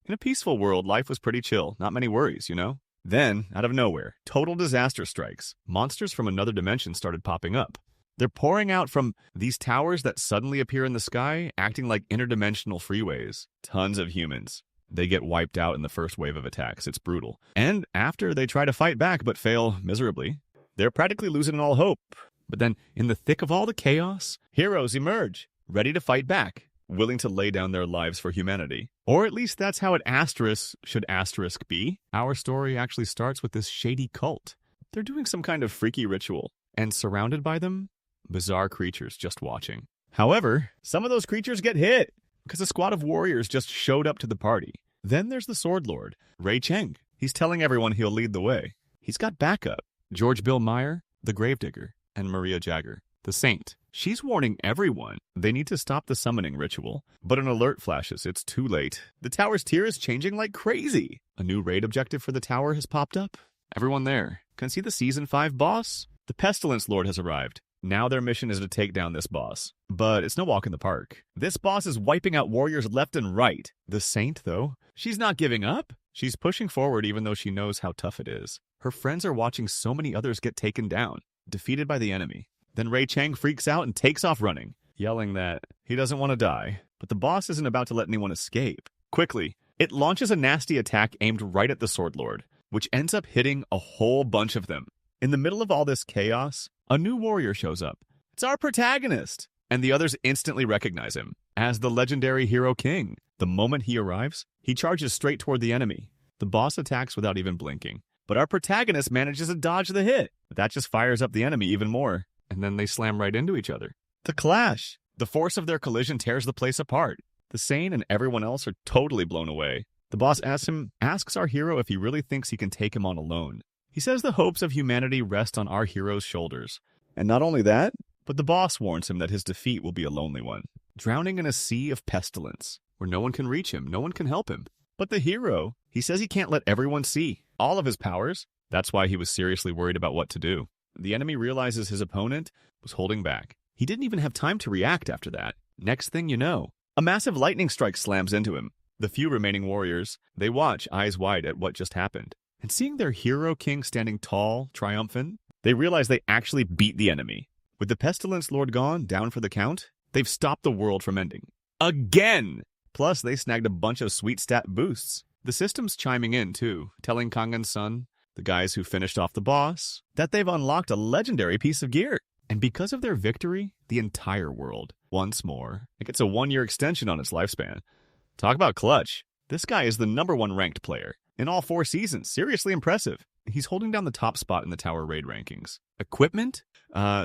In a peaceful world, life was pretty chill, not many worries, you know? Then, out of nowhere, total disaster strikes. Monsters from another dimension started popping up. They're pouring out from these towers that suddenly appear in the sky, acting like interdimensional freeways. Tons of humans. They get wiped out in the first wave of attacks. It's brutal. And after they try to fight back but fail miserably, they're practically losing all hope. But then, in the thick of all the chaos, heroes emerge, ready to fight back, willing to lay down their lives for humanity. Or at least that's how it should asterisk be. Our story actually starts with this shady cult. They're doing some kind of freaky ritual, and surrounded by them, bizarre creatures just watching. However, some of those creatures get hit, because a squad of warriors just showed up to the party. Then there's the Sword Lord, Ray Cheng. He's telling everyone he'll lead the way. He's got backup. George Bill Meyer, the Gravedigger, and Maria Jagger, the Saint. She's warning everyone they need to stop the summoning ritual, but an alert flashes. It's too late. The tower's tier is changing like crazy. A new raid objective for the tower has popped up. Everyone there can see the Season 5 boss. The Pestilence Lord has arrived. Now their mission is to take down this boss. But it's no walk in the park. This boss is wiping out warriors left and right. The Saint, though, she's not giving up. She's pushing forward even though she knows how tough it is. Her friends are watching so many others get taken down, defeated by the enemy. Then Ray Cheng freaks out and takes off running, yelling that he doesn't want to die. But the boss isn't about to let anyone escape. Quickly, it launches a nasty attack aimed right at the Sword Lord, which ends up hitting a whole bunch of them. In the middle of all this chaos, a new warrior shows up. It's our protagonist! And the others instantly recognize him as the legendary Hero King. The moment he arrives, he charges straight toward the enemy. The boss attacks without even blinking. But our protagonist manages to dodge the hit. That just fires up the enemy even more. And then they slam right into each other. The clash! The force of their collision tears the place apart. The Sane and everyone else are totally blown away. The boss asks our hero if he really thinks he can take him on alone. He says the hopes of humanity rest on our hero's shoulders. And not only that, but the boss warns him that his defeat will be a lonely one, drowning in a sea of pestilence, where no one can reach him, no one can help him. But the hero, he says he can't let everyone see all of his powers. That's why he was seriously worried about what to do. The enemy realizes his opponent was holding back. He didn't even have time to react after that. Next thing you know, a massive lightning strike slams into him. The few remaining warriors, they watch eyes wide at what just happened. And seeing their hero king standing tall, triumphant, they realize they actually beat the enemy. With the Pestilence Lord gone, down for the count, they've stopped the world from ending. Again! Plus, they snagged a bunch of sweet stat boosts. The system's chiming in, too, telling Kangen's son, the guys who finished off the boss, that they've unlocked a legendary piece of gear. And because of their victory, the entire world, once more, it gets a 1-year extension on its lifespan. Talk about clutch. This guy is the #1 ranked player in all 4 seasons. Seriously impressive. He's holding down the top spot in the tower raid rankings. Equipment,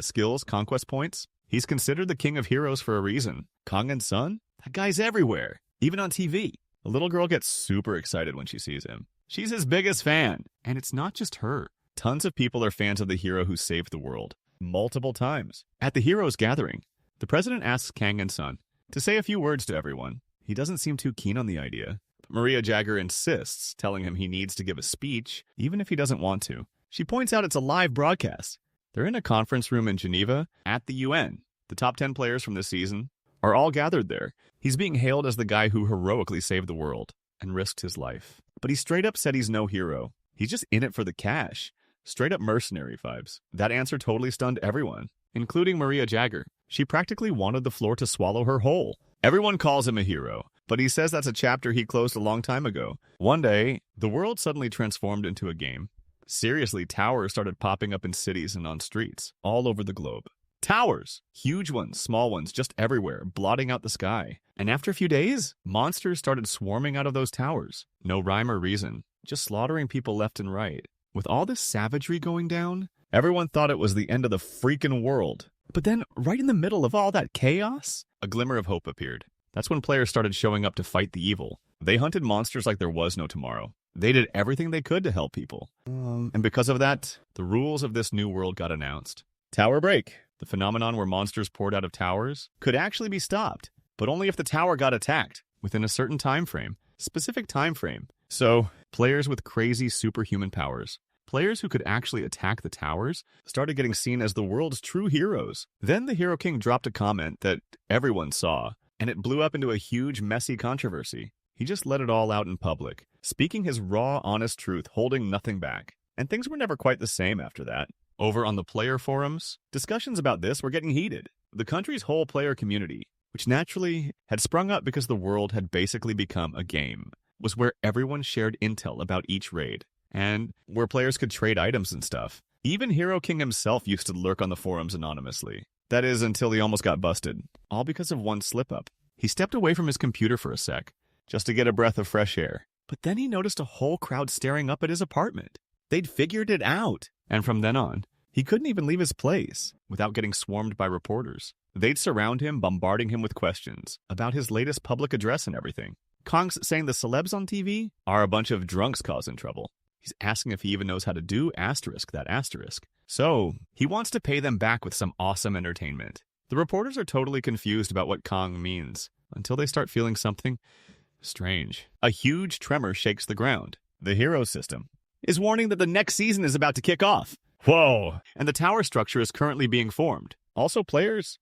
skills, conquest points. He's considered the king of heroes for a reason. Kangen's son? That guy's everywhere, even on TV. A little girl gets super excited when she sees him. She's his biggest fan. And it's not just her. Tons of people are fans of the hero who saved the world. Multiple times. At the Heroes Gathering, the president asks Kangen's son to say a few words to everyone. He doesn't seem too keen on the idea. But Maria Jagger insists, telling him he needs to give a speech, even if he doesn't want to. She points out it's a live broadcast. They're in a conference room in Geneva at the UN. The top 10 players from this season are all gathered there. He's being hailed as the guy who heroically saved the world and risked his life. But he straight up said he's no hero. He's just in it for the cash. Straight up mercenary vibes. That answer totally stunned everyone, including Maria Jagger. She practically wanted the floor to swallow her whole. Everyone calls him a hero, but he says that's a chapter he closed a long time ago. One day, the world suddenly transformed into a game. Seriously, towers started popping up in cities and on streets all over the globe. Towers! Huge ones, small ones, just everywhere, blotting out the sky. And after a few days, monsters started swarming out of those towers. No rhyme or reason, just slaughtering people left and right. With all this savagery going down, everyone thought it was the end of the freaking world. But then, right in the middle of all that chaos, a glimmer of hope appeared. That's when players started showing up to fight the evil. They hunted monsters like there was no tomorrow. They did everything they could to help people. And because of that, the rules of this new world got announced. Tower break. The phenomenon where monsters poured out of towers could actually be stopped, but only if the tower got attacked within a certain time frame. Specific time frame. So, players with crazy superhuman powers, players who could actually attack the towers, started getting seen as the world's true heroes. Then the Hero King dropped a comment that everyone saw, and it blew up into a huge, messy controversy. He just let it all out in public, speaking his raw, honest truth, holding nothing back. And things were never quite the same after that. Over on the player forums, discussions about this were getting heated. The country's whole player community, which naturally had sprung up because the world had basically become a game, was where everyone shared intel about each raid, and where players could trade items and stuff. Even Hero King himself used to lurk on the forums anonymously. That is, until he almost got busted, all because of one slip-up. He stepped away from his computer for a sec, just to get a breath of fresh air. But then he noticed a whole crowd staring up at his apartment. They'd figured it out. And from then on, he couldn't even leave his place without getting swarmed by reporters. They'd surround him, bombarding him with questions about his latest public address and everything. Kong's saying the celebs on TV are a bunch of drunks causing trouble. He's asking if he even knows how to do that asterisk. So, he wants to pay them back with some awesome entertainment. The reporters are totally confused about what Kong means, until they start feeling something strange. A huge tremor shakes the ground. The hero system is warning that the next season is about to kick off. Whoa! And the tower structure is currently being formed. Also, players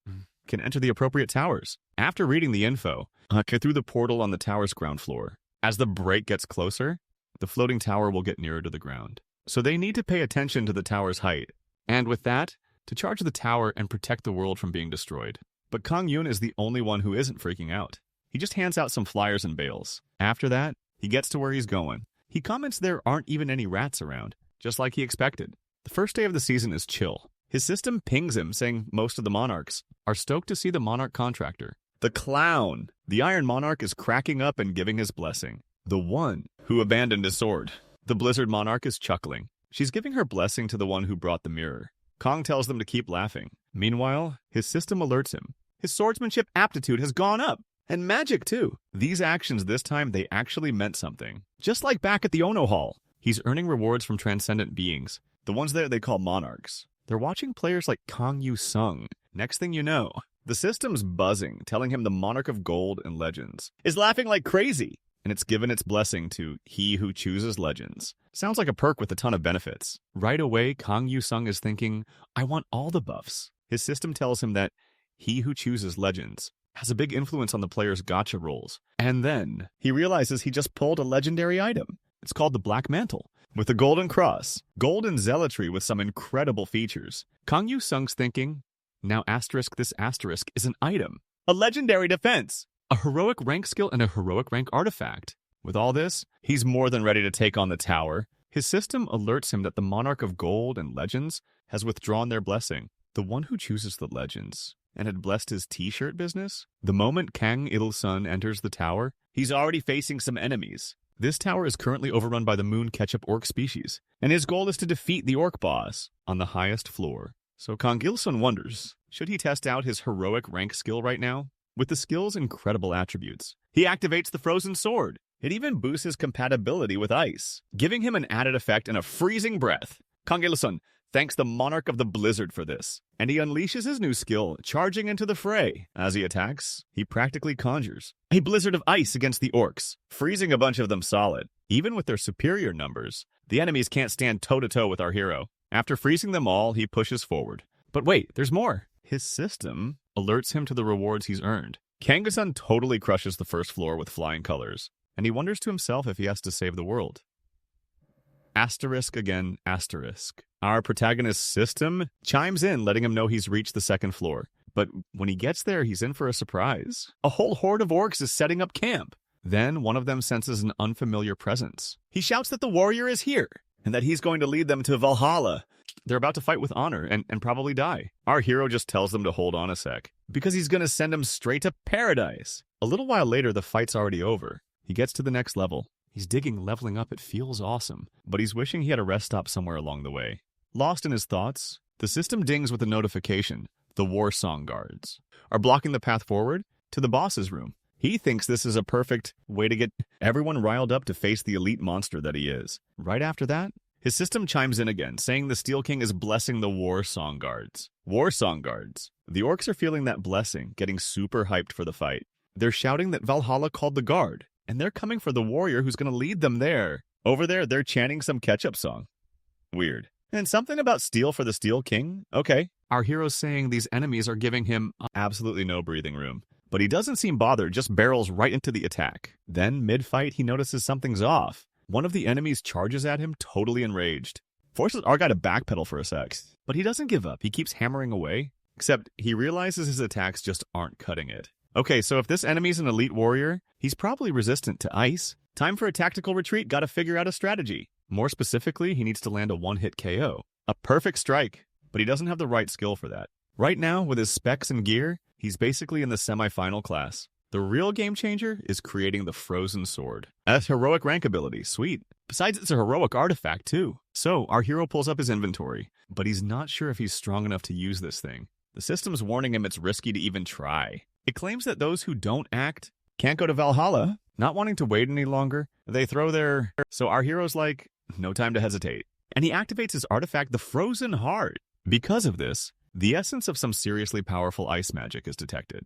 can enter the appropriate towers. After reading the info, through the portal on the tower's ground floor. As the break gets closer, the floating tower will get nearer to the ground. So they need to pay attention to the tower's height. And with that, to charge the tower and protect the world from being destroyed. But Kong Yun is the only one who isn't freaking out. He just hands out some flyers and bails. After that, he gets to where he's going. He comments there aren't even any rats around, just like he expected. The first day of the season is chill. His system pings him, saying most of the monarchs are stoked to see the monarch contractor. The clown, the Iron Monarch, is cracking up and giving his blessing. The one who abandoned his sword. The Blizzard Monarch is chuckling. She's giving her blessing to the one who brought the mirror. Kong tells them to keep laughing. Meanwhile, his system alerts him. His swordsmanship aptitude has gone up. And magic, too. These actions this time, they actually meant something. Just like back at the Ono Hall. He's earning rewards from transcendent beings. The ones there they call monarchs. They're watching players like Kong Yu Sung. Next thing you know, the system's buzzing, telling him the Monarch of Gold and Legends is laughing like crazy. And it's given its blessing to he who chooses Legends. Sounds like a perk with a ton of benefits. Right away, Kong Yu Sung is thinking, I want all the buffs. His system tells him that he who chooses Legends has a big influence on the player's gacha rolls. And then he realizes he just pulled a legendary item. It's called the Black Mantle, with a golden cross, golden zealotry with some incredible features. Kong Yu Sung's thinking, now asterisk this asterisk is an item, a legendary defense, a heroic rank skill, and a heroic rank artifact. With all this, he's more than ready to take on the tower. His system alerts him that the Monarch of Gold and Legends has withdrawn their blessing. The one who chooses the Legends and had blessed his t-shirt business? The moment Kang Il-sun enters the tower, he's already facing some enemies. This tower is currently overrun by the Moon Ketchup Orc species, and his goal is to defeat the Orc boss on the highest floor. So Kang Il-sun wonders, should he test out his heroic rank skill right now? With the skill's incredible attributes, he activates the Frozen Sword. It even boosts his compatibility with ice, giving him an added effect and a freezing breath. Kang Il-sun thanks the Monarch of the Blizzard for this, and he unleashes his new skill, charging into the fray. As he attacks, he practically conjures a blizzard of ice against the orcs, freezing a bunch of them solid. Even with their superior numbers, the enemies can't stand toe-to-toe with our hero. After freezing them all, he pushes forward. But wait, there's more. His system alerts him to the rewards he's earned. Kang-il-sun totally crushes the first floor with flying colors, and he wonders to himself if he has to save the world. Asterisk again, asterisk. Our protagonist's system chimes in, letting him know he's reached the second floor. But when he gets there, he's in for a surprise. A whole horde of orcs is setting up camp. Then one of them senses an unfamiliar presence. He shouts that the warrior is here, and that he's going to lead them to Valhalla. They're about to fight with honor and probably die. Our hero just tells them to hold on a sec, because he's going to send them straight to paradise. A little while later, the fight's already over. He gets to the next level. He's digging leveling up, it feels awesome, but he's wishing he had a rest stop somewhere along the way. Lost in his thoughts, the system dings with a notification. The War Song Guards are blocking the path forward to the boss's room. He thinks this is a perfect way to get everyone riled up to face the elite monster that he is. Right after that, his system chimes in again, saying the Steel King is blessing the War Song Guards. War Song Guards. The orcs are feeling that blessing, getting super hyped for the fight. They're shouting that Valhalla called the guard, and they're coming for the warrior who's going to lead them there. Over there, they're chanting some ketchup song. Weird. And something about steel for the Steel King? Okay. Our hero's saying these enemies are giving him absolutely no breathing room. But he doesn't seem bothered, just barrels right into the attack. Then, mid-fight, he notices something's off. One of the enemies charges at him, totally enraged. Forces our guy to backpedal for a sec. But he doesn't give up, he keeps hammering away. Except, he realizes his attacks just aren't cutting it. Okay, so if this enemy's an elite warrior, he's probably resistant to ice. Time for a tactical retreat, gotta figure out a strategy. More specifically, he needs to land a one-hit KO. A perfect strike, but he doesn't have the right skill for that. Right now, with his specs and gear, he's basically in the semi-final class. The real game changer is creating the Frozen Sword. A heroic rank ability, sweet. Besides, it's a heroic artifact too. So, our hero pulls up his inventory, but he's not sure if he's strong enough to use this thing. The system's warning him it's risky to even try. It claims that those who don't act can't go to Valhalla. Not wanting to wait any longer, they throw their... So our hero's like, no time to hesitate. And he activates his artifact, the Frozen Heart. Because of this, the essence of some seriously powerful ice magic is detected.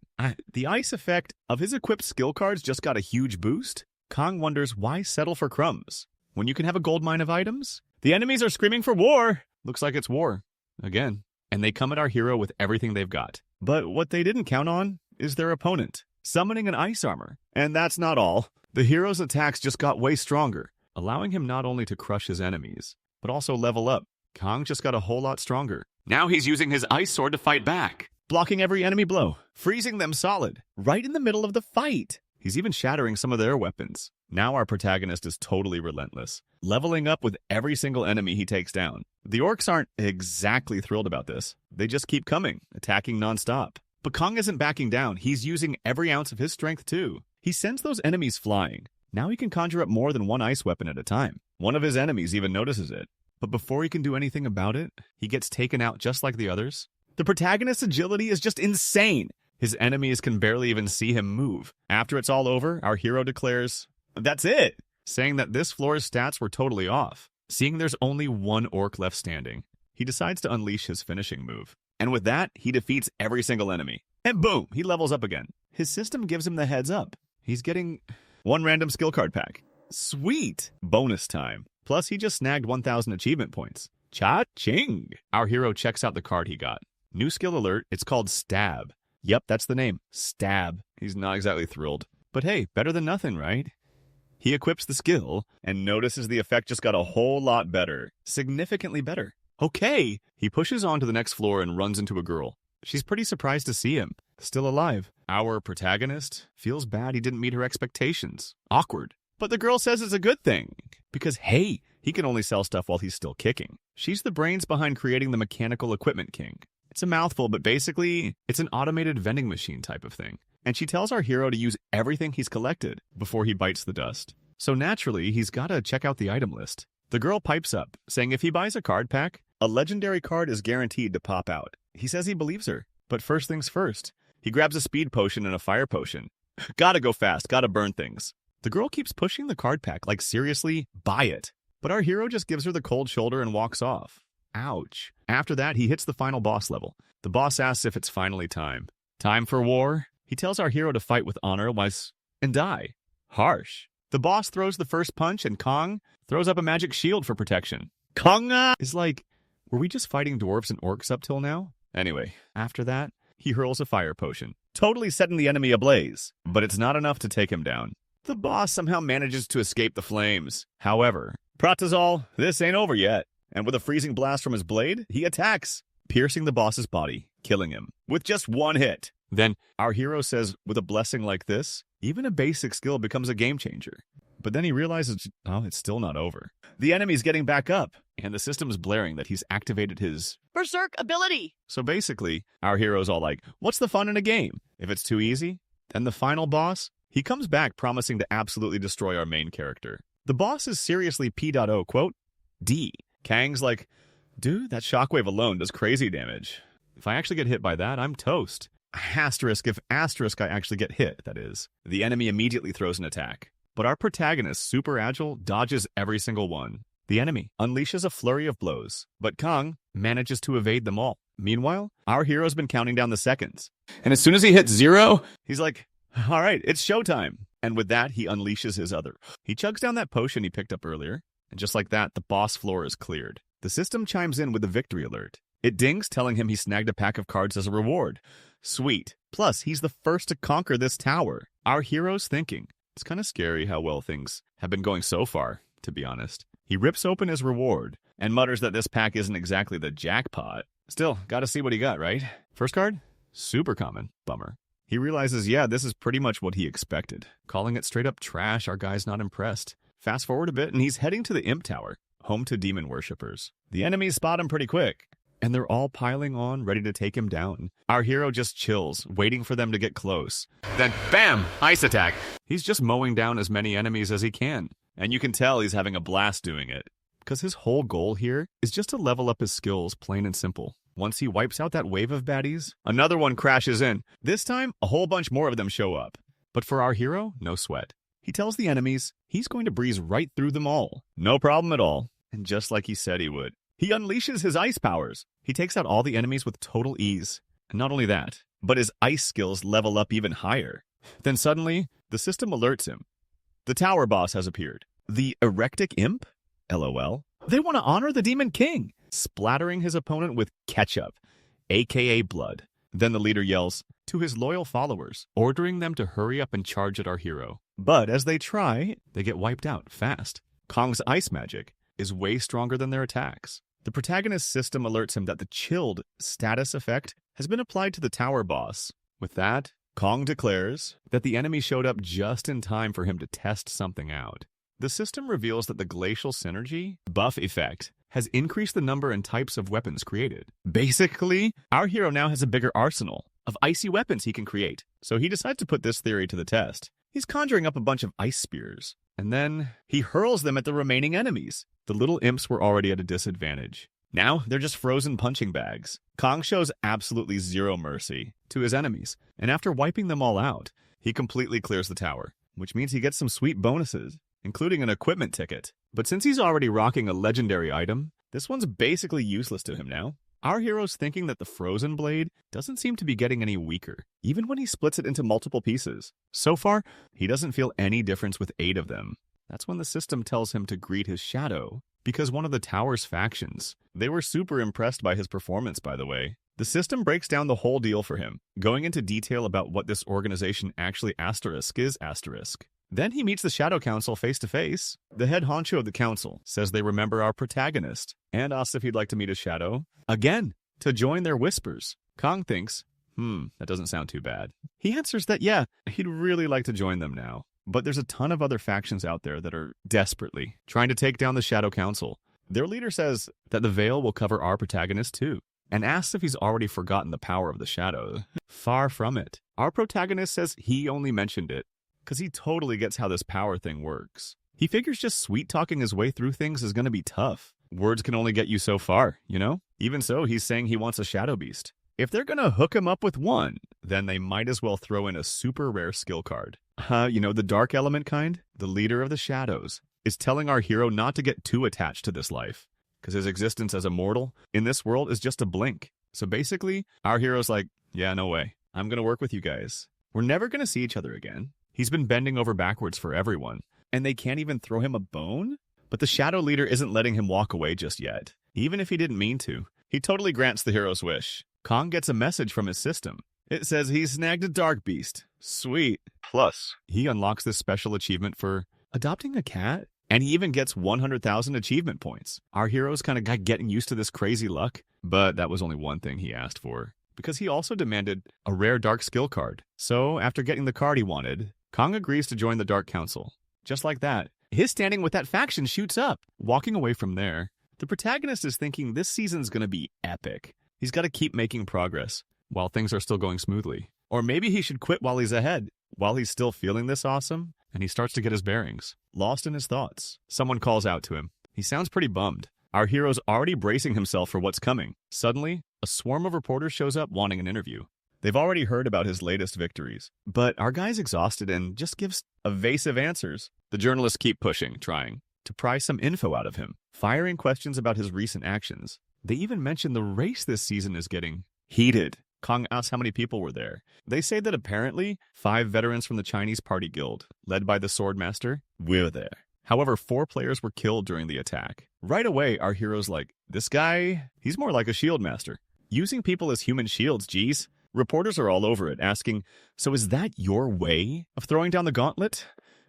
The ice effect of his equipped skill cards just got a huge boost. Kong wonders why settle for crumbs when you can have a goldmine of items? The enemies are screaming for war. Looks like it's war. Again. And they come at our hero with everything they've got. But what they didn't count on is their opponent, summoning an ice armor. And that's not all. The hero's attacks just got way stronger, allowing him not only to crush his enemies, but also level up. Kong just got a whole lot stronger. Now he's using his ice sword to fight back, blocking every enemy blow, freezing them solid, right in the middle of the fight. He's even shattering some of their weapons. Now our protagonist is totally relentless, leveling up with every single enemy he takes down. The orcs aren't exactly thrilled about this. They just keep coming, attacking nonstop. But Kong isn't backing down. He's using every ounce of his strength too. He sends those enemies flying. Now he can conjure up more than one ice weapon at a time. One of his enemies even notices it. But before he can do anything about it, he gets taken out just like the others. The protagonist's agility is just insane. His enemies can barely even see him move. After it's all over, our hero declares, "That's it," saying that this floor's stats were totally off. Seeing there's only one orc left standing, he decides to unleash his finishing move. And with that, he defeats every single enemy. And boom, he levels up again. His system gives him the heads up. He's getting one random skill card pack. Sweet! Bonus time. Plus, he just snagged 1,000 achievement points. Cha-ching! Our hero checks out the card he got. New skill alert, it's called Stab. Yep, that's the name. Stab. He's not exactly thrilled. But hey, better than nothing, right? He equips the skill and notices the effect just got a whole lot better. Significantly better. Okay! He pushes on to the next floor and runs into a girl. She's pretty surprised to see him. Still alive. Our protagonist feels bad he didn't meet her expectations. Awkward. But the girl says it's a good thing. Because, hey, he can only sell stuff while he's still kicking. She's the brains behind creating the Mechanical Equipment King. It's a mouthful, but basically, it's an automated vending machine type of thing. And she tells our hero to use everything he's collected before he bites the dust. So naturally, he's gotta check out the item list. The girl pipes up, saying if he buys a card pack, a legendary card is guaranteed to pop out. He says he believes her. But first things first. He grabs a speed potion and a fire potion. Gotta go fast, gotta burn things. The girl keeps pushing the card pack, like seriously, buy it. But our hero just gives her the cold shoulder and walks off. Ouch. After that, he hits the final boss level. The boss asks if it's finally time. Time for war? He tells our hero to fight with honor and die. Harsh. The boss throws the first punch and Kong throws up a magic shield for protection. Konga is like, were we just fighting dwarves and orcs up till now? Anyway, after that, he hurls a fire potion, totally setting the enemy ablaze. But it's not enough to take him down. The boss somehow manages to escape the flames. However, Pratazal, this ain't over yet. And with a freezing blast from his blade, he attacks, piercing the boss's body, killing him with just one hit. Then our hero says, with a blessing like this, even a basic skill becomes a game changer. But then he realizes, oh, it's still not over. The enemy's getting back up, and the system's blaring that he's activated his Berserk ability. So basically, our hero's all like, what's the fun in a game? If it's too easy? Then the final boss, he comes back promising to absolutely destroy our main character. The boss is seriously P.O, quote, D. Kang's like, dude, that shockwave alone does crazy damage. If I actually get hit by that, I'm toast. Asterisk if asterisk I actually get hit, that is. The enemy immediately throws an attack. But our protagonist, super agile, dodges every single one. The enemy unleashes a flurry of blows, but Kong manages to evade them all. Meanwhile, our hero's been counting down the seconds. And as soon as he hits 0, he's like, all right, it's showtime. And with that, he unleashes his other. He chugs down that potion he picked up earlier. And just like that, the boss floor is cleared. The system chimes in with the victory alert. It dings, telling him he snagged a pack of cards as a reward. Sweet. Plus, he's the first to conquer this tower. Our hero's thinking, it's kind of scary how well things have been going so far, to be honest. He rips open his reward and mutters that this pack isn't exactly the jackpot. Still, gotta see what he got, right? First card? Super common. Bummer. He realizes, yeah, this is pretty much what he expected. Calling it straight up trash, our guy's not impressed. Fast forward a bit, and he's heading to the Imp Tower, home to demon worshippers. The enemies spot him pretty quick, and they're all piling on, ready to take him down. Our hero just chills, waiting for them to get close. Then, bam! Ice attack! He's just mowing down as many enemies as he can, and you can tell he's having a blast doing it. Because his whole goal here is just to level up his skills, plain and simple. Once he wipes out that wave of baddies, another one crashes in. This time, a whole bunch more of them show up. But for our hero, no sweat. He tells the enemies he's going to breeze right through them all. No problem at all. And just like he said he would, he unleashes his ice powers. He takes out all the enemies with total ease. And not only that, but his ice skills level up even higher. Then suddenly, the system alerts him. The tower boss has appeared. The Erectic Imp? LOL. They want to honor the Demon King, splattering his opponent with ketchup, aka blood. Then the leader yells to his loyal followers, ordering them to hurry up and charge at our hero. But as they try, they get wiped out fast. Kong's ice magic is way stronger than their attacks. The protagonist's system alerts him that the chilled status effect has been applied to the tower boss. With that, Kong declares that the enemy showed up just in time for him to test something out. The system reveals that the glacial synergy buff effect has increased the number and types of weapons created. Basically, our hero now has a bigger arsenal of icy weapons he can create. So he decides to put this theory to the test. He's conjuring up a bunch of ice spears, and then he hurls them at the remaining enemies. The little imps were already at a disadvantage. Now they're just frozen punching bags. Kong shows absolutely zero mercy to his enemies, and after wiping them all out, he completely clears the tower, which means he gets some sweet bonuses, including an equipment ticket. But since he's already rocking a legendary item, this one's basically useless to him now. Our hero's thinking that the frozen blade doesn't seem to be getting any weaker, even when he splits it into multiple pieces. So far, he doesn't feel any difference with 8 of them. That's when the system tells him to greet his shadow, because one of the tower's factions. They were super impressed by his performance, by the way. The system breaks down the whole deal for him, going into detail about what this organization actually is. Then he meets the Shadow Council face-to-face. The head honcho of the council says they remember our protagonist and asks if he'd like to meet his shadow, again, to join their whispers. Kong thinks, that doesn't sound too bad. He answers that, yeah, he'd really like to join them now. But there's a ton of other factions out there that are desperately trying to take down the Shadow Council. Their leader says that the veil will cover our protagonist too, and asks if he's already forgotten the power of the shadow. Far from it. Our protagonist says he only mentioned it because he totally gets how this power thing works. He figures just sweet-talking his way through things is going to be tough. Words can only get you so far, you know? Even so, he's saying he wants a Shadow Beast. If they're going to hook him up with one, then they might as well throw in a super rare skill card. The dark element kind? The leader of the shadows is telling our hero not to get too attached to this life, because his existence as a mortal in this world is just a blink. So basically, our hero's like, yeah, no way. I'm going to work with you guys. We're never going to see each other again. He's been bending over backwards for everyone, and they can't even throw him a bone? But the shadow leader isn't letting him walk away just yet, even if he didn't mean to. He totally grants the hero's wish. Kong gets a message from his system. It says he snagged a dark beast. Sweet. Plus, he unlocks this special achievement for adopting a cat, and he even gets 100,000 achievement points. Our hero's kind of getting used to this crazy luck, but that was only one thing he asked for, because he also demanded a rare dark skill card. So, after getting the card he wanted, Kong agrees to join the Dark Council. Just like that, his standing with that faction shoots up. Walking away from there, the protagonist is thinking this season's gonna be epic. He's got to keep making progress while things are still going smoothly. Or maybe he should quit while he's ahead, while he's still feeling this awesome, and he starts to get his bearings, lost in his thoughts. Someone calls out to him. He sounds pretty bummed. Our hero's already bracing himself for what's coming. Suddenly, a swarm of reporters shows up wanting an interview. They've already heard about his latest victories, but our guy's exhausted and just gives evasive answers. The journalists keep pushing, trying to pry some info out of him, firing questions about his recent actions. They even mention the race this season is getting heated. Kong asks how many people were there. They say that apparently 5 veterans from the Chinese Party Guild, led by the Swordmaster, were there. However, 4 players were killed during the attack. Right away, our hero's like, this guy, he's more like a shield master. Using people as human shields, geez. Reporters are all over it, asking, "So is that your way of throwing down the gauntlet?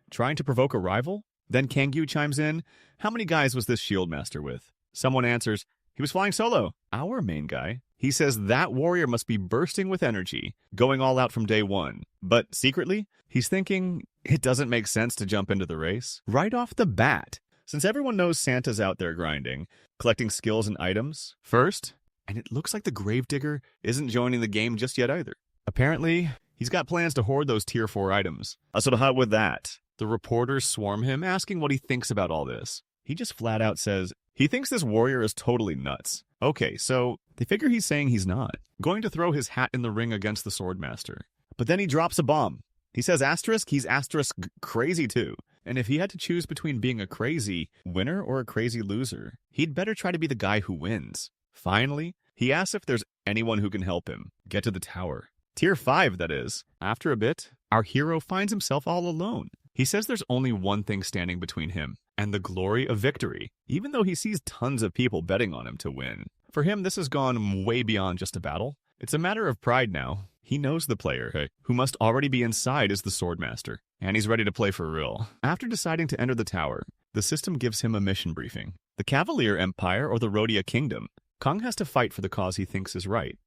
Trying to provoke a rival?" Then Kangyu chimes in, "How many guys was this shield master with?" Someone answers, "He was flying solo." Our main guy, he says that warrior must be bursting with energy, going all out from day one. But secretly, he's thinking it doesn't make sense to jump into the race right off the bat, since everyone knows Santa's out there grinding, collecting skills and items first, and it looks like the Gravedigger isn't joining the game just yet either. Apparently, he's got plans to hoard those tier 4 items. So to hut with that, the reporters swarm him, asking what he thinks about all this. He just flat out says he thinks this warrior is totally nuts. Okay, so they figure he's saying he's not going to throw his hat in the ring against the Swordmaster. But then he drops a bomb. He says asterisk, he's asterisk crazy too. And if he had to choose between being a crazy winner or a crazy loser, he'd better try to be the guy who wins. Finally, he asks if there's anyone who can help him get to the tower. Tier 5, that is. After a bit, our hero finds himself all alone. He says there's only one thing standing between him and the glory of victory, even though he sees tons of people betting on him to win. For him, this has gone way beyond just a battle. It's a matter of pride now. He knows the player, who must already be inside, is the Swordmaster, and he's ready to play for real. After deciding to enter the tower, the system gives him a mission briefing. The Cavalier Empire or the Rhodia Kingdom. Kong has to fight for the cause he thinks is right.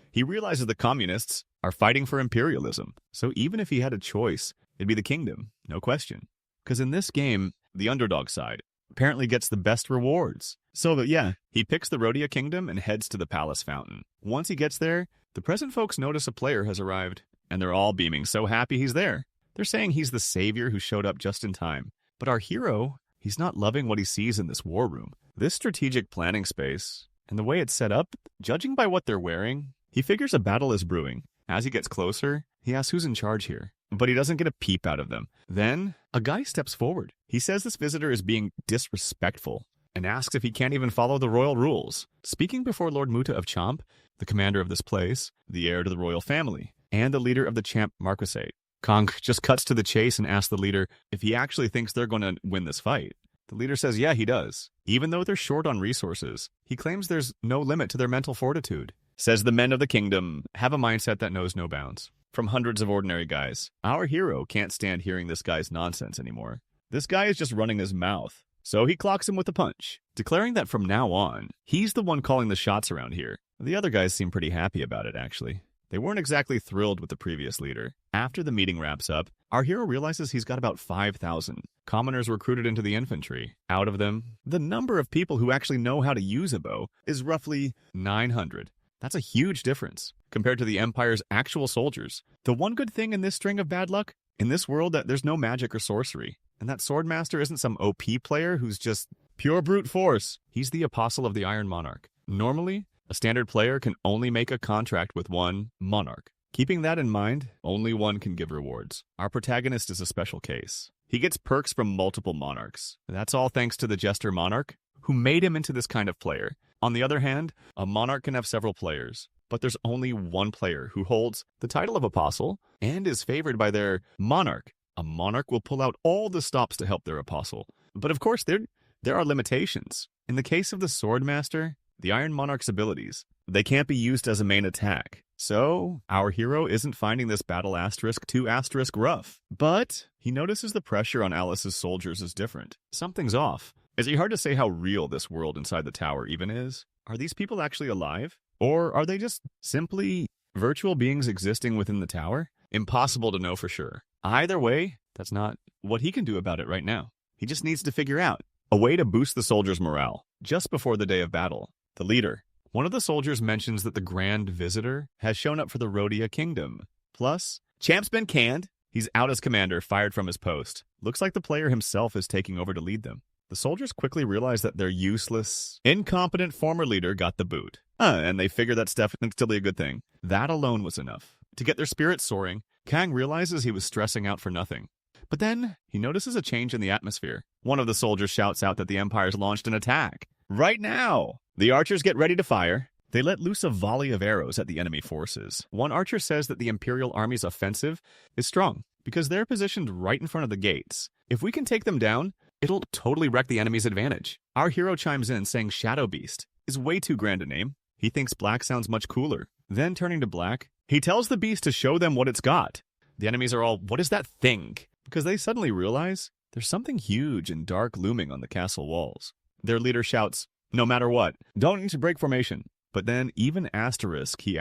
He realizes the communists are fighting for imperialism, so even if he had a choice, it'd be the kingdom, no question. Because in this game, the underdog side apparently gets the best rewards. So yeah, he picks the Rhodia Kingdom and heads to the Palace Fountain. Once he gets there, the present folks notice a player has arrived, and they're all beaming so happy he's there. They're saying he's the savior who showed up just in time. But our hero, he's not loving what he sees in this war room. This strategic planning space, and the way it's set up, judging by what they're wearing, he figures a battle is brewing. As he gets closer, he asks who's in charge here, but he doesn't get a peep out of them. Then, a guy steps forward. He says this visitor is being disrespectful and asks if he can't even follow the royal rules. Speaking before Lord Muta of Chomp, the commander of this place, the heir to the royal family, and the leader of the Champ Marquisate, Kong just cuts to the chase and asks the leader if he actually thinks they're going to win this fight. The leader says yeah, he does. Even though they're short on resources, he claims there's no limit to their mental fortitude. Says the men of the kingdom have a mindset that knows no bounds. From hundreds of ordinary guys, our hero can't stand hearing this guy's nonsense anymore. This guy is just running his mouth, so he clocks him with a punch, declaring that from now on, he's the one calling the shots around here. The other guys seem pretty happy about it, actually. They weren't exactly thrilled with the previous leader. After the meeting wraps up, our hero realizes he's got about 5,000 commoners recruited into the infantry. Out of them, the number of people who actually know how to use a bow is roughly 900. That's a huge difference compared to the Empire's actual soldiers. The one good thing in this string of bad luck, in this world, that there's no magic or sorcery. And that Swordmaster isn't some OP player who's just pure brute force. He's the apostle of the Iron Monarch. Normally, a standard player can only make a contract with one monarch. Keeping that in mind, only one can give rewards. Our protagonist is a special case. He gets perks from multiple monarchs. That's all thanks to the Jester Monarch, who made him into this kind of player. On the other hand, a monarch can have several players, but there's only one player who holds the title of apostle and is favored by their monarch. A monarch will pull out all the stops to help their apostle. But of course, there are limitations. In the case of the Swordmaster, the Iron Monarch's abilities, they can't be used as a main attack. So, our hero isn't finding this battle asterisk too asterisk rough. But he notices the pressure on Alice's soldiers is different. Something's off. Is it hard to say how real this world inside the tower even is? Are these people actually alive? Or are they just simply virtual beings existing within the tower? Impossible to know for sure. Either way, that's not what he can do about it right now. He just needs to figure out a way to boost the soldiers' morale just before the day of battle. The leader, one of the soldiers, mentions that the Grand Visitor has shown up for the Rhodia Kingdom. Plus, Champ's been canned. He's out as commander, fired from his post. Looks like the player himself is taking over to lead them. The soldiers quickly realize that their useless, incompetent former leader got the boot. And they figure that's definitely a good thing. That alone was enough. To get their spirits soaring, Kang realizes he was stressing out for nothing. But then, he notices a change in the atmosphere. One of the soldiers shouts out that the Empire's launched an attack. Right now! The archers get ready to fire. They let loose a volley of arrows at the enemy forces. One archer says that the Imperial Army's offensive is strong, because they're positioned right in front of the gates. If we can take them down, it'll totally wreck the enemy's advantage. Our hero chimes in saying Shadow Beast is way too grand a name. He thinks Black sounds much cooler. Then turning to Black, He tells the beast to show them what it's got. The enemies are all, what is that thing? Because they suddenly realize there's something huge and dark looming on the castle walls. Their leader shouts, no matter what, don't need to break formation. But then even he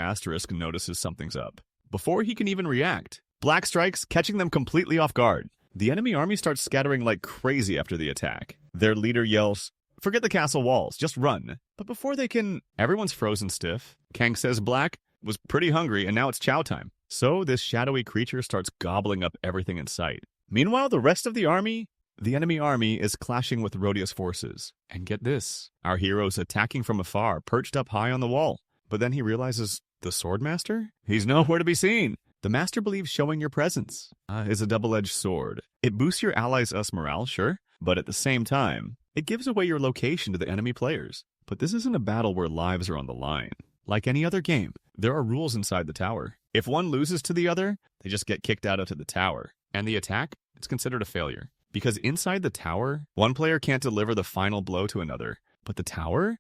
notices something's up. Before he can even react, Black strikes, catching them completely off guard. The enemy army starts scattering like crazy after the attack. Their leader yells, forget the castle walls, just run. But before they can, everyone's frozen stiff. Kang says Black was pretty hungry and now it's chow time. So this shadowy creature starts gobbling up everything in sight. Meanwhile, the rest of the enemy army is clashing with Rhodia's forces. And get this, our hero's attacking from afar, perched up high on the wall. But then he realizes, the Swordmaster? He's nowhere to be seen. The Master believes showing your presence is a double-edged sword. It boosts your allies' morale, sure, but at the same time, it gives away your location to the enemy players. But this isn't a battle where lives are on the line. Like any other game, there are rules inside the tower. If one loses to the other, they just get kicked out of the tower. And the attack, it's considered a failure. Because inside the tower, one player can't deliver the final blow to another. But the tower?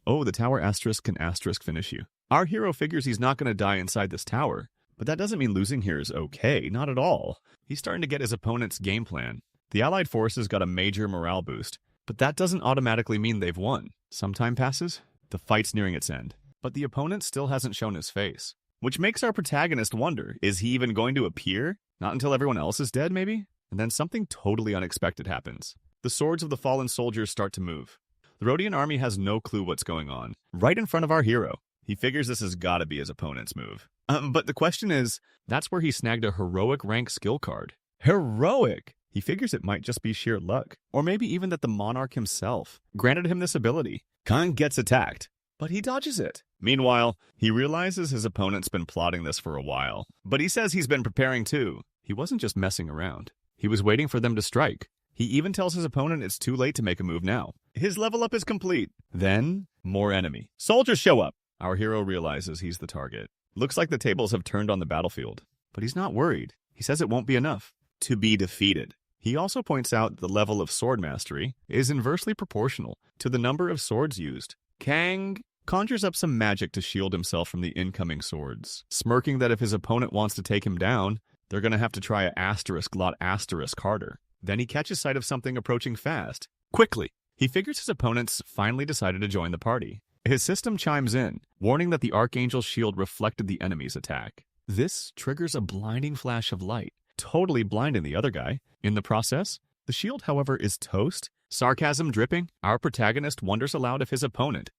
Oh, the tower asterisk can asterisk finish you. Our hero figures he's not going to die inside this tower. But that doesn't mean losing here is okay, not at all. He's starting to get his opponent's game plan. The Allied forces got a major morale boost, but that doesn't automatically mean they've won. Some time passes, the fight's nearing its end. But the opponent still hasn't shown his face. Which makes our protagonist wonder, is he even going to appear? Not until everyone else is dead, maybe? And then something totally unexpected happens. The swords of the fallen soldiers start to move. The Rhodian army has no clue what's going on. Right in front of our hero. He figures this has got to be his opponent's move. But the question is, that's where he snagged a heroic rank skill card. Heroic! He figures it might just be sheer luck. Or maybe even that the monarch himself granted him this ability. Kang gets attacked, but he dodges it. Meanwhile, he realizes his opponent's been plotting this for a while. But he says he's been preparing too. He wasn't just messing around. He was waiting for them to strike. He even tells his opponent it's too late to make a move now. His level up is complete. Then, more enemy. Soldiers show up. Our hero realizes he's the target. Looks like the tables have turned on the battlefield. But he's not worried. He says it won't be enough to be defeated. He also points out the level of sword mastery is inversely proportional to the number of swords used. Kang conjures up some magic to shield himself from the incoming swords, smirking that if his opponent wants to take him down, they're going to have to try a asterisk lot asterisk harder. Then he catches sight of something approaching fast. Quickly, he figures his opponents finally decided to join the party. His system chimes in, warning that the Archangel's shield reflected the enemy's attack. This triggers a blinding flash of light, totally blinding the other guy. In the process, the shield, however, is toast. Sarcasm dripping, our protagonist wonders aloud if his opponent,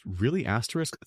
really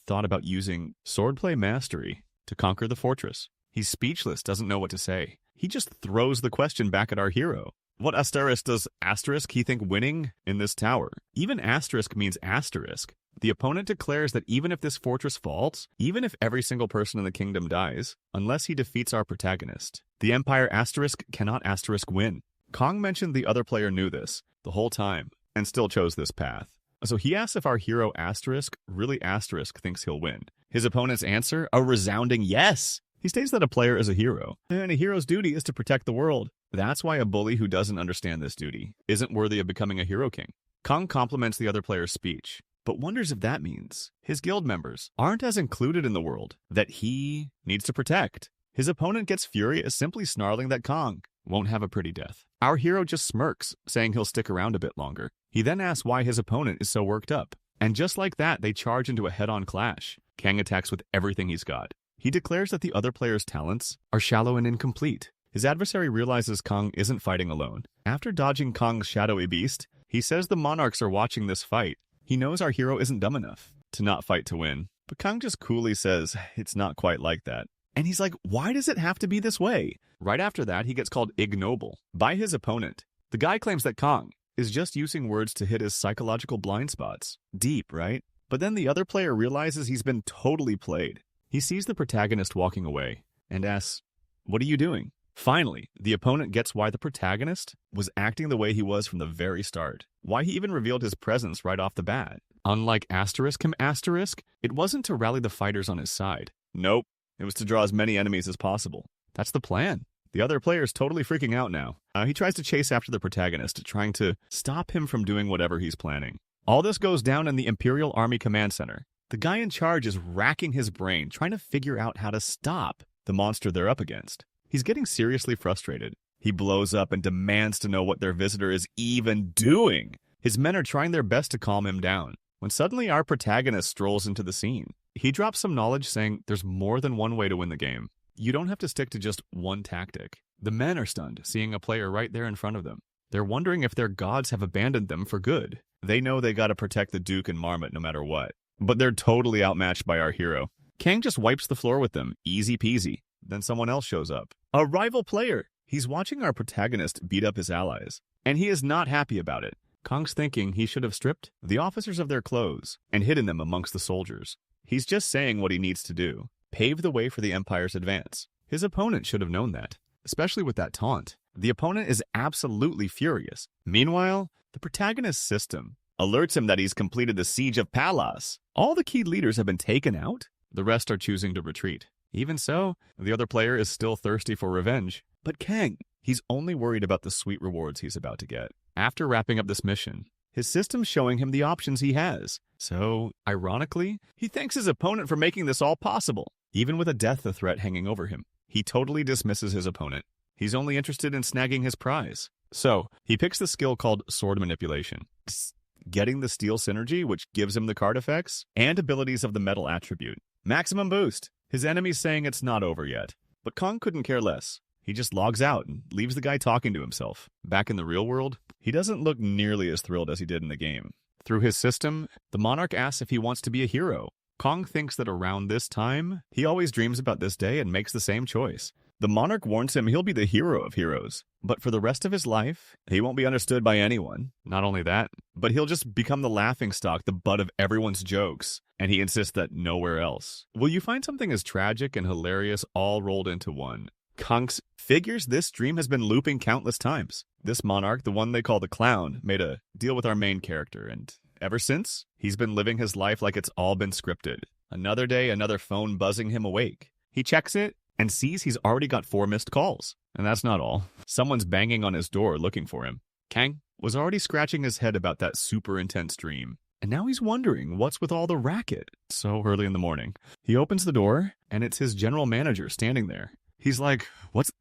thought about using swordplay mastery to conquer the fortress. He's speechless, doesn't know what to say. He just throws the question back at our hero. What asterisk does asterisk he think winning in this tower? Even asterisk means asterisk. The opponent declares that even if this fortress falls, even if every single person in the kingdom dies, unless he defeats our protagonist, the Empire asterisk cannot asterisk win. Kang mentioned the other player knew this the whole time and still chose this path. So he asks if our hero asterisk thinks he'll win. His opponent's answer, a resounding yes. He states that a player is a hero, and a hero's duty is to protect the world. That's why a bully who doesn't understand this duty isn't worthy of becoming a hero king. Kang compliments the other player's speech, but wonders if that means his guild members aren't as included in the world that he needs to protect. His opponent gets furious, simply snarling that Kang won't have a pretty death. Our hero just smirks, saying he'll stick around a bit longer. He then asks why his opponent is so worked up. And just like that, they charge into a head-on clash. Kang attacks with everything he's got. He declares that the other player's talents are shallow and incomplete. His adversary realizes Kang isn't fighting alone. After dodging Kang's shadowy beast, he says the monarchs are watching this fight. He knows our hero isn't dumb enough to not fight to win. But Kang just coolly says it's not quite like that. And he's like, why does it have to be this way? Right after that, he gets called ignoble by his opponent. The guy claims that Kang is just using words to hit his psychological blind spots. Deep, right? But then the other player realizes he's been totally played. He sees the protagonist walking away and asks, what are you doing? Finally, the opponent gets why the protagonist was acting the way he was from the very start. Why he even revealed his presence right off the bat. Unlike asterisk, it wasn't to rally the fighters on his side. Nope, it was to draw as many enemies as possible. That's the plan. The other player's totally freaking out now. He tries to chase after the protagonist, trying to stop him from doing whatever he's planning. All this goes down in the Imperial Army Command Center. The guy in charge is racking his brain, trying to figure out how to stop the monster they're up against. He's getting seriously frustrated. He blows up and demands to know what their visitor is even doing. His men are trying their best to calm him down, when suddenly our protagonist strolls into the scene. He drops some knowledge saying there's more than one way to win the game. You don't have to stick to just one tactic. The men are stunned, seeing a player right there in front of them. They're wondering if their gods have abandoned them for good. They know they gotta protect the Duke and Marmot no matter what. But they're totally outmatched by our hero. Kang just wipes the floor with them, easy peasy. Then someone else shows up. A rival player! He's watching our protagonist beat up his allies, and he is not happy about it. Kong's thinking he should have stripped the officers of their clothes and hidden them amongst the soldiers. He's just saying what he needs to do. Pave the way for the Empire's advance. His opponent should have known that, especially with that taunt. The opponent is absolutely furious. Meanwhile, the protagonist's system alerts him that he's completed the siege of Palas. All the key leaders have been taken out. The rest are choosing to retreat. Even so, the other player is still thirsty for revenge. But Kang, he's only worried about the sweet rewards he's about to get. After wrapping up this mission, his system's showing him the options he has. So, ironically, he thanks his opponent for making this all possible. Even with a death threat hanging over him, he totally dismisses his opponent. He's only interested in snagging his prize. So, he picks the skill called Sword Manipulation, getting the steel synergy, which gives him the card effects and abilities of the metal attribute. Maximum boost. His enemy's saying it's not over yet, but Kong couldn't care less. He just logs out and leaves the guy talking to himself. Back in the real world, he doesn't look nearly as thrilled as he did in the game. Through his system, the monarch asks if he wants to be a hero. Kong thinks that around this time, he always dreams about this day and makes the same choice. The monarch warns him he'll be the hero of heroes, but for the rest of his life, he won't be understood by anyone. Not only that, but he'll just become the laughingstock, the butt of everyone's jokes, and he insists that nowhere else. Will you find something as tragic and hilarious all rolled into one? Kong figures this dream has been looping countless times. This monarch, the one they call the clown, made a deal with our main character, and ever since, he's been living his life like it's all been scripted. Another day, another phone buzzing him awake. He checks it and sees he's already got 4 missed calls. And that's not all. Someone's banging on his door looking for him. Kang was already scratching his head about that super intense dream. And now he's wondering what's with all the racket so early in the morning. He opens the door, and it's his general manager standing there. He's like, what's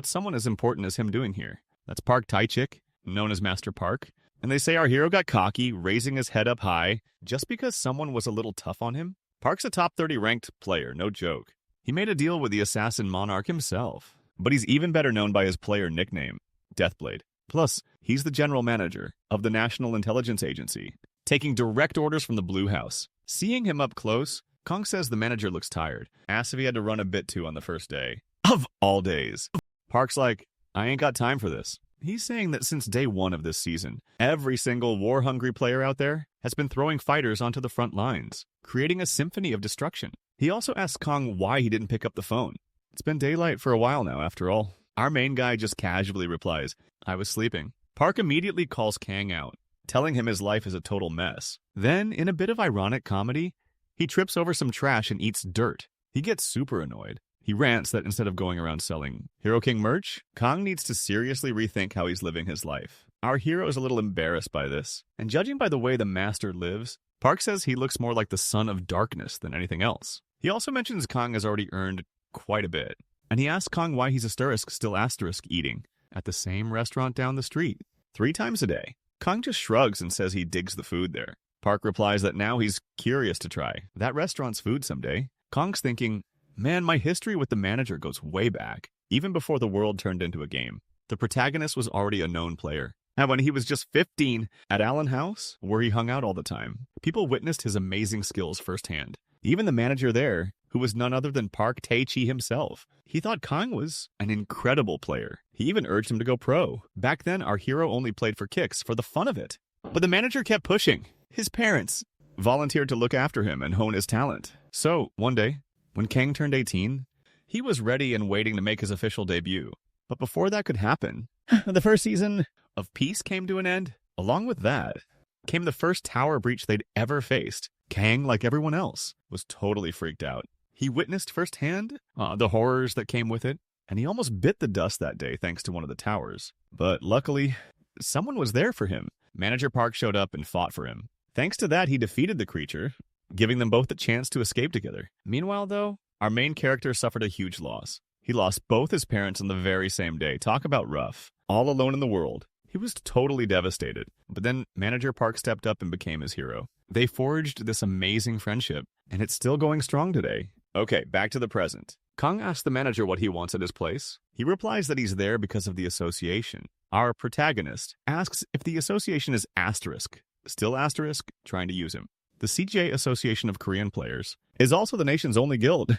someone as important as him doing here? That's Park Tae-chik, known as Master Park. And they say our hero got cocky, raising his head up high, just because someone was a little tough on him. Park's a top 30 ranked player, no joke. He made a deal with the assassin monarch himself. But he's even better known by his player nickname, Deathblade. Plus, he's the general manager of the National Intelligence Agency, taking direct orders from the Blue House. Seeing him up close, Kong says the manager looks tired, asks if he had to run a bit too on the first day. Of all days. Park's like, I ain't got time for this. He's saying that since day 1 of this season, every single war-hungry player out there has been throwing fighters onto the front lines, creating a symphony of destruction. He also asks Kong why he didn't pick up the phone. It's been daylight for a while now, after all. Our main guy just casually replies, I was sleeping. Park immediately calls Kang out, telling him his life is a total mess. Then, in a bit of ironic comedy, he trips over some trash and eats dirt. He gets super annoyed. He rants that instead of going around selling Hero King merch, Kong needs to seriously rethink how he's living his life. Our hero is a little embarrassed by this, and judging by the way the master lives, Park says he looks more like the son of darkness than anything else. He also mentions Kong has already earned quite a bit, and he asks Kong why he's still asterisk eating at the same restaurant down the street 3 times a day. Kong just shrugs and says he digs the food there. Park replies that now he's curious to try that restaurant's food someday. Kong's thinking, man, my history with the manager goes way back, even before the world turned into a game. The protagonist was already a known player. And when he was just 15 at Allen House, where he hung out all the time, people witnessed his amazing skills firsthand. Even the manager there, who was none other than Park Tae-chi himself, he thought Kong was an incredible player. He even urged him to go pro. Back then, our hero only played for kicks, for the fun of it. But the manager kept pushing. His parents volunteered to look after him and hone his talent. So, one day, when Kang turned 18, he was ready and waiting to make his official debut. But before that could happen, the first season of Peace came to an end. Along with that came the first tower breach they'd ever faced. Kang, like everyone else, was totally freaked out. He witnessed firsthand the horrors that came with it, and he almost bit the dust that day thanks to one of the towers. But luckily, someone was there for him. Manager Park showed up and fought for him. Thanks to that, he defeated the creature, giving them both the chance to escape together. Meanwhile, though, our main character suffered a huge loss. He lost both his parents on the very same day. Talk about rough. All alone in the world. He was totally devastated. But then Manager Park stepped up and became his hero. They forged this amazing friendship, and it's still going strong today. Okay, back to the present. Kang asks the manager what he wants at his place. He replies that he's there because of the association. Our protagonist asks if the association is asterisk. Still asterisk, trying to use him. The CJ Association of Korean Players is also the nation's only guild.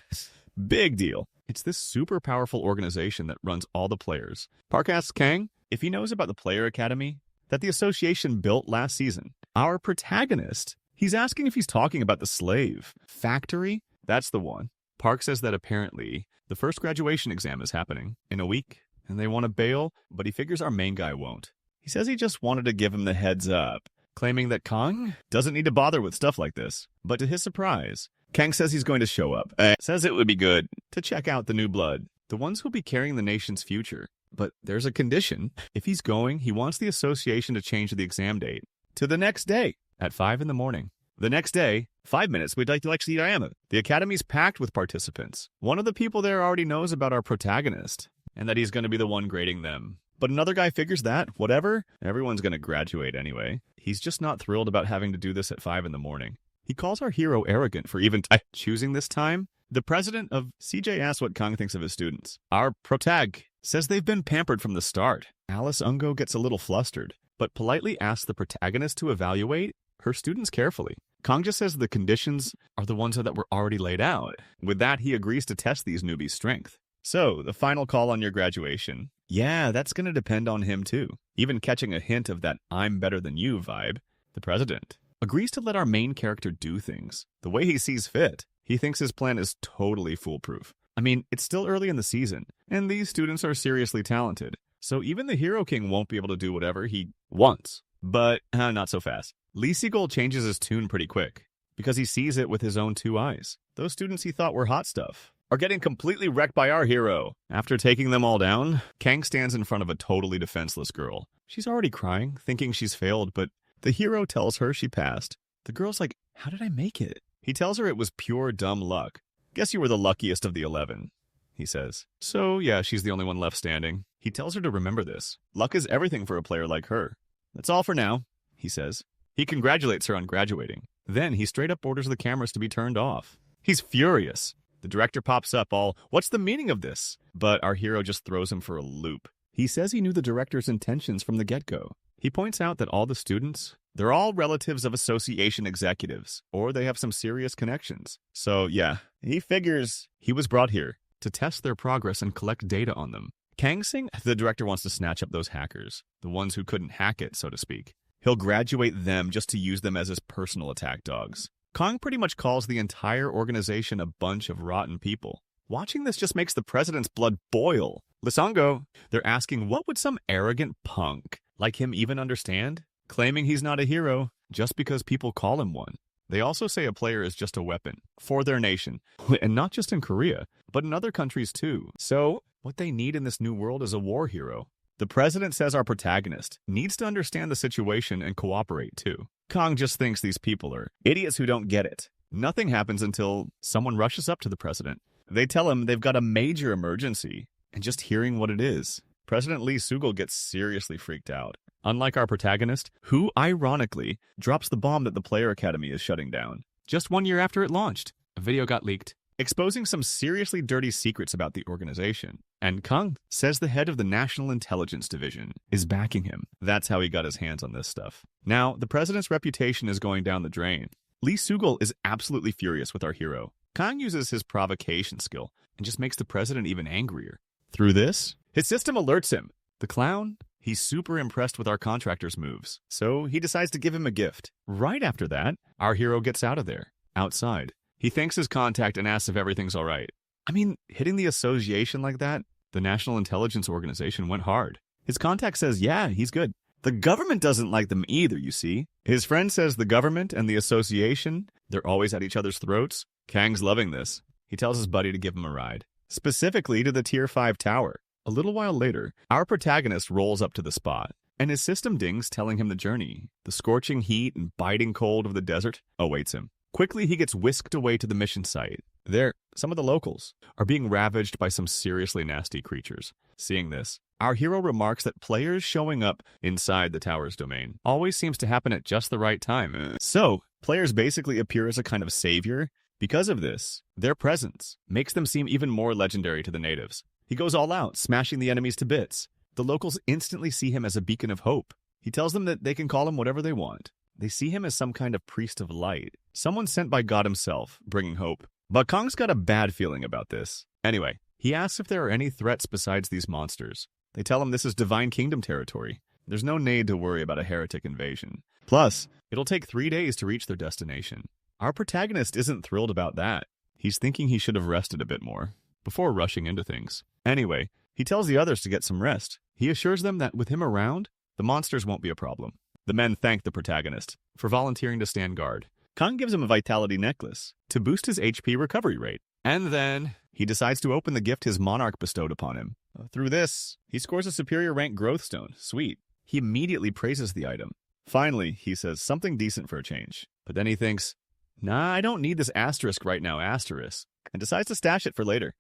Big deal. It's this super powerful organization that runs all the players. Park asks Kang if he knows about the Player Academy that the association built last season. Our protagonist, he's asking if he's talking about the slave factory. That's the one. Park says that apparently the first graduation exam is happening in a week, and they want to bail, but he figures our main guy won't. He says he just wanted to give him the heads up, claiming that Kang doesn't need to bother with stuff like this. But to his surprise, Kang says he's going to show up. Says it would be good to check out the new blood, the ones who'll be carrying the nation's future. But there's a condition. If he's going, he wants the association to change the exam date to the next day at 5 in the morning. The next day, 5 minutes, we'd like to lecture the The academy's packed with participants. One of the people there already knows about our protagonist and that he's going to be the one grading them. But another guy figures that, whatever, everyone's going to graduate anyway. He's just not thrilled about having to do this at 5 in the morning. He calls our hero arrogant for even choosing this time. The president of CJ asks what Kang thinks of his students. Our protag says they've been pampered from the start. Alice Ungo gets a little flustered, but politely asks the protagonist to evaluate her students carefully. Kang just says the conditions are the ones that were already laid out. With that, he agrees to test these newbies' strength. So, the final call on your graduation. Yeah, that's going to depend on him too. Even catching a hint of that I'm better than you vibe. The president agrees to let our main character do things the way he sees fit. He thinks his plan is totally foolproof. I mean, it's still early in the season, and these students are seriously talented. So even the Hero King won't be able to do whatever he wants. But not so fast. Lee Seagull changes his tune pretty quick, because he sees it with his own 2 eyes. Those students he thought were hot stuff are getting completely wrecked by our hero. After taking them all down, Kang stands in front of a totally defenseless girl. She's already crying, thinking she's failed, but the hero tells her she passed. The girl's like, how did I make it? He tells her it was pure dumb luck. Guess you were the luckiest of the 11, he says. So yeah, she's the only one left standing. He tells her to remember this. Luck is everything for a player like her. That's all for now, he says. He congratulates her on graduating. Then he straight up orders the cameras to be turned off. He's furious. The director pops up all, what's the meaning of this? But our hero just throws him for a loop. He says he knew the director's intentions from the get-go. He points out that all the students, they're all relatives of association executives, or they have some serious connections. So yeah, he figures he was brought here to test their progress and collect data on them. Kang Sing, the director wants to snatch up those hackers, the ones who couldn't hack it, so to speak. He'll graduate them just to use them as his personal attack dogs. Kang pretty much calls the entire organization a bunch of rotten people. Watching this just makes the president's blood boil. Lisango, they're asking what would some arrogant punk like him even understand? Claiming he's not a hero just because people call him one. They also say a player is just a weapon for their nation, and not just in Korea, but in other countries too. So, what they need in this new world is a war hero. The president says our protagonist needs to understand the situation and cooperate too. Kang just thinks these people are idiots who don't get it. Nothing happens until someone rushes up to the president. They tell him they've got a major emergency, and just hearing what it is, President Lee Seagull gets seriously freaked out. Unlike our protagonist, who, ironically, drops the bomb that the Player Academy is shutting down. Just 1 year after it launched, a video got leaked, exposing some seriously dirty secrets about the organization. And Kang says the head of the National Intelligence Division is backing him. That's how he got his hands on this stuff. Now, the president's reputation is going down the drain. Lee Seagull is absolutely furious with our hero. Kang uses his provocation skill and just makes the president even angrier. Through this, his system alerts him. The clown, he's super impressed with our contractor's moves, so he decides to give him a gift. Right after that, our hero gets out of there, outside. He thanks his contact and asks if everything's all right. I mean, hitting the association like that, the National Intelligence Organization, went hard. His contact says, yeah, he's good. The government doesn't like them either, you see. His friend says the government and the association, they're always at each other's throats. Kang's loving this. He tells his buddy to give him a ride, specifically to the Tier 5 tower. A little while later, our protagonist rolls up to the spot, and his system dings telling him the journey, the scorching heat and biting cold of the desert, awaits him. Quickly, he gets whisked away to the mission site. There, some of the locals are being ravaged by some seriously nasty creatures. Seeing this, our hero remarks that players showing up inside the tower's domain always seems to happen at just the right time. So, players basically appear as a kind of savior. Because of this, their presence makes them seem even more legendary to the natives. He goes all out, smashing the enemies to bits. The locals instantly see him as a beacon of hope. He tells them that they can call him whatever they want. They see him as some kind of priest of light, someone sent by God himself, bringing hope. But Kong's got a bad feeling about this. Anyway, he asks if there are any threats besides these monsters. They tell him this is Divine Kingdom territory. There's no need to worry about a heretic invasion. Plus, it'll take 3 days to reach their destination. Our protagonist isn't thrilled about that. He's thinking he should have rested a bit more before rushing into things. Anyway, he tells the others to get some rest. He assures them that with him around, the monsters won't be a problem. The men thank the protagonist for volunteering to stand guard. Kong gives him a vitality necklace to boost his HP recovery rate. And then he decides to open the gift his monarch bestowed upon him. Through this, he scores a superior rank growth stone. Sweet. He immediately praises the item. Finally, he says something decent for a change. But then he thinks, nah, I don't need this asterisk right now, asterisk, and decides to stash it for later.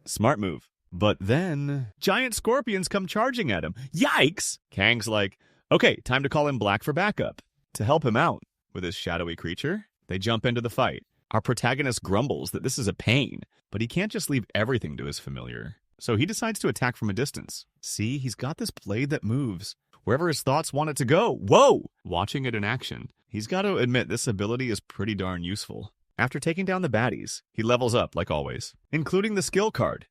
Smart move. But then, giant scorpions come charging at him. Yikes! Kang's like, okay, time to call in Black for backup. To help him out with his shadowy creature, they jump into the fight. Our protagonist grumbles that this is a pain, but he can't just leave everything to his familiar. So he decides to attack from a distance. See, he's got this blade that moves wherever his thoughts want it to go. Whoa! Watching it in action, he's got to admit this ability is pretty darn useful. After taking down the baddies, he levels up like always, including the skill card.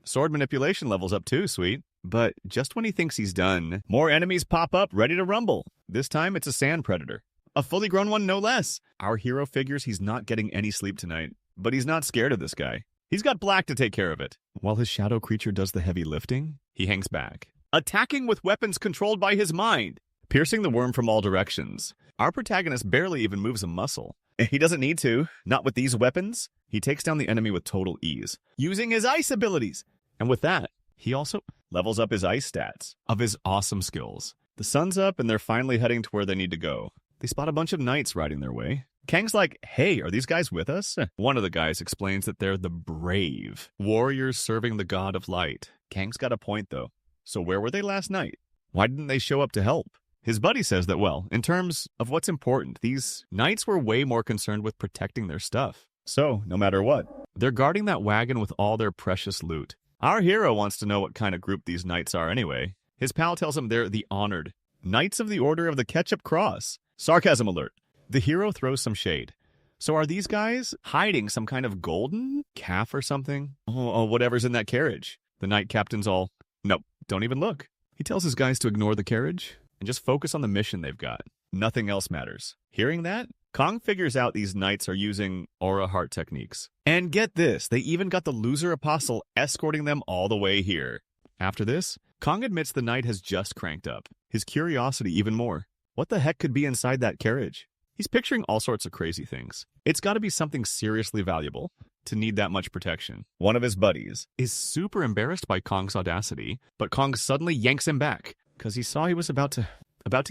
Sword manipulation levels up too, sweet. But just when he thinks he's done, more enemies pop up ready to rumble. This time it's a sand predator. A fully grown one, no less. Our hero figures he's not getting any sleep tonight, but he's not scared of this guy. He's got Black to take care of it. While his shadow creature does the heavy lifting, he hangs back, attacking with weapons controlled by his mind, piercing the worm from all directions. Our protagonist barely even moves a muscle. He doesn't need to, not with these weapons. He takes down the enemy with total ease, using his ice abilities. And with that, he also levels up his ice stats of his awesome skills. The sun's up and they're finally heading to where they need to go. They spot a bunch of knights riding their way. Kang's like, hey, are these guys with us? One of the guys explains that they're the brave warriors serving the god of light. Kang's got a point, though. So where were they last night? Why didn't they show up to help? His buddy says that, well, in terms of what's important, these knights were way more concerned with protecting their stuff. So, no matter what, they're guarding that wagon with all their precious loot. Our hero wants to know what kind of group these knights are anyway. His pal tells him they're the honored Knights of the Order of the Ketchup Cross. Sarcasm alert. The hero throws some shade. So are these guys hiding some kind of golden calf or something? Oh, whatever's in that carriage. The knight captain's all, nope, don't even look. He tells his guys to ignore the carriage and just focus on the mission they've got. Nothing else matters. Hearing that, Kong figures out these knights are using aura heart techniques. And get this, they even got the loser apostle escorting them all the way here. After this, Kong admits the knight has just cranked up his curiosity even more. What the heck could be inside that carriage? He's picturing all sorts of crazy things. It's got to be something seriously valuable to need that much protection. One of his buddies is super embarrassed by Kong's audacity, but Kong suddenly yanks him back because he saw he was about to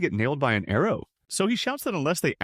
get nailed by an arrow. So he shouts that unless they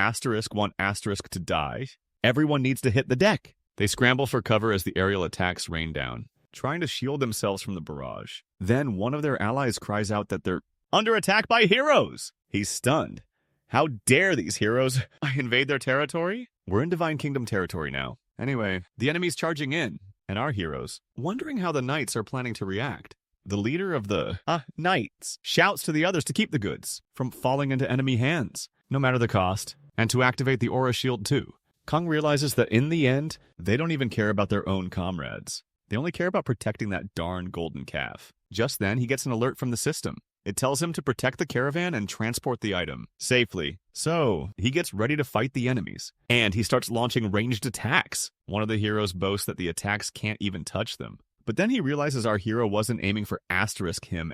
want asterisk to die, everyone needs to hit the deck. They scramble for cover as the aerial attacks rain down, trying to shield themselves from the barrage. Then one of their allies cries out that they're under attack by heroes. He's stunned. How dare these heroes invade their territory? We're in Divine Kingdom territory now. Anyway, the enemy's charging in, and our heroes, wondering how the knights are planning to react. The leader of the knights shouts to the others to keep the goods from falling into enemy hands, no matter the cost, and to activate the aura shield too. Kong realizes that in the end, they don't even care about their own comrades. They only care about protecting that darn golden calf. Just then, he gets an alert from the system. It tells him to protect the caravan and transport the item safely. So, he gets ready to fight the enemies. And he starts launching ranged attacks. One of the heroes boasts that the attacks can't even touch them. But then he realizes our hero wasn't aiming for him.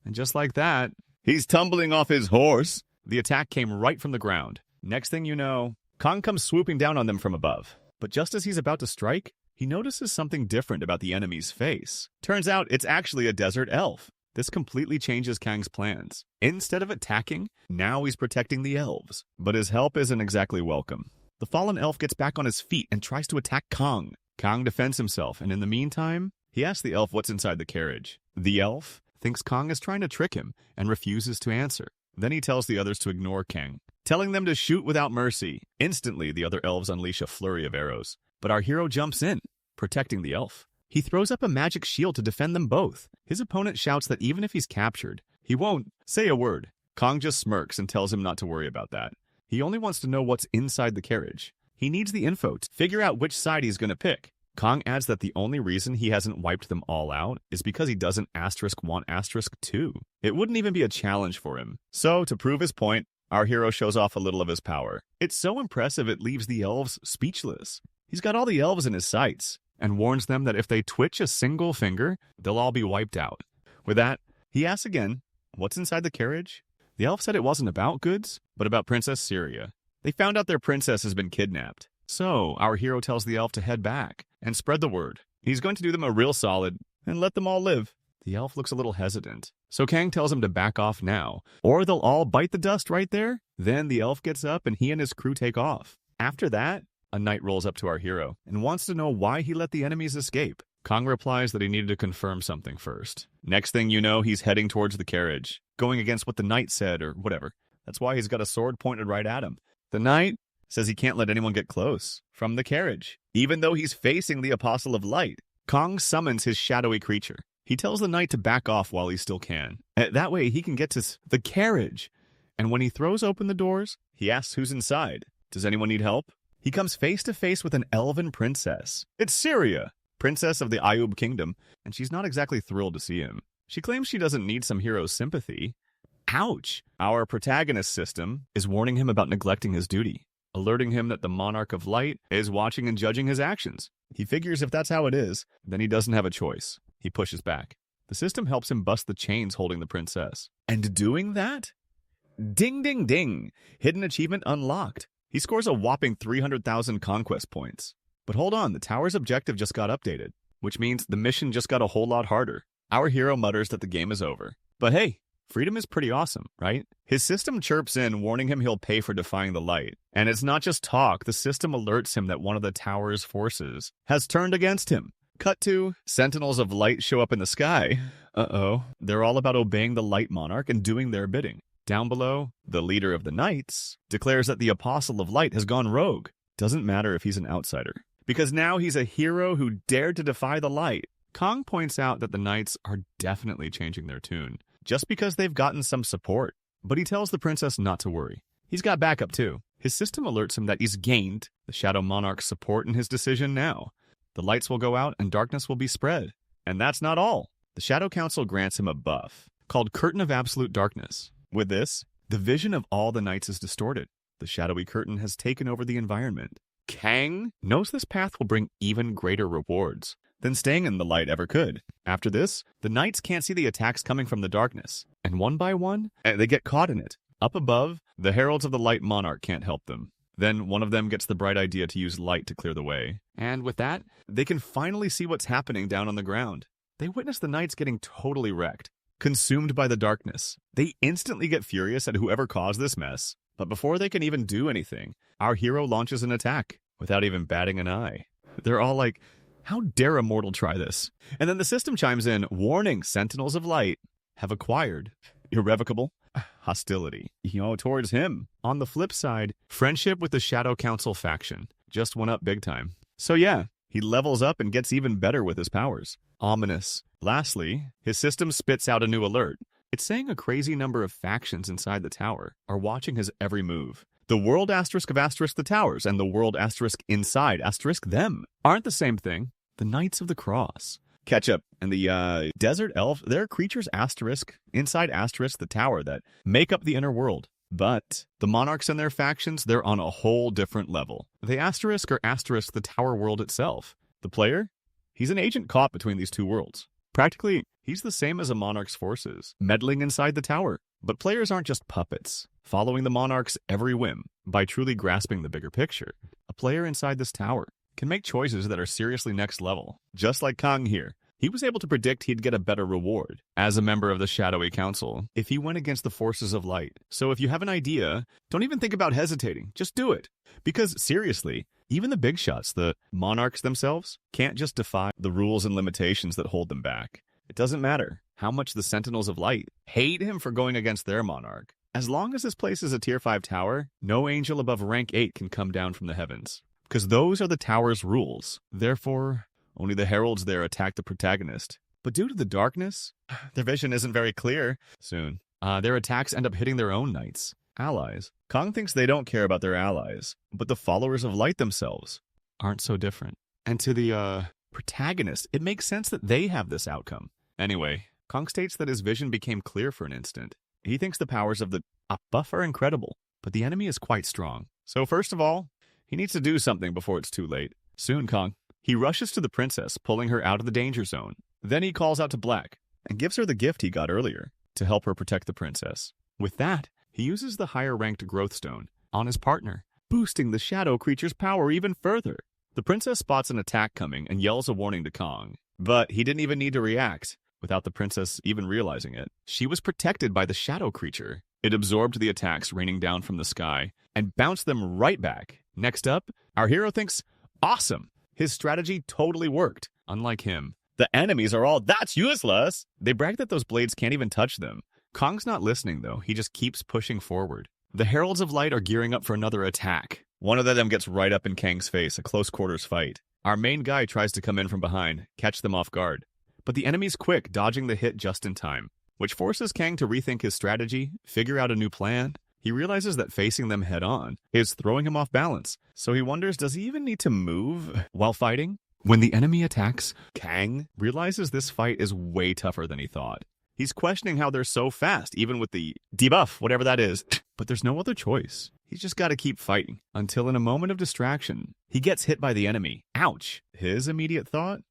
And just like that, he's tumbling off his horse. The attack came right from the ground. Next thing you know, Kong comes swooping down on them from above. But just as he's about to strike, he notices something different about the enemy's face. Turns out it's actually a desert elf. This completely changes Kang's plans. Instead of attacking, now he's protecting the elves. But his help isn't exactly welcome. The fallen elf gets back on his feet and tries to attack Kong. Kong defends himself, and in the meantime, he asks the elf what's inside the carriage. The elf thinks Kong is trying to trick him and refuses to answer. Then he tells the others to ignore Kang, telling them to shoot without mercy. Instantly, the other elves unleash a flurry of arrows. But our hero jumps in, protecting the elf. He throws up a magic shield to defend them both. His opponent shouts that even if he's captured, he won't say a word. Kong just smirks and tells him not to worry about that. He only wants to know what's inside the carriage. He needs the info to figure out which side he's going to pick. Kong adds that the only reason he hasn't wiped them all out is because he doesn't want *2. It wouldn't even be a challenge for him. So, to prove his point, our hero shows off a little of his power. It's so impressive it leaves the elves speechless. He's got all the elves in his sights and warns them that if they twitch a single finger, they'll all be wiped out. With that, he asks again, what's inside the carriage? The elf said it wasn't about goods, but about Princess Syria. They found out their princess has been kidnapped. So, our hero tells the elf to head back and spread the word. He's going to do them a real solid and let them all live. The elf looks a little hesitant, so Kang tells him to back off now, or they'll all bite the dust right there. Then the elf gets up and he and his crew take off. After that, a knight rolls up to our hero and wants to know why he let the enemies escape. Kong replies that he needed to confirm something first. Next thing you know, he's heading towards the carriage, going against what the knight said or whatever. That's why he's got a sword pointed right at him. The knight says he can't let anyone get close from the carriage, even though he's facing the Apostle of Light. Kong summons his shadowy creature. He tells the knight to back off while he still can. That way he can get to the carriage. And when he throws open the doors, he asks who's inside. Does anyone need help? He comes face to face with an elven princess. It's Syria, princess of the Ayub kingdom, and she's not exactly thrilled to see him. She claims she doesn't need some hero's sympathy. Ouch! Our protagonist system is warning him about neglecting his duty, alerting him that the Monarch of Light is watching and judging his actions. He figures if that's how it is, then he doesn't have a choice. He pushes back. The system helps him bust the chains holding the princess. And doing that? Ding, ding, ding! Hidden achievement unlocked. He scores a whopping 300,000 conquest points. But hold on, the tower's objective just got updated, which means the mission just got a whole lot harder. Our hero mutters that the game is over. But hey, freedom is pretty awesome, right? His system chirps in, warning him he'll pay for defying the light. And it's not just talk, the system alerts him that one of the tower's forces has turned against him. Cut to, Sentinels of Light show up in the sky. Uh-oh. They're all about obeying the Light Monarch and doing their bidding. Down below, the leader of the Knights declares that the Apostle of Light has gone rogue. Doesn't matter if he's an outsider, because now he's a hero who dared to defy the light. Kong points out that the Knights are definitely changing their tune, just because they've gotten some support. But he tells the princess not to worry. He's got backup too. His system alerts him that he's gained the Shadow Monarch's support in his decision now. The lights will go out and darkness will be spread. And that's not all. The Shadow Council grants him a buff called Curtain of Absolute Darkness. With this, the vision of all the knights is distorted. The shadowy curtain has taken over the environment. Kang knows this path will bring even greater rewards than staying in the light ever could. After this, the knights can't see the attacks coming from the darkness, and one by one, they get caught in it. Up above, the heralds of the Light Monarch can't help them. Then one of them gets the bright idea to use light to clear the way. And with that, they can finally see what's happening down on the ground. They witness the knights getting totally wrecked, consumed by the darkness. They instantly get furious at whoever caused this mess. But before they can even do anything, our hero launches an attack without even batting an eye. They're all like, how dare a mortal try this? And then the system chimes in, warning Sentinels of Light have acquired irrevocable hostility, towards him. On the flip side, friendship with the Shadow Council faction just went up big time. So yeah, he levels up and gets even better with his powers. Ominous. Lastly, his system spits out a new alert. It's saying a crazy number of factions inside the tower are watching his every move. The world asterisk of asterisk the towers and the world asterisk inside asterisk them aren't the same thing. The Knights of the Cross. Ketchup and the desert elf, they're creatures asterisk inside asterisk the tower that make up the inner world. But the monarchs and their factions, they're on a whole different level. They asterisk or asterisk the tower world itself. The player, he's an agent caught between these two worlds. Practically, he's the same as a monarch's forces, meddling inside the tower. But players aren't just puppets, following the monarch's every whim. By truly grasping the bigger picture, a player inside this tower can make choices that are seriously next level. Just like Kong here, he was able to predict he'd get a better reward as a member of the Shadowy Council if he went against the forces of light. So if you have an idea, don't even think about hesitating. Just do it. Because seriously, even the big shots, the monarchs themselves, can't just defy the rules and limitations that hold them back. It doesn't matter how much the Sentinels of Light hate him for going against their monarch. As long as this place is a Tier 5 tower, no angel above rank 8 can come down from the heavens. Because those are the tower's rules. Therefore, only the heralds there attack the protagonist. But due to the darkness, their vision isn't very clear. Soon, their attacks end up hitting their own knights, allies. Kong thinks they don't care about their allies, but the followers of light themselves aren't so different. And to the protagonist, it makes sense that they have this outcome. Anyway, Kong states that his vision became clear for an instant. He thinks the powers of the buff are incredible, but the enemy is quite strong. So first of all, he needs to do something before it's too late. Soon, Kong, he rushes to the princess, pulling her out of the danger zone. Then he calls out to Black and gives her the gift he got earlier to help her protect the princess. With that, he uses the higher-ranked growth stone on his partner, boosting the shadow creature's power even further. The princess spots an attack coming and yells a warning to Kong, but he didn't even need to react without the princess even realizing it. She was protected by the shadow creature. It absorbed the attacks raining down from the sky and bounced them right back. Next up, our hero thinks, awesome! His strategy totally worked. Unlike him, the enemies are all, that's useless! They brag that those blades can't even touch them. Kong's not listening, though. He just keeps pushing forward. The Heralds of Light are gearing up for another attack. One of them gets right up in Kang's face, a close-quarters fight. Our main guy tries to come in from behind, catch them off guard. But the enemy's quick, dodging the hit just in time, which forces Kang to rethink his strategy, figure out a new plan. He realizes that facing them head-on is throwing him off balance, so he wonders, does he even need to move while fighting? When the enemy attacks, Kang realizes this fight is way tougher than he thought. He's questioning how they're so fast, even with the debuff, whatever that is. But there's no other choice. He's just got to keep fighting, until in a moment of distraction, he gets hit by the enemy. Ouch! His immediate thought?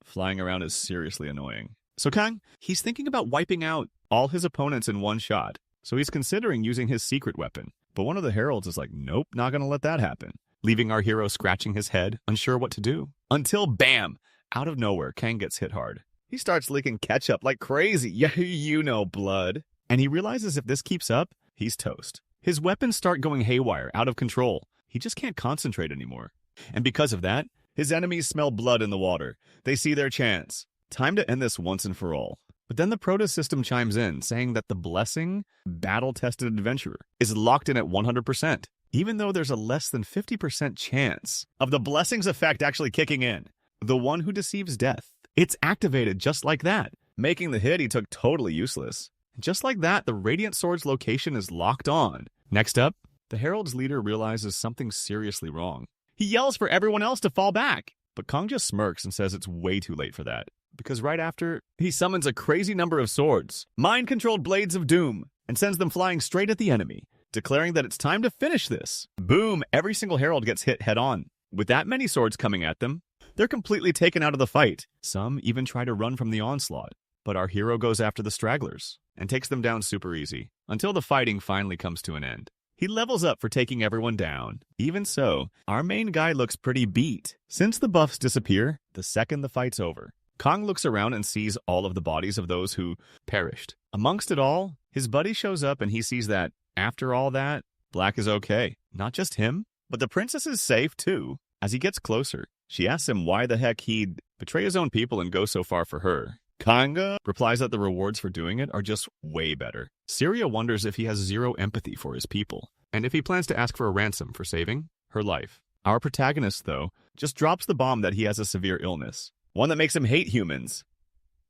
Flying around is seriously annoying. So Kang, he's thinking about wiping out all his opponents in one shot. So he's considering using his secret weapon. But one of the heralds is like, nope, not gonna let that happen. Leaving our hero scratching his head, unsure what to do. Until bam! Out of nowhere, Kang gets hit hard. He starts licking ketchup like crazy. Yeah, you know, blood. And he realizes if this keeps up, he's toast. His weapons start going haywire, out of control. He just can't concentrate anymore. And because of that, his enemies smell blood in the water. They see their chance. Time to end this once and for all. But then the Proto system chimes in, saying that the Blessing, battle-tested adventurer, is locked in at 100%, even though there's a less than 50% chance of the Blessing's effect actually kicking in. The one who deceives death. It's activated just like that, making the hit he took totally useless. Just like that, the Radiant Sword's location is locked on. Next up, the Herald's leader realizes something's seriously wrong. He yells for everyone else to fall back, but Kong just smirks and says it's way too late for that. Because right after, he summons a crazy number of swords, mind-controlled blades of doom, and sends them flying straight at the enemy, declaring that it's time to finish this. Boom! Every single herald gets hit head-on. With that many swords coming at them, they're completely taken out of the fight. Some even try to run from the onslaught. But our hero goes after the stragglers, and takes them down super easy, until the fighting finally comes to an end. He levels up for taking everyone down. Even so, our main guy looks pretty beat. Since the buffs disappear, the second the fight's over, Kong looks around and sees all of the bodies of those who perished. Amongst it all, his buddy shows up and he sees that, after all that, Black is okay. Not just him, but the princess is safe too. As he gets closer, she asks him why the heck he'd betray his own people and go so far for her. Kanga replies that the rewards for doing it are just way better. Syria wonders if he has zero empathy for his people, and if he plans to ask for a ransom for saving her life. Our protagonist, though, just drops the bomb that he has a severe illness. One that makes him hate humans.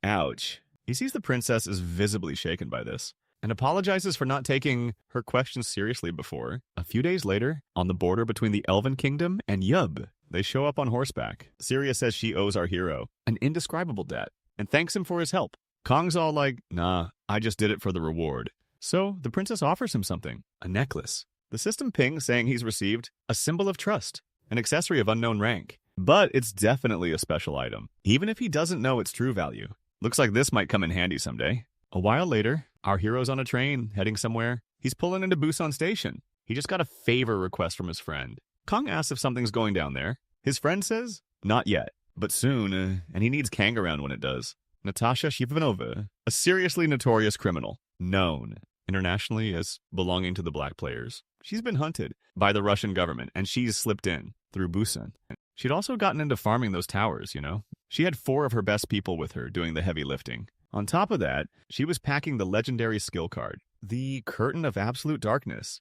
Ouch. He sees the princess is visibly shaken by this, and apologizes for not taking her questions seriously before. A few days later, on the border between the Elven Kingdom and Yub, they show up on horseback. Syria says she owes our hero an indescribable debt, and thanks him for his help. Kong's all like, nah, I just did it for the reward. So the princess offers him something, a necklace. The system pings saying he's received a symbol of trust, an accessory of unknown rank. But it's definitely a special item, even if he doesn't know its true value. Looks like this might come in handy someday. A while later, our hero's on a train, heading somewhere. He's pulling into Busan Station. He just got a favor request from his friend. Kong asks if something's going down there. His friend says, not yet, but soon, and he needs Kang around when it does. Natasha Shivanova, a seriously notorious criminal, known internationally as belonging to the black players. She's been hunted by the Russian government, and she's slipped in through Busan. She'd also gotten into farming those towers, you know? She had 4 of her best people with her doing the heavy lifting. On top of that, she was packing the legendary skill card, the Curtain of Absolute Darkness.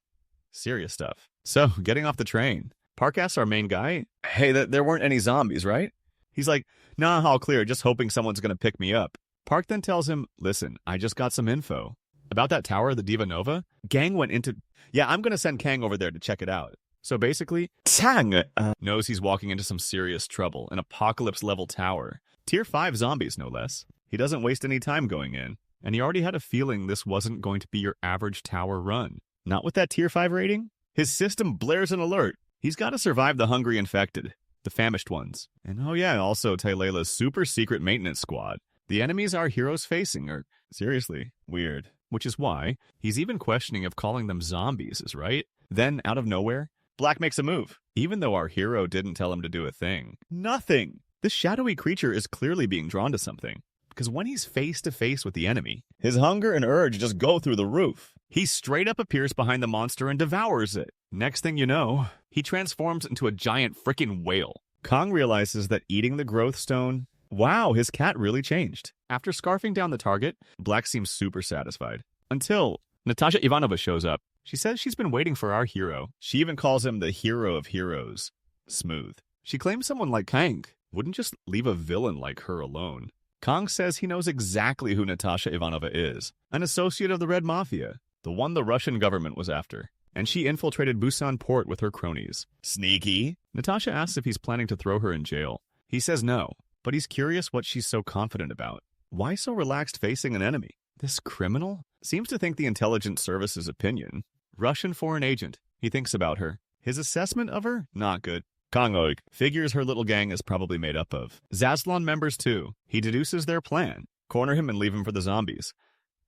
Serious stuff. So, getting off the train, Park asks our main guy, hey, there weren't any zombies, right? He's like, nah, all clear, just hoping someone's gonna pick me up. Park then tells him, listen, I just got some info. About that tower, the Diva Nova, Gang went into... Yeah, I'm gonna send Kang over there to check it out. So basically, Tang knows he's walking into some serious trouble, an apocalypse-level tower. Tier 5 zombies, no less. He doesn't waste any time going in, and he already had a feeling this wasn't going to be your average tower run. Not with that Tier 5 rating? His system blares an alert. He's got to survive the hungry infected, the famished ones. And oh yeah, also Tylela's super secret maintenance squad. The enemies our heroes facing are, seriously, weird. Which is why he's even questioning if calling them zombies is right. Then, out of nowhere, Black makes a move, even though our hero didn't tell him to do a thing. Nothing! This shadowy creature is clearly being drawn to something, because when he's face to face with the enemy, his hunger and urge just go through the roof. He straight up appears behind the monster and devours it. Next thing you know, he transforms into a giant freaking whale. Kong realizes that eating the growth stone, wow, his cat really changed. After scarfing down the target, Black seems super satisfied. Until Natasha Ivanova shows up. She says she's been waiting for our hero. She even calls him the hero of heroes. Smooth. She claims someone like Kang wouldn't just leave a villain like her alone. Kong says he knows exactly who Natasha Ivanova is. An associate of the Red Mafia. The one the Russian government was after. And she infiltrated Busan port with her cronies. Sneaky. Natasha asks if he's planning to throw her in jail. He says no, but he's curious what she's so confident about. Why so relaxed facing an enemy? This criminal seems to think the intelligence service's opinion. Russian foreign agent. He thinks about her. His assessment of her? Not good. Kong figures her little gang is probably made up of Zaslon members too. He deduces their plan. Corner him and leave him for the zombies.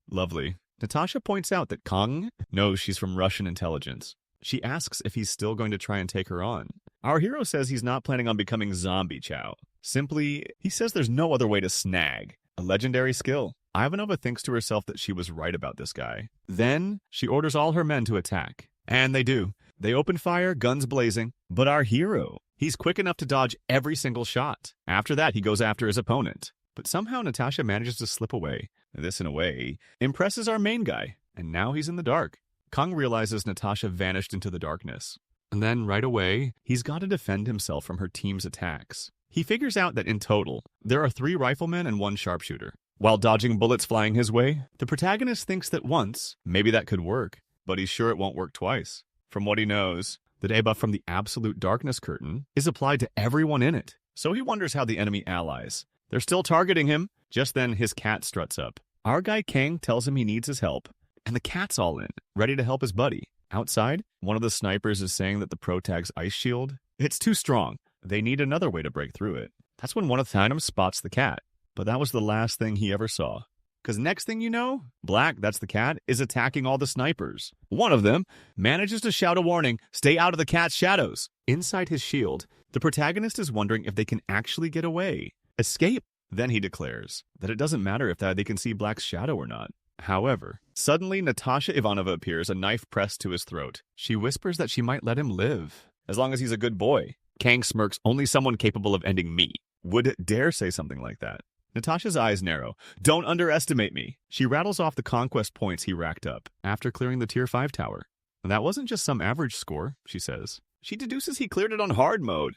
Lovely. Natasha points out that Kong knows she's from Russian intelligence. She asks if he's still going to try and take her on. Our hero says he's not planning on becoming zombie chow. Simply, he says there's no other way to snag a legendary skill. Ivanova thinks to herself that she was right about this guy. Then, she orders all her men to attack. And they do. They open fire, guns blazing. But our hero, he's quick enough to dodge every single shot. After that, he goes after his opponent. But somehow Natasha manages to slip away. This, in a way, impresses our main guy. And now he's in the dark. Kong realizes Natasha vanished into the darkness. And then, right away, he's got to defend himself from her team's attacks. He figures out that in total, there are 3 riflemen and 1 sharpshooter. While dodging bullets flying his way, the protagonist thinks that once, maybe that could work, but he's sure it won't work twice. From what he knows, the debuff from the Absolute Darkness Curtain is applied to everyone in it. So he wonders how the enemy allies. They're still targeting him. Just then, his cat struts up. Our guy Kang tells him he needs his help, and the cat's all in, ready to help his buddy. Outside, one of the snipers is saying that the protag's ice shield, it's too strong. They need another way to break through it. That's when one of the items spots the cat. But that was the last thing he ever saw. Because next thing you know, Black, that's the cat, is attacking all the snipers. One of them manages to shout a warning, stay out of the cat's shadows. Inside his shield, the protagonist is wondering if they can actually get away. Escape. Then he declares that it doesn't matter if they can see Black's shadow or not. However, suddenly Natasha Ivanova appears, a knife pressed to his throat. She whispers that she might let him live, as long as he's a good boy. Kang smirks, only someone capable of ending me would dare say something like that. Natasha's eyes narrow. Don't underestimate me. She rattles off the conquest points he racked up after clearing the Tier 5 tower. That wasn't just some average score, she says. She deduces he cleared it on hard mode.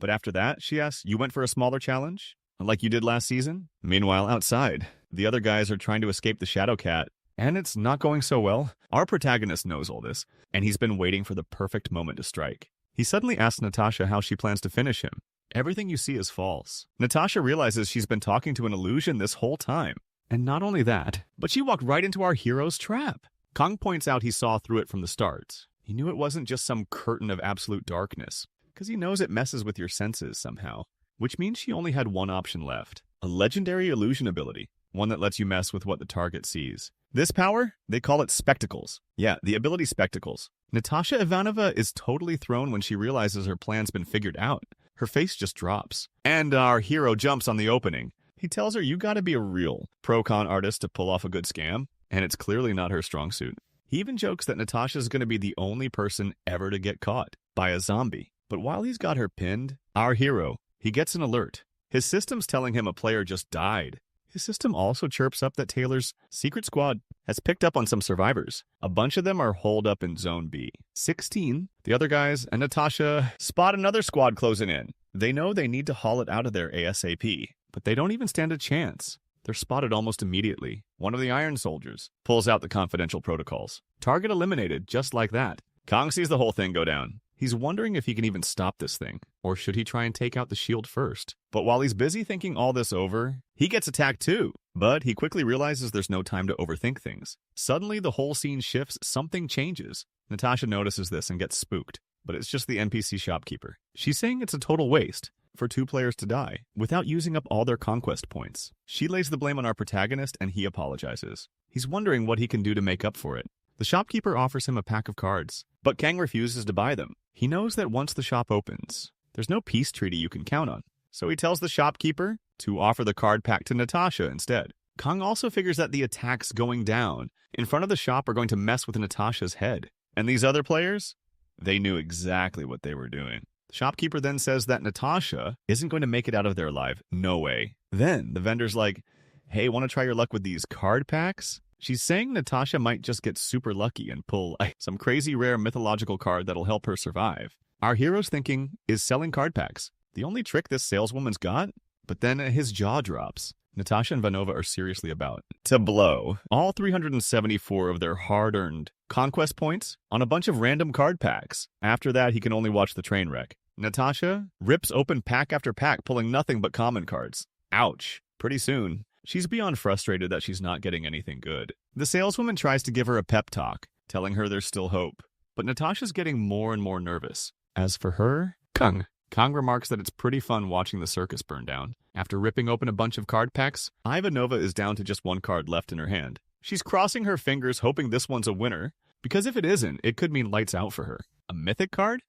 But after that, she asks, you went for a smaller challenge? Like you did last season? Meanwhile, outside, the other guys are trying to escape the Shadow Cat, and it's not going so well. Our protagonist knows all this, and he's been waiting for the perfect moment to strike. He suddenly asks Natasha how she plans to finish him. Everything you see is false. Natasha realizes she's been talking to an illusion this whole time. And not only that, but she walked right into our hero's trap. Kong points out he saw through it from the start. He knew it wasn't just some curtain of absolute darkness, because he knows it messes with your senses somehow. Which means she only had one option left. A legendary illusion ability. One that lets you mess with what the target sees. This power, they call it Spectacles. Yeah, the ability Spectacles. Natasha Ivanova is totally thrown when she realizes her plan's been figured out. Her face just drops. And our hero jumps on the opening. He tells her you gotta be a real pro-con artist to pull off a good scam. and it's clearly not her strong suit. He even jokes that Natasha's going to be the only person ever to get caught by a zombie. But while he's got her pinned, our hero, he gets an alert. His system's telling him a player just died. His system also chirps up that Taylor's secret squad has picked up on some survivors. A bunch of them are holed up in Zone B. 16, the other guys, and Natasha spot another squad closing in. They know they need to haul it out of there ASAP, but they don't even stand a chance. They're spotted almost immediately. One of the Iron Soldiers pulls out the confidential protocols. Target eliminated just like that. Kong sees the whole thing go down. He's wondering if he can even stop this thing, or should he try and take out the shield first? But while he's busy thinking all this over, he gets attacked too. But he quickly realizes there's no time to overthink things. Suddenly, the whole scene shifts, something changes. Natasha notices this and gets spooked, but it's just the NPC shopkeeper. She's saying it's a total waste for 2 players to die without using up all their conquest points. She lays the blame on our protagonist and he apologizes. He's wondering what he can do to make up for it. The shopkeeper offers him a pack of cards, but Kang refuses to buy them. He knows that once the shop opens, there's no peace treaty you can count on. So he tells the shopkeeper to offer the card pack to Natasha instead. Kong also figures that the attacks going down in front of the shop are going to mess with Natasha's head. And these other players, they knew exactly what they were doing. The shopkeeper then says that Natasha isn't going to make it out of there alive. No way. Then the vendor's like, hey, want to try your luck with these card packs? She's saying Natasha might just get super lucky and pull some crazy rare mythological card that'll help her survive. Our hero's thinking is selling card packs the only trick this saleswoman's got? But then his jaw drops. Natasha and Vanova are seriously about to blow all 374 of their hard-earned conquest points on a bunch of random card packs. After that, he can only watch the train wreck. Natasha rips open pack after pack, pulling nothing but common cards. Ouch. Pretty soon, she's beyond frustrated that she's not getting anything good. The saleswoman tries to give her a pep talk, telling her there's still hope. But Natasha's getting more and more nervous. As for her, Kong remarks that it's pretty fun watching the circus burn down. After ripping open a bunch of card packs, Ivanova is down to just 1 card left in her hand. She's crossing her fingers hoping this one's a winner, because if it isn't, it could mean lights out for her. A mythic card?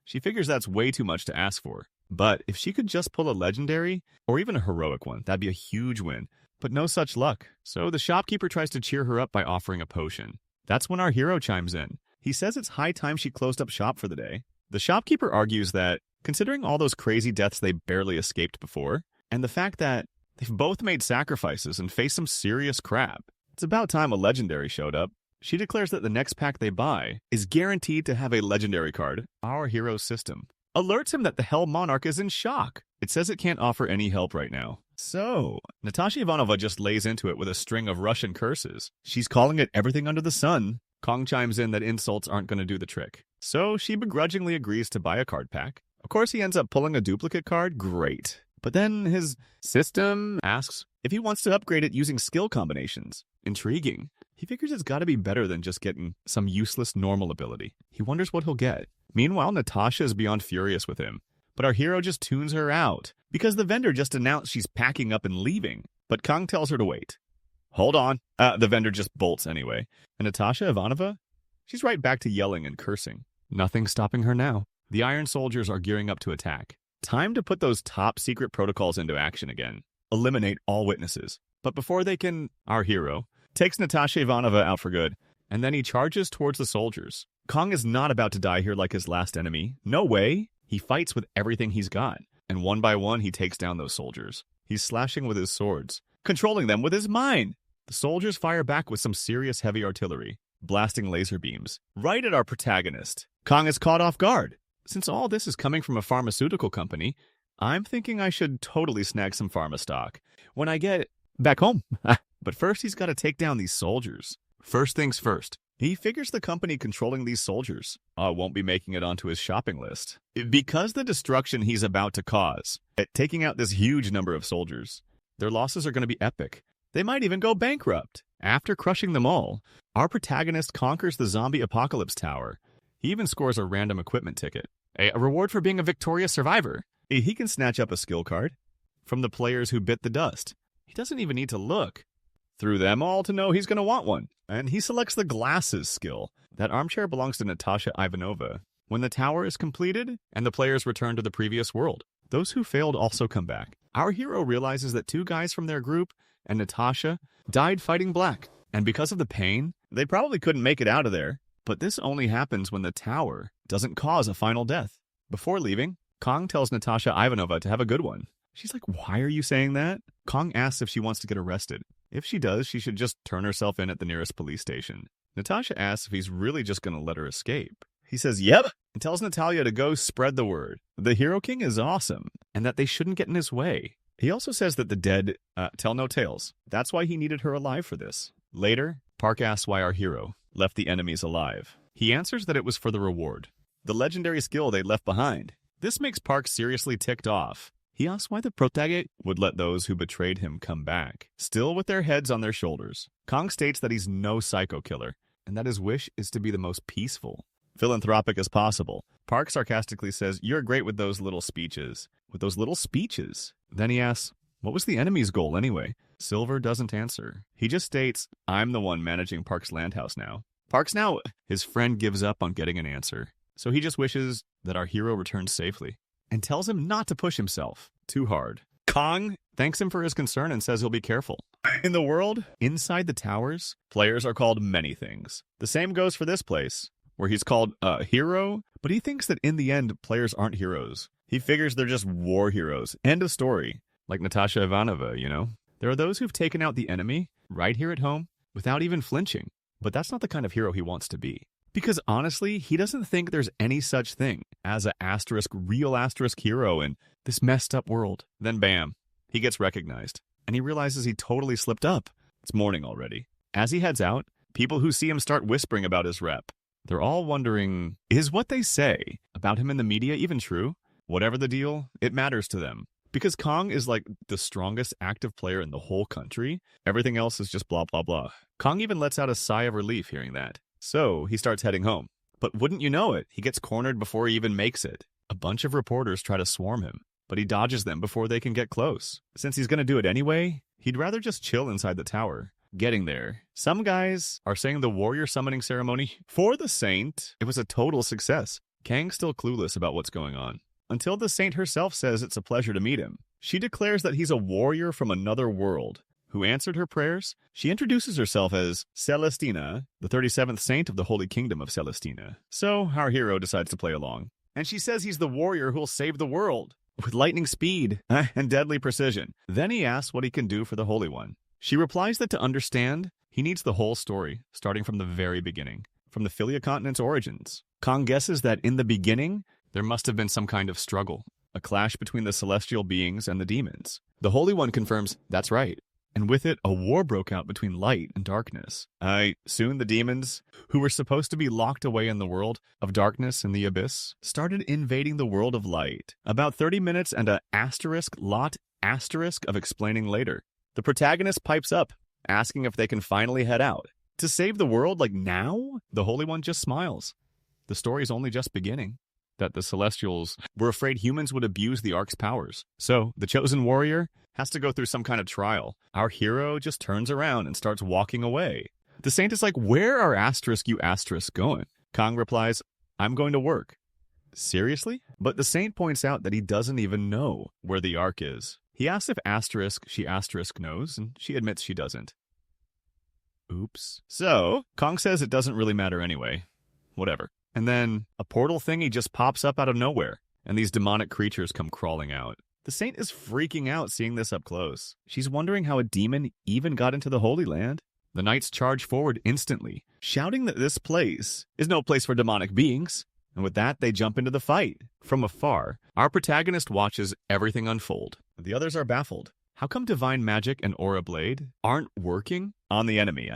She figures that's way too much to ask for. But if she could just pull a legendary, or even a heroic one, that'd be a huge win. But no such luck. So the shopkeeper tries to cheer her up by offering a potion. That's when our hero chimes in. He says it's high time she closed up shop for the day. The shopkeeper argues that, considering all those crazy deaths they barely escaped before, and the fact that they've both made sacrifices and faced some serious crap, it's about time a legendary showed up. She declares that the next pack they buy is guaranteed to have a legendary card. Our hero's system alerts him that the Hell Monarch is in shock. It says it can't offer any help right now. So, Natasha Ivanova just lays into it with a string of Russian curses. She's calling it everything under the sun. Kong chimes in that insults aren't going to do the trick. So she begrudgingly agrees to buy a card pack. Of course, he ends up pulling a duplicate card. Great. But then his system asks if he wants to upgrade it using skill combinations. Intriguing. He figures it's got to be better than just getting some useless normal ability. He wonders what he'll get. Meanwhile, Natasha is beyond furious with him. But our hero just tunes her out because the vendor just announced she's packing up and leaving. But Kong tells her to wait. Hold on. The vendor just bolts anyway. And Natasha Ivanova? She's right back to yelling and cursing. Nothing's stopping her now. The Iron Soldiers are gearing up to attack. Time to put those top secret protocols into action again. Eliminate all witnesses. But before they can, our hero takes Natasha Ivanova out for good, and then he charges towards the soldiers. Kong is not about to die here like his last enemy. No way. He fights with everything he's got, and one by one he takes down those soldiers. He's slashing with his swords, controlling them with his mind. The soldiers fire back with some serious heavy artillery, blasting laser beams right at our protagonist. Kong is caught off guard. Since all this is coming from a pharmaceutical company, I'm thinking I should totally snag some pharma stock when I get back home. But first he's got to take down these soldiers. First things first, he figures the company controlling these soldiers won't be making it onto his shopping list. Because the destruction he's about to cause, at taking out this huge number of soldiers, their losses are going to be epic. They might even go bankrupt. After crushing them all, our protagonist conquers the zombie apocalypse tower. He even scores a random equipment ticket, a reward for being a victorious survivor. He can snatch up a skill card from the players who bit the dust. He doesn't even need to look through them all to know he's going to want one. And he selects the glasses skill. That armchair belongs to Natasha Ivanova. When the tower is completed and the players return to the previous world, those who failed also come back. Our hero realizes that 2 guys from their group and Natasha died fighting black. And because of the pain, they probably couldn't make it out of there. But this only happens when the tower doesn't cause a final death. Before leaving, Kong tells Natasha Ivanova to have a good one. She's like, why are you saying that? Kong asks if she wants to get arrested. If she does, she should just turn herself in at the nearest police station. Natasha asks if he's really just going to let her escape. He says, yep, and tells Natalia to go spread the word. The Hero King is awesome, and that they shouldn't get in his way. He also says that the dead tell no tales. That's why he needed her alive for this. Later, Park asks why our hero left the enemies alive. He answers that it was for the reward, the legendary skill they left behind. This makes Park seriously ticked off. He asks why the protagonist would let those who betrayed him come back, still with their heads on their shoulders. Kong states that he's no psycho killer, and that his wish is to be the most peaceful, philanthropic as possible. Park sarcastically says, you're great with those little speeches. With those little speeches? Then he asks, what was the enemy's goal anyway? Silver doesn't answer. He just states, I'm the one managing Park's land house now. His friend gives up on getting an answer. So he just wishes that our hero returns safely and tells him not to push himself too hard. Kong thanks him for his concern and says he'll be careful. In the world, inside the towers, players are called many things. The same goes for this place, where he's called a hero, but he thinks that in the end, players aren't heroes. He figures they're just war heroes. End of story. Like Natasha Ivanova, you know? There are those who've taken out the enemy right here at home without even flinching. But that's not the kind of hero he wants to be. Because honestly, he doesn't think there's any such thing as a real asterisk hero in this messed up world. Then bam, he gets recognized. And he realizes he totally slipped up. It's morning already. As he heads out, people who see him start whispering about his rep. They're all wondering, is what they say about him in the media even true? Whatever the deal, it matters to them. Because Kong is like the strongest active player in the whole country. Everything else is just blah, blah, blah. Kong even lets out a sigh of relief hearing that. So he starts heading home. But wouldn't you know it, he gets cornered before he even makes it. A bunch of reporters try to swarm him, but he dodges them before they can get close. Since he's going to do it anyway, he'd rather just chill inside the tower. Getting there, some guys are saying the warrior summoning ceremony for the saint, it was a total success. Kang's still clueless about what's going on. Until the saint herself says it's a pleasure to meet him. She declares that he's a warrior from another world who answered her prayers. She introduces herself as Celestina, the 37th saint of the Holy Kingdom of Celestina. So our hero decides to play along. And she says he's the warrior who'll save the world with lightning speed and deadly precision. Then he asks what he can do for the Holy One. She replies that to understand, he needs the whole story, starting from the very beginning, from the Philia continent's origins. Kong guesses that in the beginning, there must have been some kind of struggle, a clash between the celestial beings and the demons. The Holy One confirms that's right, and with it, a war broke out between light and darkness. Soon the demons, who were supposed to be locked away in the world of darkness and the abyss, started invading the world of light. About 30 minutes and a lot of explaining later. The protagonist pipes up, asking if they can finally head out. To save the world, like now? The Holy One just smiles. The story's only just beginning. That the Celestials were afraid humans would abuse the Ark's powers. So, the chosen warrior has to go through some kind of trial. Our hero just turns around and starts walking away. The saint is like, where are you going? Kong replies, I'm going to work. Seriously? But the saint points out that he doesn't even know where the Ark is. He asks if she knows, and she admits she doesn't. Oops. So, Kong says it doesn't really matter anyway. Whatever. And then, a portal thingy just pops up out of nowhere, and these demonic creatures come crawling out. The saint is freaking out seeing this up close. She's wondering how a demon even got into the Holy Land. The knights charge forward instantly, shouting that this place is no place for demonic beings. And with that, they jump into the fight. From afar, our protagonist watches everything unfold. The others are baffled. How come divine magic and aura blade aren't working on the enemy,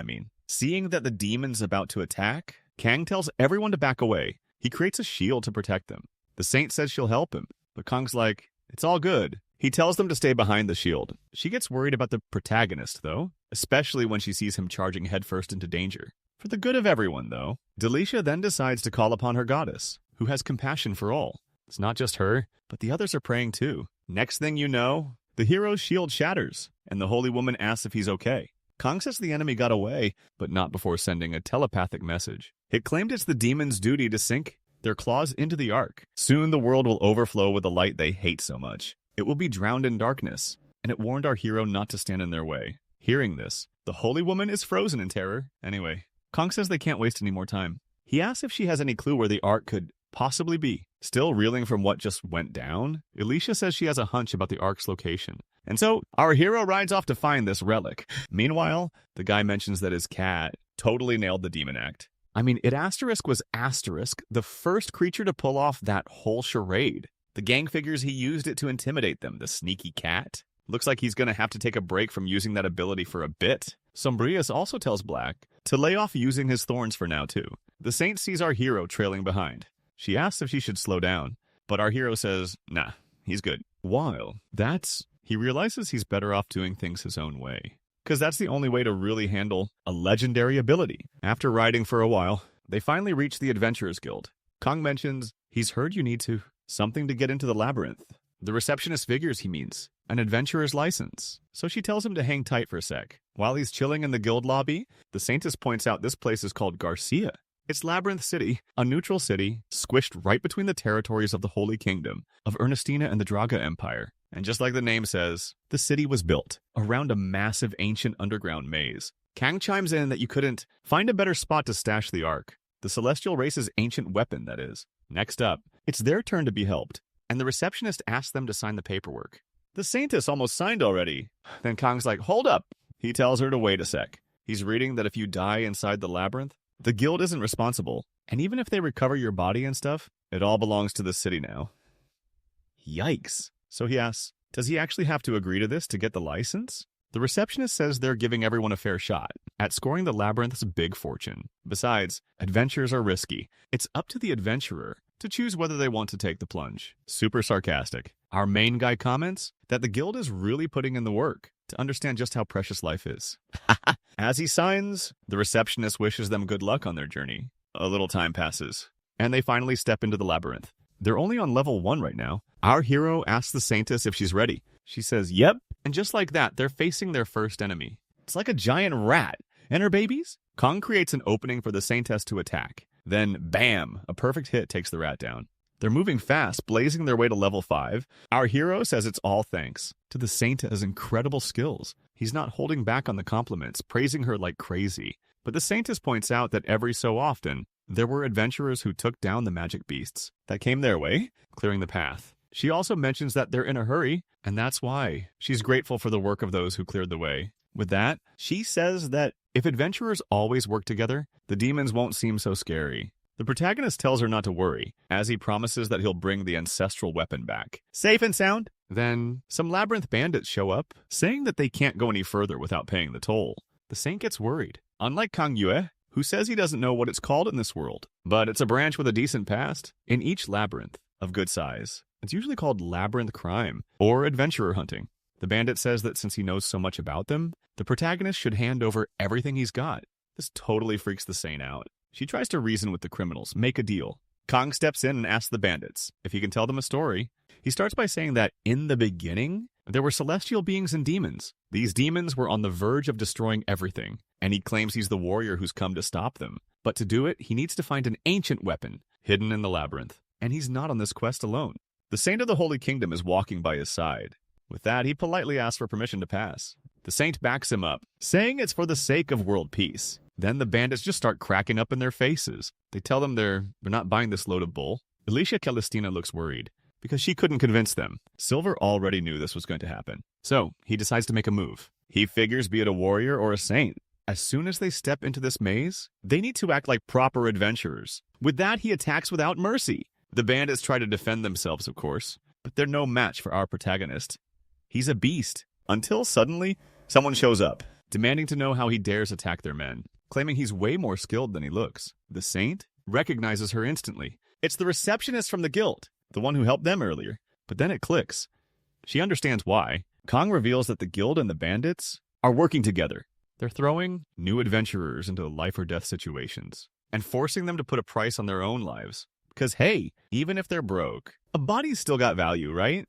Seeing that the demon's about to attack, Kang tells everyone to back away. He creates a shield to protect them. The saint says she'll help him, but Kong's like, it's all good. He tells them to stay behind the shield. She gets worried about the protagonist, though, especially when she sees him charging headfirst into danger. For the good of everyone, though, Delisha then decides to call upon her goddess, who has compassion for all. It's not just her, but the others are praying too. Next thing you know, the hero's shield shatters, and the Holy Woman asks if he's okay. Kong says the enemy got away, but not before sending a telepathic message. It claimed it's the demon's duty to sink their claws into the Ark. Soon the world will overflow with the light they hate so much. It will be drowned in darkness, and it warned our hero not to stand in their way. Hearing this, the holy woman is frozen in terror. Anyway, Kong says they can't waste any more time. He asks if she has any clue where the Ark could possibly be. Still reeling from what just went down, Alicia says she has a hunch about the Ark's location. And so, our hero rides off to find this relic. Meanwhile, the guy mentions that his cat totally nailed the demon act. I mean, it was the first creature to pull off that whole charade. The gang figures he used it to intimidate them, the sneaky cat. Looks like he's going to have to take a break from using that ability for a bit. Sombrius also tells Black to lay off using his thorns for now, too. The saint sees our hero trailing behind. She asks if she should slow down, but our hero says, nah, he's good. While he realizes he's better off doing things his own way, because that's the only way to really handle a legendary ability. After riding for a while, they finally reach the Adventurers Guild. Kong mentions he's heard you need something to get into the labyrinth. The receptionist figures he means an adventurer's license, so she tells him to hang tight for a sec. While he's chilling in the guild lobby, the Saintess points out this place is called Garcia. It's Labyrinth City, a neutral city, squished right between the territories of the Holy Kingdom, of Ernestina and the Draga Empire. And just like the name says, the city was built around a massive ancient underground maze. Kang chimes in that you couldn't find a better spot to stash the Ark. The Celestial race's ancient weapon, that is. Next up, it's their turn to be helped, and the receptionist asks them to sign the paperwork. The Saintess almost signed already. Then Kong's like, hold up. He tells her to wait a sec. He's reading that if you die inside the labyrinth, the guild isn't responsible, and even if they recover your body and stuff, it all belongs to the city now. Yikes. So he asks, does he actually have to agree to this to get the license? The receptionist says they're giving everyone a fair shot at scoring the labyrinth's big fortune. Besides, adventures are risky. It's up to the adventurer to choose whether they want to take the plunge. Super sarcastic. Our main guy comments that the guild is really putting in the work to understand just how precious life is. As he signs, the receptionist wishes them good luck on their journey. A little time passes, and they finally step into the labyrinth. They're only on level 1 right now. Our hero asks the Saintess if she's ready. She says, yep. And just like that, they're facing their first enemy. It's like a giant rat. And her babies? Kong creates an opening for the Saintess to attack. Then, bam, a perfect hit takes the rat down. They're moving fast, blazing their way to level 5. Our hero says it's all thanks to the Saintess' incredible skills. He's not holding back on the compliments, praising her like crazy. But the Saintess points out that every so often, there were adventurers who took down the magic beasts that came their way, clearing the path. She also mentions that they're in a hurry, and that's why she's grateful for the work of those who cleared the way. With that, she says that if adventurers always work together, the demons won't seem so scary. The protagonist tells her not to worry, as he promises that he'll bring the ancestral weapon back. Safe and sound? Then, some labyrinth bandits show up, saying that they can't go any further without paying the toll. The saint gets worried. Unlike Kang Yue, who says he doesn't know what it's called in this world, but it's a branch with a decent past. In each labyrinth of good size, it's usually called labyrinth crime or adventurer hunting. The bandit says that since he knows so much about them, the protagonist should hand over everything he's got. This totally freaks the saint out. She tries to reason with the criminals, make a deal. Kong steps in and asks the bandits if he can tell them a story. He starts by saying that in the beginning, there were celestial beings and demons. These demons were on the verge of destroying everything, and he claims he's the warrior who's come to stop them. But to do it, he needs to find an ancient weapon hidden in the labyrinth. And he's not on this quest alone. The Saint of the Holy Kingdom is walking by his side. With that, he politely asks for permission to pass. The Saint backs him up, saying it's for the sake of world peace. Then the bandits just start cracking up in their faces. They tell them they're not buying this load of bull. Alicia Celestina looks worried, because she couldn't convince them. Silver already knew this was going to happen. So, he decides to make a move. He figures be it a warrior or a saint. As soon as they step into this maze, they need to act like proper adventurers. With that, he attacks without mercy. The bandits try to defend themselves, of course, but they're no match for our protagonist. He's a beast. Until suddenly, someone shows up, demanding to know how he dares attack their men, claiming he's way more skilled than he looks. The saint recognizes her instantly. It's the receptionist from the guild, the one who helped them earlier. But then it clicks. She understands why. Kong reveals that the guild and the bandits are working together. They're throwing new adventurers into life or death situations and forcing them to put a price on their own lives. Because hey, even if they're broke, a body's still got value, right?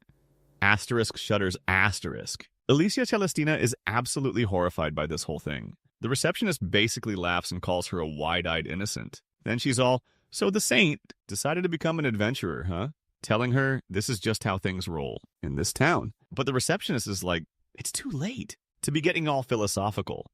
Asterisk shudders asterisk. Alicia Celestina is absolutely horrified by this whole thing. The receptionist basically laughs and calls her a wide-eyed innocent. Then she's all, so the saint decided to become an adventurer, huh? Telling her this is just how things roll in this town. But the receptionist is like, it's too late. to be getting all philosophical.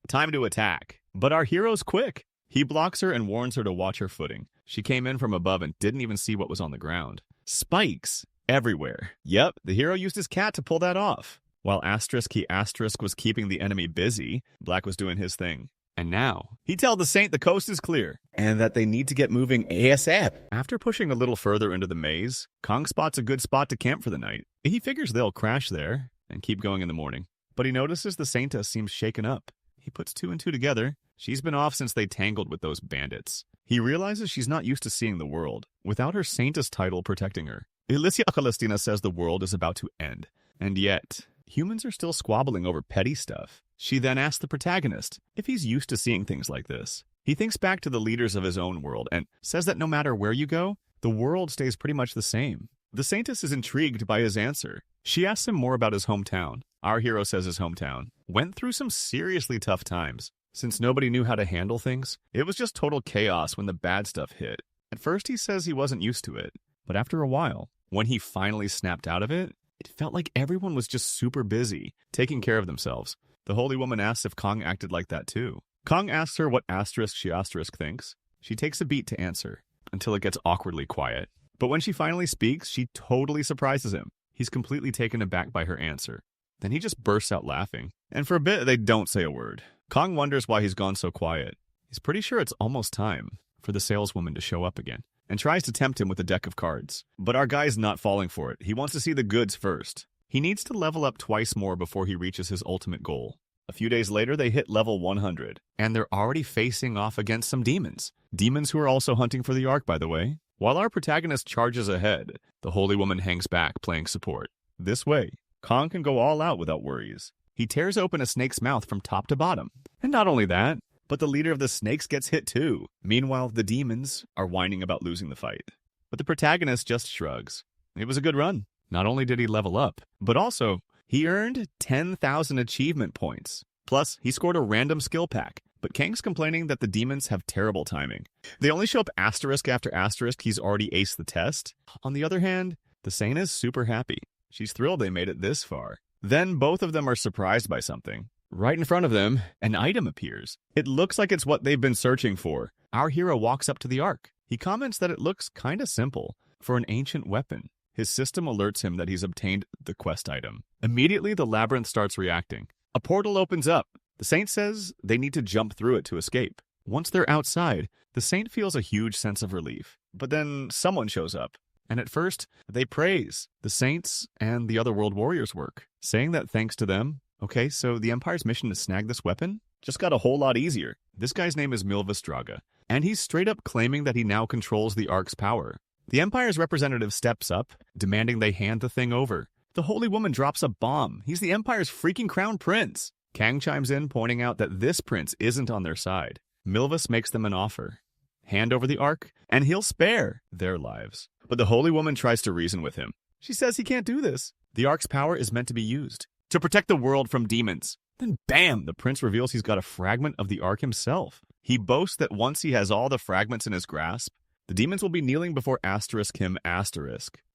Time to attack. But our hero's quick. He blocks her and warns her to watch her footing. She came in from above and didn't even see what was on the ground. Spikes everywhere. Yep, the hero used his cat to pull that off. While Asterisk was keeping the enemy busy, Black was doing his thing. And now, he tells the Saint the coast is clear, and that they need to get moving ASAP. After pushing a little further into the maze, Kong spots a good spot to camp for the night. He figures they'll crash there and keep going in the morning. But he notices the Saintess seems shaken up. He puts two and two together. She's been off since they tangled with those bandits. He realizes she's not used to seeing the world, without her Saintess title protecting her. Elysia Celestina says the world is about to end. And yet, humans are still squabbling over petty stuff. She then asks the protagonist if he's used to seeing things like this. He thinks back to the leaders of his own world and says that no matter where you go, the world stays pretty much the same. The Saintess is intrigued by his answer. She asks him more about his hometown. Our hero says his hometown went through some seriously tough times. Since nobody knew how to handle things, it was just total chaos when the bad stuff hit. At first he says he wasn't used to it, but after a while, when he finally snapped out of it, it felt like everyone was just super busy, taking care of themselves. The Holy Woman asks if Kong acted like that too. Kong asks her what she thinks. She takes a beat to answer, until it gets awkwardly quiet. But when she finally speaks, she totally surprises him. He's completely taken aback by her answer. Then he just bursts out laughing. And for a bit, they don't say a word. Kong wonders why he's gone so quiet. He's pretty sure it's almost time for the saleswoman to show up again, and tries to tempt him with a deck of cards. But our guy's not falling for it. He wants to see the goods first. He needs to level up twice more before he reaches his ultimate goal. A few days later, they hit level 100, and they're already facing off against some demons. Demons who are also hunting for the Ark, by the way. While our protagonist charges ahead, the Holy Woman hangs back, playing support. This way, Kong can go all out without worries. He tears open a snake's mouth from top to bottom. And not only that, but the leader of the snakes gets hit too. Meanwhile, the demons are whining about losing the fight. But the protagonist just shrugs. It was a good run. Not only did he level up, but also, he earned 10,000 achievement points. Plus, he scored a random skill pack. But Kang's complaining that the demons have terrible timing. They only show up asterisk after asterisk he's already aced the test. On the other hand, the Saint is super happy. She's thrilled they made it this far. Then both of them are surprised by something. Right in front of them, an item appears. It looks like it's what they've been searching for. Our hero walks up to the Ark. He comments that it looks kinda simple for an ancient weapon. His system alerts him that he's obtained the quest item. Immediately, the labyrinth starts reacting. A portal opens up. The Saint says they need to jump through it to escape. Once they're outside, the Saint feels a huge sense of relief. But then someone shows up. And at first, they praise the Saints and the other world warriors' work, saying that thanks to them, okay, so the Empire's mission to snag this weapon just got a whole lot easier. This guy's name is Milvis Draga, and he's straight up claiming that he now controls the Ark's power. The Empire's representative steps up, demanding they hand the thing over. The Holy Woman drops a bomb. He's the Empire's freaking crown prince. Kang chimes in, pointing out that this prince isn't on their side. Milvis makes them an offer. Hand over the Ark, and he'll spare their lives. But the Holy Woman tries to reason with him. She says he can't do this. The Ark's power is meant to be used to protect the world from demons. Then bam, the prince reveals he's got a fragment of the Ark himself. He boasts that once he has all the fragments in his grasp, the demons will be kneeling before him.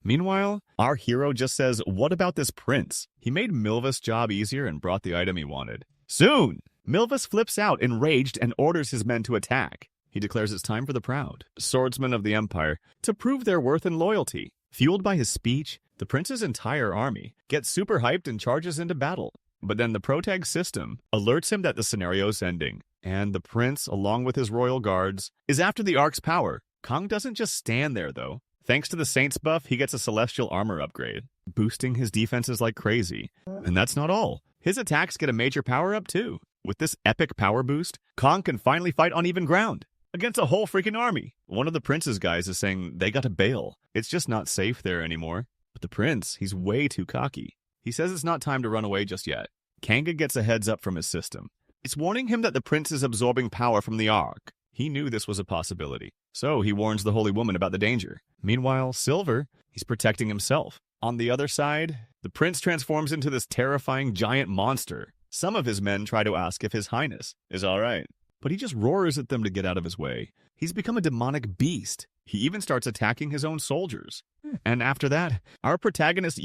Meanwhile, our hero just says, what about this prince? He made Milvis' job easier and brought the item he wanted. Soon, Milvis flips out, enraged, and orders his men to attack. He declares it's time for the proud swordsmen of the Empire to prove their worth and loyalty. Fueled by his speech, the prince's entire army gets super hyped and charges into battle. But then the protag system alerts him that the scenario's ending, and the prince, along with his royal guards, is after the Ark's power. Kong doesn't just stand there, though. Thanks to the Saints buff, he gets a celestial armor upgrade, boosting his defenses like crazy. And that's not all. His attacks get a major power-up, too. With this epic power boost, Kong can finally fight on even ground against a whole freaking army. One of the prince's guys is saying they gotta bail. It's just not safe there anymore. But the prince, he's way too cocky. He says it's not time to run away just yet. Kanga gets a heads up from his system. It's warning him that the prince is absorbing power from the Ark. He knew this was a possibility, so he warns the Holy Woman about the danger. Meanwhile, Silver, he's protecting himself. On the other side, the prince transforms into this terrifying giant monster. Some of his men try to ask if His Highness is all right, but he just roars at them to get out of his way. He's become a demonic beast. He even starts attacking his own soldiers. And after that, our protagonist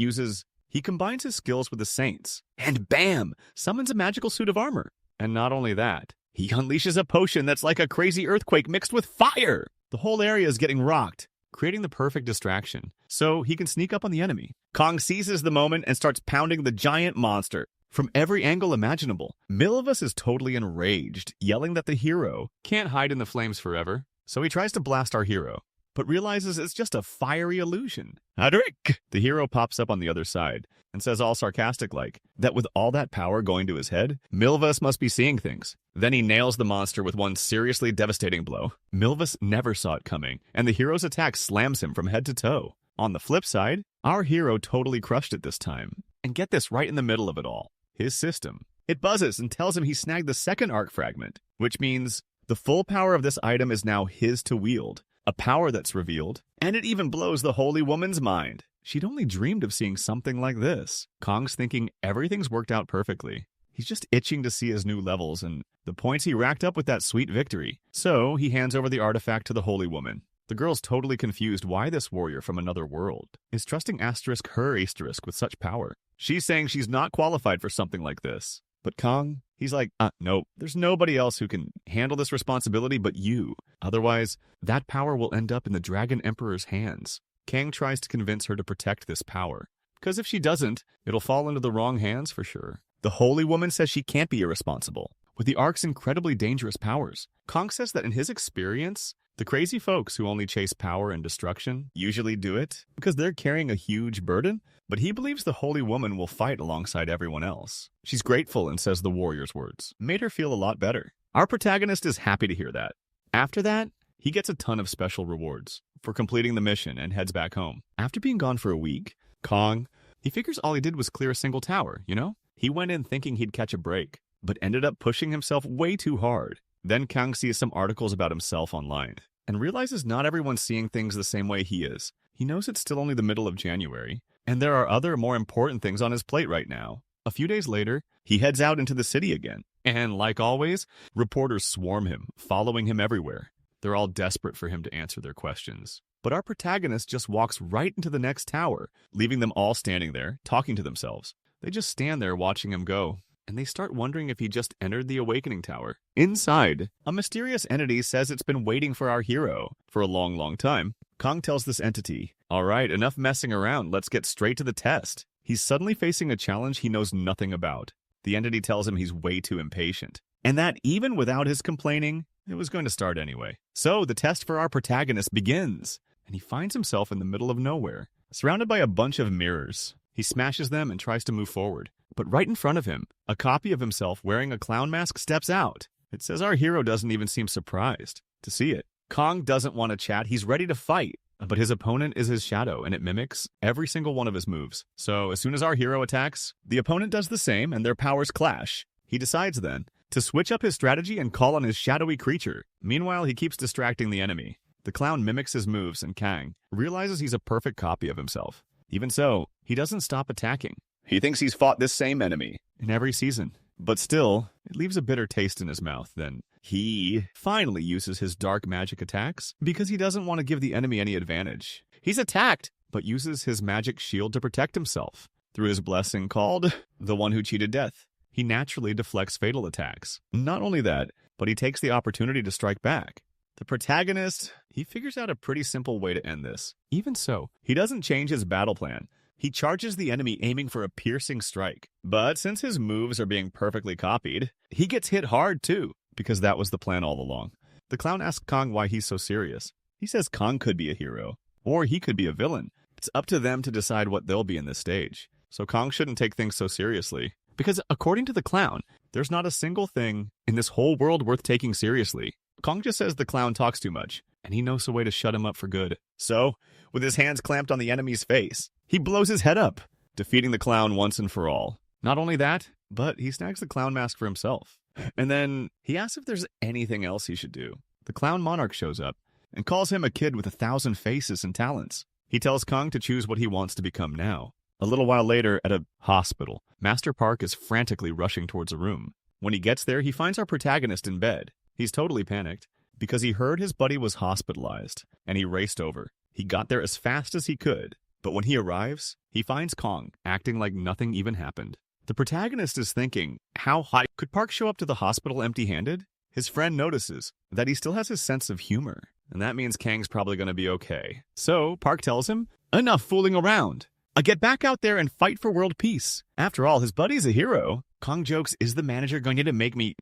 He combines his skills with the Saints, and bam! Summons a magical suit of armor. And not only that, he unleashes a potion that's like a crazy earthquake mixed with fire! The whole area is getting rocked, creating the perfect distraction, so he can sneak up on the enemy. Kong seizes the moment and starts pounding the giant monster from every angle imaginable. Milvus is totally enraged, yelling that the hero can't hide in the flames forever, so he tries to blast our hero, but realizes it's just a fiery illusion. Hadrick! The hero pops up on the other side and says all sarcastic-like that with all that power going to his head, Milvus must be seeing things. Then he nails the monster with one seriously devastating blow. Milvus never saw it coming, and the hero's attack slams him from head to toe. On the flip side, our hero totally crushed it this time. And get this, right in the middle of it all, his system. It buzzes and tells him he snagged the second arc fragment, which means the full power of this item is now his to wield. A power that's revealed, and it even blows the holy woman's mind. She'd only dreamed of seeing something like this. Kong's thinking everything's worked out perfectly. He's just itching to see his new levels and the points he racked up with that sweet victory. So he hands over the artifact to the holy woman. The girl's totally confused why this warrior from another world is trusting Asterisk her Asterisk with such power. She's saying she's not qualified for something like this. But Kong, he's like, no, there's nobody else who can handle this responsibility but you. Otherwise, that power will end up in the Dragon Emperor's hands. Kang tries to convince her to protect this power, because if she doesn't, it'll fall into the wrong hands for sure. The Holy Woman says she can't be irresponsible. With the Ark's incredibly dangerous powers, Kong says that in his experience, the crazy folks who only chase power and destruction usually do it because they're carrying a huge burden, but he believes the Holy Woman will fight alongside everyone else. She's grateful and says the warrior's words. Made her feel a lot better. Our protagonist is happy to hear that. After that, he gets a ton of special rewards for completing the mission and heads back home. After being gone for a week, Kong, he figures all he did was clear a single tower, you know? He went in thinking he'd catch a break, but ended up pushing himself way too hard. Then Kong sees some articles about himself online and realizes not everyone's seeing things the same way he is. He knows it's still only the middle of January, and there are other more important things on his plate right now. A few days later, he heads out into the city again. And like always, reporters swarm him, following him everywhere. They're all desperate for him to answer their questions. But our protagonist just walks right into the next tower, leaving them all standing there, talking to themselves. They just stand there watching him go, and they start wondering if he just entered the Awakening Tower. Inside, a mysterious entity says it's been waiting for our hero for a long, long time. Kong tells this entity, all right, enough messing around, let's get straight to the test. He's suddenly facing a challenge he knows nothing about. The entity tells him he's way too impatient, and that even without his complaining, it was going to start anyway. So the test for our protagonist begins, and he finds himself in the middle of nowhere, surrounded by a bunch of mirrors. He smashes them and tries to move forward, but right in front of him, a copy of himself wearing a clown mask steps out. It says our hero doesn't even seem surprised to see it. Kong doesn't want to chat, he's ready to fight. But his opponent is his shadow, and it mimics every single one of his moves. So as soon as our hero attacks, the opponent does the same, and their powers clash. He decides then to switch up his strategy and call on his shadowy creature. Meanwhile, he keeps distracting the enemy. The clown mimics his moves, and Kang realizes he's a perfect copy of himself. Even so, he doesn't stop attacking. He thinks he's fought this same enemy in every season. But still, it leaves a bitter taste in his mouth. Then he finally uses his dark magic attacks because he doesn't want to give the enemy any advantage. He's attacked, but uses his magic shield to protect himself through his blessing called the One Who Cheated Death. He naturally deflects fatal attacks. Not only that, but he takes the opportunity to strike back. The protagonist, he figures out a pretty simple way to end this. Even so, he doesn't change his battle plan. He charges the enemy aiming for a piercing strike. But since his moves are being perfectly copied, he gets hit hard too, because that was the plan all along. The clown asks Kong why he's so serious. He says Kong could be a hero, or he could be a villain. It's up to them to decide what they'll be in this stage. So Kong shouldn't take things so seriously. Because according to the clown, there's not a single thing in this whole world worth taking seriously. Kong just says the clown talks too much, and he knows a way to shut him up for good. So, with his hands clamped on the enemy's face, he blows his head up, defeating the clown once and for all. Not only that, but he snags the clown mask for himself. And then he asks if there's anything else he should do. The clown monarch shows up and calls him a kid with 1,000 faces and talents. He tells Kong to choose what he wants to become now. A little while later, at a hospital, Master Park is frantically rushing towards a room. When he gets there, he finds our protagonist in bed. He's totally panicked because he heard his buddy was hospitalized, and he raced over. He got there as fast as he could, But when he arrives, he finds Kong acting like nothing even happened. The protagonist is thinking, how high could Park show up to the hospital empty-handed? His friend notices that he still has his sense of humor, and that means Kang's probably going to be okay. So Park tells him, enough fooling around. I get back out there and fight for world peace. After all, his buddy's a hero. Kong jokes, is the manager going to make me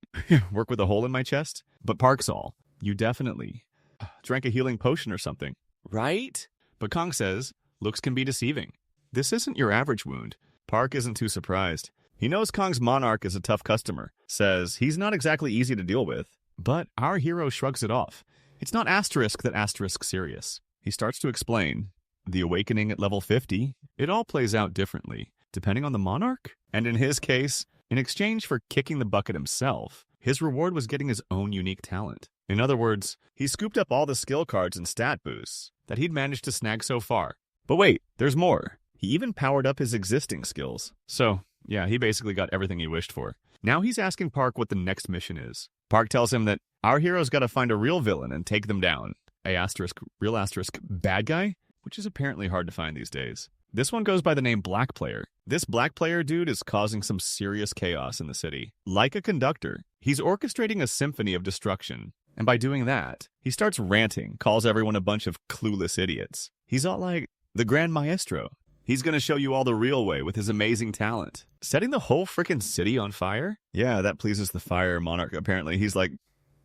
work with a hole in my chest? But Park's all, you definitely drank a healing potion or something, right? But Kong says, looks can be deceiving. This isn't your average wound. Park isn't too surprised. He knows Kong's monarch is a tough customer, says he's not exactly easy to deal with, but our hero shrugs it off. It's not asterisk that asterisk serious. He starts to explain, the awakening at level 50, it all plays out differently, depending on the monarch. And in his case, in exchange for kicking the bucket himself, his reward was getting his own unique talent. In other words, he scooped up all the skill cards and stat boosts that he'd managed to snag so far. But wait, there's more. He even powered up his existing skills. So, yeah, he basically got everything he wished for. Now he's asking Park what the next mission is. Park tells him that our hero's got to find a real villain and take them down. Real asterisk, bad guy? Which is apparently hard to find these days. This one goes by the name Black Player. This Black Player dude is causing some serious chaos in the city. Like a conductor, he's orchestrating a symphony of destruction. And by doing that, he starts ranting, calls everyone a bunch of clueless idiots. He's all like, the Grand Maestro. He's gonna show you all the real way with his amazing talent. Setting the whole frickin' city on fire? Yeah, that pleases the Fire Monarch apparently. He's like,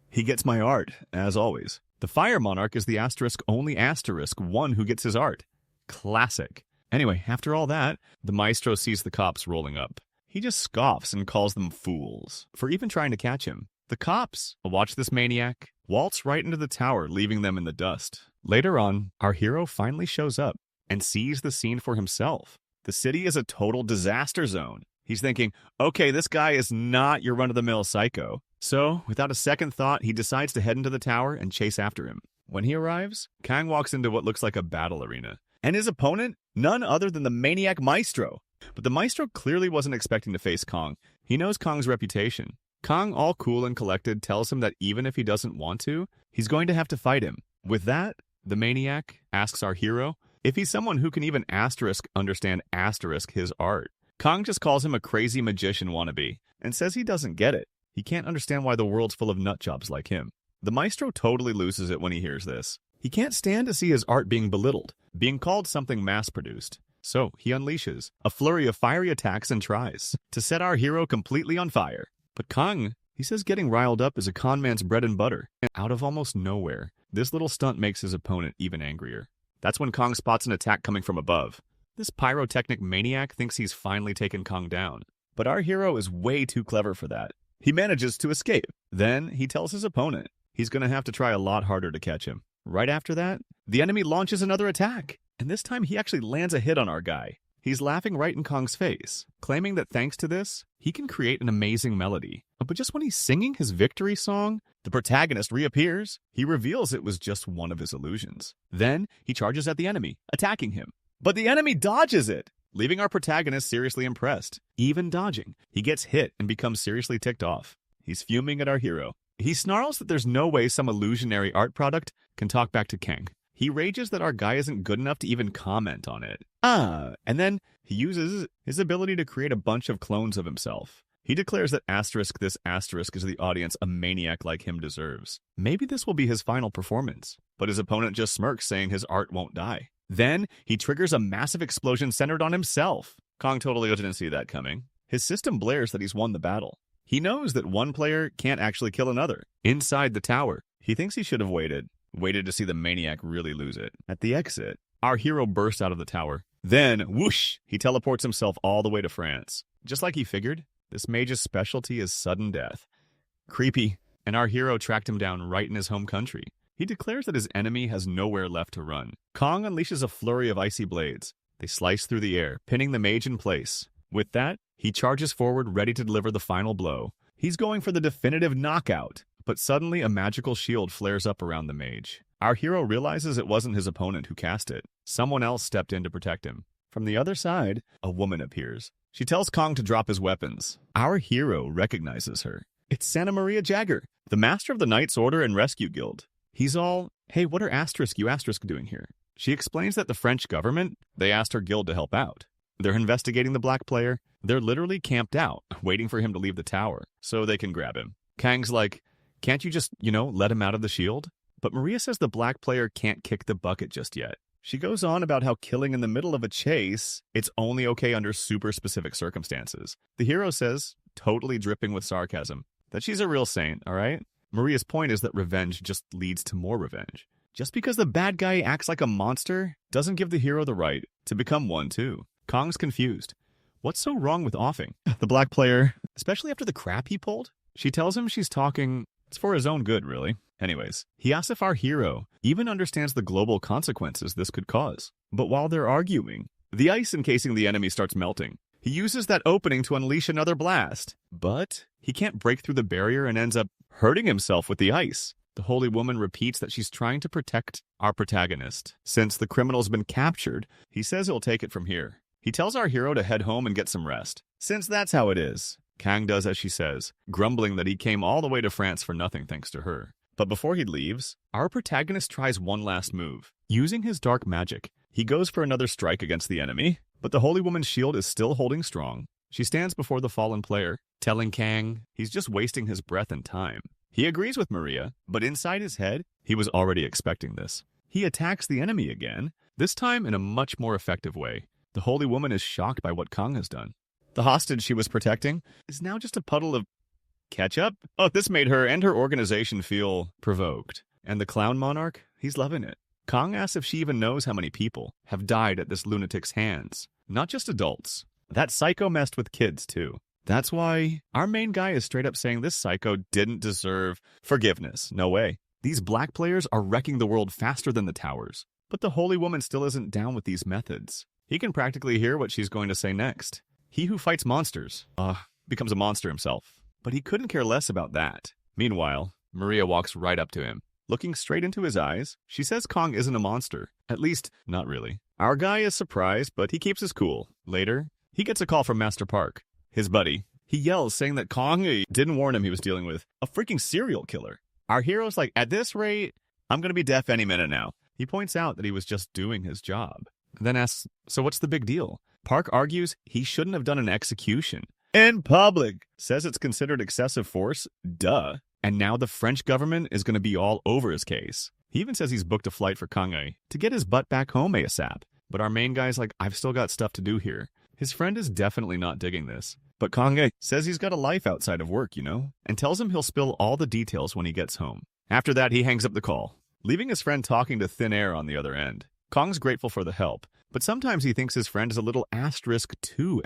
he gets my art, as always. The Fire Monarch is the only asterisk one who gets his art. Classic. Anyway, after all that, the Maestro sees the cops rolling up. He just scoffs and calls them fools for even trying to catch him. The cops watch this maniac waltz right into the tower, leaving them in the dust. Later on, our hero finally shows up and sees the scene for himself. The city is a total disaster zone. He's thinking, okay, this guy is not your run-of-the-mill psycho. So, without a second thought, he decides to head into the tower and chase after him. When he arrives, Kang walks into what looks like a battle arena. And his opponent? None other than the maniac Maestro. But the Maestro clearly wasn't expecting to face Kong. He knows Kong's reputation. Kong, all cool and collected, tells him that even if he doesn't want to, he's going to have to fight him. With that, the maniac asks our hero if he's someone who can even understand his art. Kong just calls him a crazy magician wannabe and says he doesn't get it. He can't understand why the world's full of nutjobs like him. The Maestro totally loses it when he hears this. He can't stand to see his art being belittled, being called something mass-produced. So he unleashes a flurry of fiery attacks and tries to set our hero completely on fire. But Kong, he says getting riled up is a con man's bread and butter. And out of almost nowhere, this little stunt makes his opponent even angrier. That's when Kong spots an attack coming from above. This pyrotechnic maniac thinks he's finally taken Kong down. But our hero is way too clever for that. He manages to escape. Then he tells his opponent he's going to have to try a lot harder to catch him. Right after that, the enemy launches another attack. And this time he actually lands a hit on our guy. He's laughing right in Kong's face, claiming that thanks to this, he can create an amazing melody. But just when he's singing his victory song, the protagonist reappears. He reveals it was just one of his illusions. Then he charges at the enemy, attacking him. But the enemy dodges it, leaving our protagonist seriously impressed. Even dodging, he gets hit and becomes seriously ticked off. He's fuming at our hero. He snarls that there's no way some illusionary art product can talk back to Kang. He rages that our guy isn't good enough to even comment on it. And then he uses his ability to create a bunch of clones of himself. He declares that this asterisk is the audience a maniac like him deserves. Maybe this will be his final performance. But his opponent just smirks, saying his art won't die. Then he triggers a massive explosion centered on himself. Kong totally didn't see that coming. His system blares that he's won the battle. He knows that one player can't actually kill another. Inside the tower, he thinks he should have waited to see the maniac really lose it. At the exit, our hero bursts out of the tower. Then, whoosh, he teleports himself all the way to France. Just like he figured, this mage's specialty is sudden death. Creepy. And our hero tracked him down right in his home country. He declares that his enemy has nowhere left to run. Kong unleashes a flurry of icy blades. They slice through the air, pinning the mage in place. With that, he charges forward, ready to deliver the final blow. He's going for the definitive knockout. But suddenly, a magical shield flares up around the mage. Our hero realizes it wasn't his opponent who cast it. Someone else stepped in to protect him. From the other side, a woman appears. She tells Kong to drop his weapons. Our hero recognizes her. It's Santa Maria Jagger, the master of the Knights Order and Rescue Guild. He's all, hey, what are you asterisk doing here? She explains that the French government, they asked her guild to help out. They're investigating the black player. They're literally camped out, waiting for him to leave the tower so they can grab him. Kang's like, can't you just, let him out of the shield? But Maria says the black player can't kick the bucket just yet. She goes on about how killing in the middle of a chase, it's only okay under super specific circumstances. The hero says, totally dripping with sarcasm, that she's a real saint, all right? Maria's point is that revenge just leads to more revenge. Just because the bad guy acts like a monster doesn't give the hero the right to become one too. Kong's confused. What's so wrong with offing? The black player, especially after the crap he pulled? She tells him she's talking, it's for his own good, really. Anyways, he asks if our hero even understands the global consequences this could cause. But while they're arguing, the ice encasing the enemy starts melting. He uses that opening to unleash another blast. But he can't break through the barrier and ends up hurting himself with the ice. The holy woman repeats that she's trying to protect our protagonist. Since the criminal's been captured, he says he'll take it from here. He tells our hero to head home and get some rest, since that's how it is. Kang does as she says, grumbling that he came all the way to France for nothing thanks to her. But before he leaves, our protagonist tries one last move. Using his dark magic, he goes for another strike against the enemy, but the holy woman's shield is still holding strong. She stands before the fallen player, telling Kang he's just wasting his breath and time. He agrees with Maria, but inside his head, he was already expecting this. He attacks the enemy again, this time in a much more effective way. The holy woman is shocked by what Kang has done. The hostage she was protecting is now just a puddle of ketchup? Oh, this made her and her organization feel provoked. And the clown monarch, he's loving it. Kang asks if she even knows how many people have died at this lunatic's hands. Not just adults. That psycho messed with kids, too. That's why our main guy is straight up saying this psycho didn't deserve forgiveness. No way. These black players are wrecking the world faster than the towers. But the holy woman still isn't down with these methods. He can practically hear what she's going to say next. He who fights monsters, becomes a monster himself. But he couldn't care less about that. Meanwhile, Maria walks right up to him. Looking straight into his eyes, she says Kong isn't a monster. At least, not really. Our guy is surprised, but he keeps his cool. Later, he gets a call from Master Park, his buddy. He yells, saying that Kong didn't warn him he was dealing with a freaking serial killer. Our hero's like, at this rate, I'm going to be deaf any minute now. He points out that he was just doing his job. Then asks, so what's the big deal? Park argues he shouldn't have done an execution. In public. Says it's considered excessive force. Duh. And now the French government is going to be all over his case. He even says he's booked a flight for Kanghae to get his butt back home ASAP. But our main guy's like, I've still got stuff to do here. His friend is definitely not digging this. But Kanghae says he's got a life outside of work, and tells him he'll spill all the details when he gets home. After that, he hangs up the call, leaving his friend talking to thin air on the other end. Kong's grateful for the help, but sometimes he thinks his friend is a little too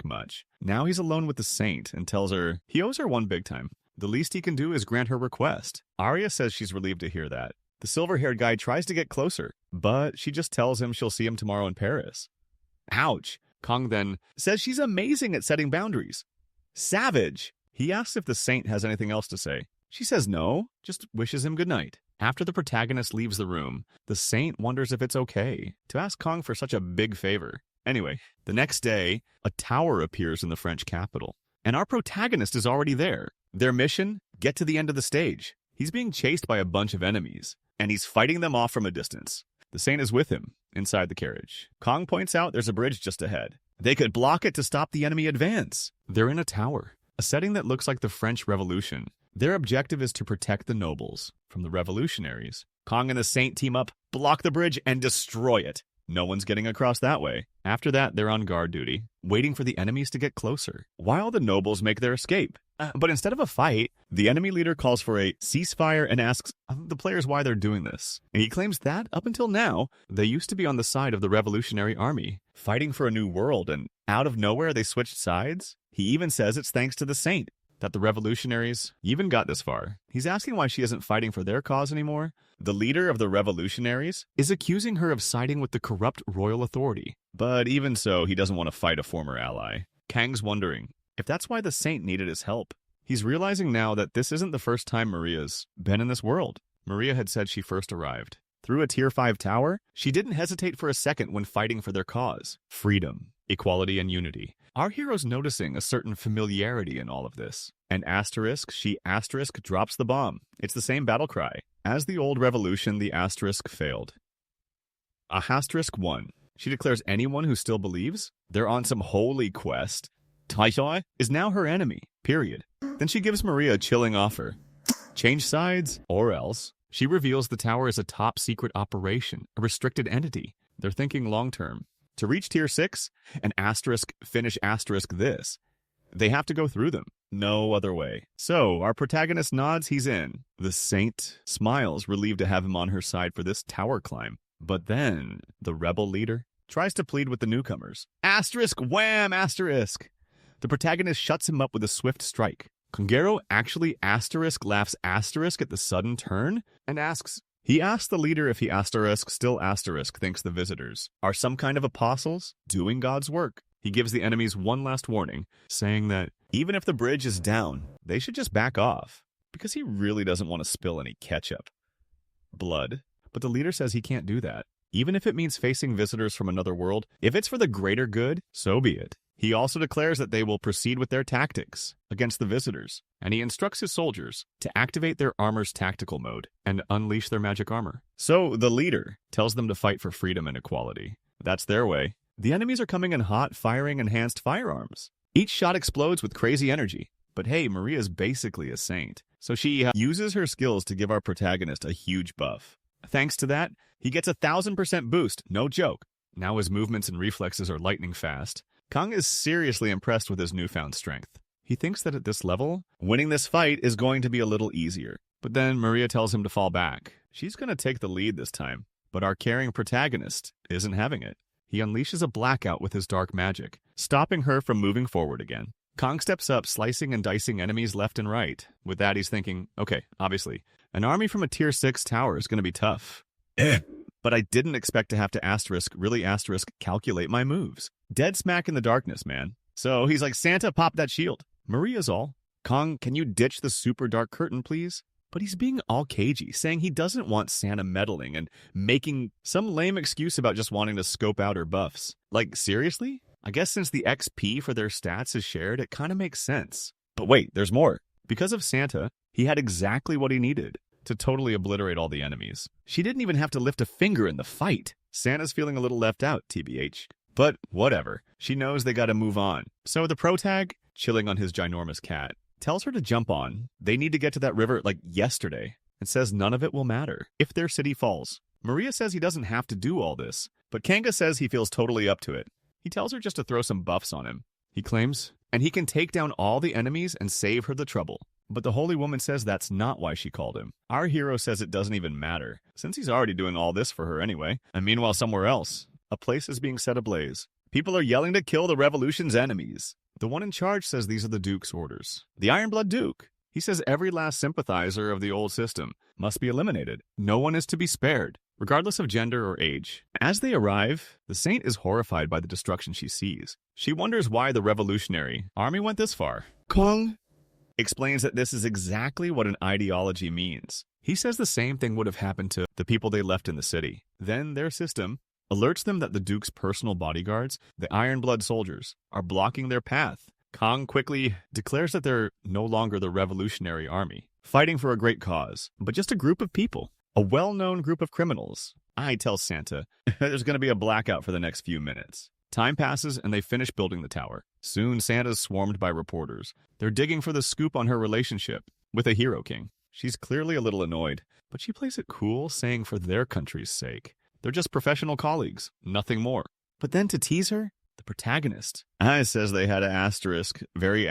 much. Now he's alone with the saint and tells her he owes her one big time. The least he can do is grant her request. Arya says she's relieved to hear that. The silver-haired guy tries to get closer, but she just tells him she'll see him tomorrow in Paris. Ouch. Kong then says she's amazing at setting boundaries. Savage. He asks if the saint has anything else to say. She says no, just wishes him good night. After the protagonist leaves the room, the saint wonders if it's okay to ask Kong for such a big favor. Anyway, the next day, a tower appears in the French capital, and our protagonist is already there. Their mission? Get to the end of the stage. He's being chased by a bunch of enemies, and he's fighting them off from a distance. The saint is with him, inside the carriage. Kong points out there's a bridge just ahead. They could block it to stop the enemy advance. They're in a tower, a setting that looks like the French Revolution. Their objective is to protect the nobles from the revolutionaries. Kong and the saint team up, block the bridge, and destroy it. No one's getting across that way. After that, they're on guard duty, waiting for the enemies to get closer, while the nobles make their escape. But instead of a fight, the enemy leader calls for a ceasefire and asks the players why they're doing this. And he claims that, up until now, they used to be on the side of the revolutionary army, fighting for a new world, and out of nowhere they switched sides. He even says it's thanks to the saint that the revolutionaries even got this far. He's asking why she isn't fighting for their cause anymore. The leader of the revolutionaries is accusing her of siding with the corrupt royal authority. But even so, he doesn't want to fight a former ally. Kang's wondering if that's why the saint needed his help. He's realizing now that this isn't the first time Maria's been in this world. Maria had said she first arrived through a Tier 5 tower. She didn't hesitate for a second when fighting for their cause. Freedom, equality, and unity. Our hero's noticing a certain familiarity in all of this. And she drops the bomb. It's the same battle cry. As the old revolution, the asterisk failed. A asterisk 1. She declares anyone who still believes they're on some holy quest, Taishai, is now her enemy, period. Then she gives Maria a chilling offer. Change sides, or else. She reveals the tower is a top-secret operation, a restricted entity. They're thinking long-term. To reach Tier 6, and finish this, they have to go through them. No other way. So, our protagonist nods he's in. The saint smiles, relieved to have him on her side for this tower climb. But then, the rebel leader tries to plead with the newcomers. Wham! The protagonist shuts him up with a swift strike. Kongero actually laughs at the sudden turn and asks, he asks the leader if he thinks the visitors are some kind of apostles doing God's work. He gives the enemies one last warning, saying that even if the bridge is down, they should just back off, because he really doesn't want to spill any ketchup. Blood. But the leader says he can't do that. Even if it means facing visitors from another world, if it's for the greater good, so be it. He also declares that they will proceed with their tactics against the visitors, and he instructs his soldiers to activate their armor's tactical mode and unleash their magic armor. So the leader tells them to fight for freedom and equality. That's their way. The enemies are coming in hot, firing enhanced firearms. Each shot explodes with crazy energy. But hey, Maria's basically a saint, so she uses her skills to give our protagonist a huge buff. Thanks to that, he gets 1,000% boost, no joke. Now his movements and reflexes are lightning fast. Kang is seriously impressed with his newfound strength. He thinks that at this level, winning this fight is going to be a little easier. But then Maria tells him to fall back. She's going to take the lead this time. But our caring protagonist isn't having it. He unleashes a blackout with his dark magic, stopping her from moving forward again. Kang steps up, slicing and dicing enemies left and right. With that, he's thinking, okay, obviously, an army from a Tier 6 tower is going to be tough. But I didn't expect to have to calculate my moves. Dead smack in the darkness, man. So he's like, Santa, pop that shield. Maria's all, Kang, can you ditch the super dark curtain, please? But he's being all cagey, saying he doesn't want Santa meddling and making some lame excuse about just wanting to scope out her buffs. Like, seriously? I guess since the XP for their stats is shared, it kind of makes sense. But wait, there's more. Because of Santa, he had exactly what he needed to totally obliterate all the enemies. She didn't even have to lift a finger in the fight. Santa's feeling a little left out, TBH. But whatever. She knows they gotta move on. So the protag, chilling on his ginormous cat, tells her to jump on. They need to get to that river like yesterday, and says none of it will matter if their city falls. Maria says he doesn't have to do all this, but Kanga says he feels totally up to it. He tells her just to throw some buffs on him. He claims, and he can take down all the enemies and save her the trouble. But the holy woman says that's not why she called him. Our hero says it doesn't even matter, since he's already doing all this for her anyway. And meanwhile, somewhere else, a place is being set ablaze. People are yelling to kill the revolution's enemies. The one in charge says these are the Duke's orders. The Ironblood Duke. He says every last sympathizer of the old system must be eliminated. No one is to be spared, regardless of gender or age. As they arrive, the saint is horrified by the destruction she sees. She wonders why the revolutionary army went this far. Kong explains that this is exactly what an ideology means. He says the same thing would have happened to the people they left in the city. Then their system alerts them that the Duke's personal bodyguards, the Ironblood soldiers, are blocking their path. Kong quickly declares that they're no longer the revolutionary army, fighting for a great cause, but just a group of people, a well-known group of criminals. I tell Santa there's going to be a blackout for the next few minutes. Time passes and they finish building the tower. Soon Santa's swarmed by reporters. They're digging for the scoop on her relationship with a hero king. She's clearly a little annoyed, but she plays it cool, saying for their country's sake. They're just professional colleagues, nothing more. But then to tease her, the protagonist says they had a very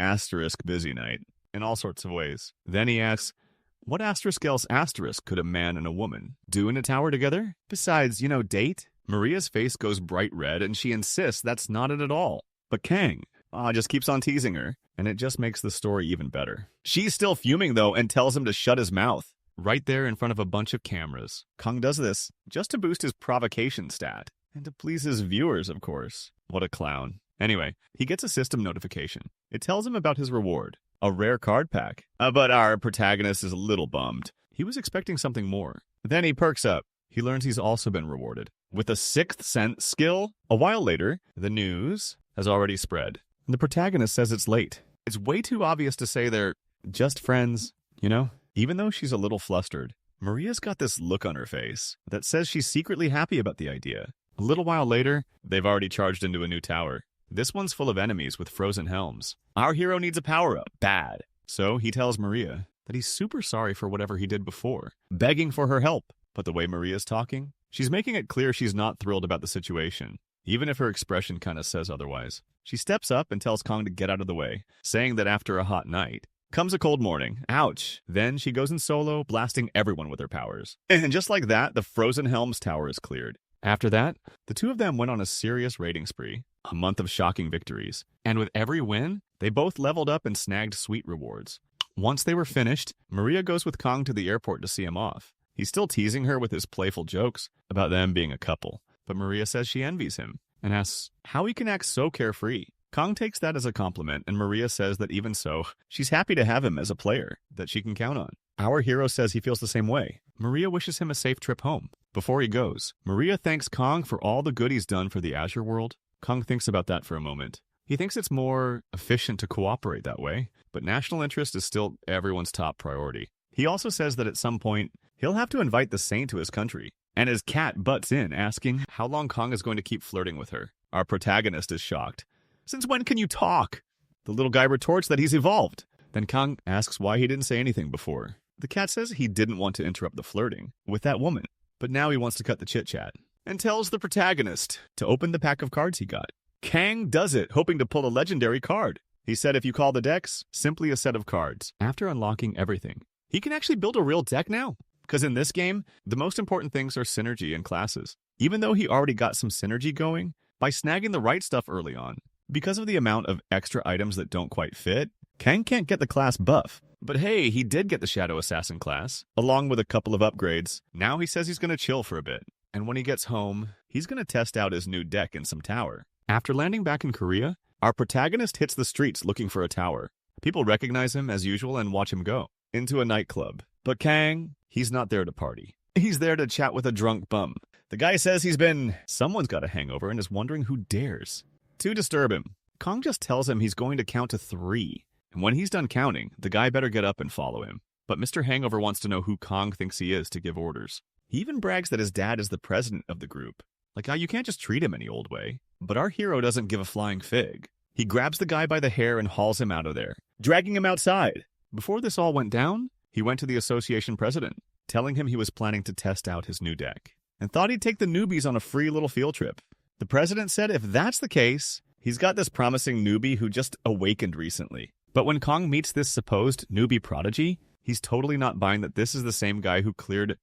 busy night in all sorts of ways. Then he asks, what else could a man and a woman do in a tower together? Besides, date? Maria's face goes bright red and she insists that's not it at all. But Kang just keeps on teasing her, and it just makes the story even better. She's still fuming though and tells him to shut his mouth. Right there in front of a bunch of cameras. Kang does this just to boost his provocation stat. And to please his viewers, of course. What a clown. Anyway, he gets a system notification. It tells him about his reward, a rare card pack. But our protagonist is a little bummed. He was expecting something more. Then he perks up. He learns he's also been rewarded with a 6th sense skill. A while later, the news has already spread. The protagonist says it's late. It's way too obvious to say they're just friends, Even though she's a little flustered, Maria's got this look on her face that says she's secretly happy about the idea. A little while later, they've already charged into a new tower. This one's full of enemies with frozen helms. Our hero needs a power-up, bad. So he tells Maria that he's super sorry for whatever he did before, begging for her help. But the way Maria's talking, she's making it clear she's not thrilled about the situation, even if her expression kind of says otherwise. She steps up and tells Kong to get out of the way, saying that after a hot night comes a cold morning. Ouch. Then she goes in solo, blasting everyone with her powers. And just like that, the Frozen Helms Tower is cleared. After that, the two of them went on a serious raiding spree, a month of shocking victories. And with every win, they both leveled up and snagged sweet rewards. Once they were finished, Maria goes with Kong to the airport to see him off. He's still teasing her with his playful jokes about them being a couple, but Maria says she envies him and asks how he can act so carefree. Kong takes that as a compliment, and Maria says that even so, she's happy to have him as a player that she can count on. Our hero says he feels the same way. Maria wishes him a safe trip home. Before he goes, Maria thanks Kong for all the good he's done for the Azure world. Kong thinks about that for a moment. He thinks it's more efficient to cooperate that way, but national interest is still everyone's top priority. He also says that at some point, he'll have to invite the Saint to his country. And his cat butts in, asking how long Kong is going to keep flirting with her. Our protagonist is shocked. Since when can you talk? The little guy retorts that he's evolved. Then Kong asks why he didn't say anything before. The cat says he didn't want to interrupt the flirting with that woman, but now he wants to cut the chit-chat, and tells the protagonist to open the pack of cards he got. Kang does it, hoping to pull a legendary card. He said if you call the decks, simply a set of cards. After unlocking everything, he can actually build a real deck now. Because in this game, the most important things are synergy and classes. Even though he already got some synergy going, by snagging the right stuff early on, because of the amount of extra items that don't quite fit, Kang can't get the class buff. But hey, he did get the Shadow Assassin class, along with a couple of upgrades. Now he says he's going to chill for a bit. And when he gets home, he's going to test out his new deck in some tower. After landing back in Korea, our protagonist hits the streets looking for a tower. People recognize him as usual and watch him go into a nightclub. But Kang, he's not there to party. He's there to chat with a drunk bum. The guy says someone's got a hangover and is wondering who dares to disturb him. Kong just tells him he's going to count to 3. And when he's done counting, the guy better get up and follow him. But Mr. Hangover wants to know who Kong thinks he is to give orders. He even brags that his dad is the president of the group. Like how you can't just treat him any old way. But our hero doesn't give a flying fig. He grabs the guy by the hair and hauls him out of there, dragging him outside. Before this all went down, he went to the association president, telling him he was planning to test out his new deck, and thought he'd take the newbies on a free little field trip. The president said if that's the case, he's got this promising newbie who just awakened recently. But when Kong meets this supposed newbie prodigy, he's totally not buying that this is the same guy who cleared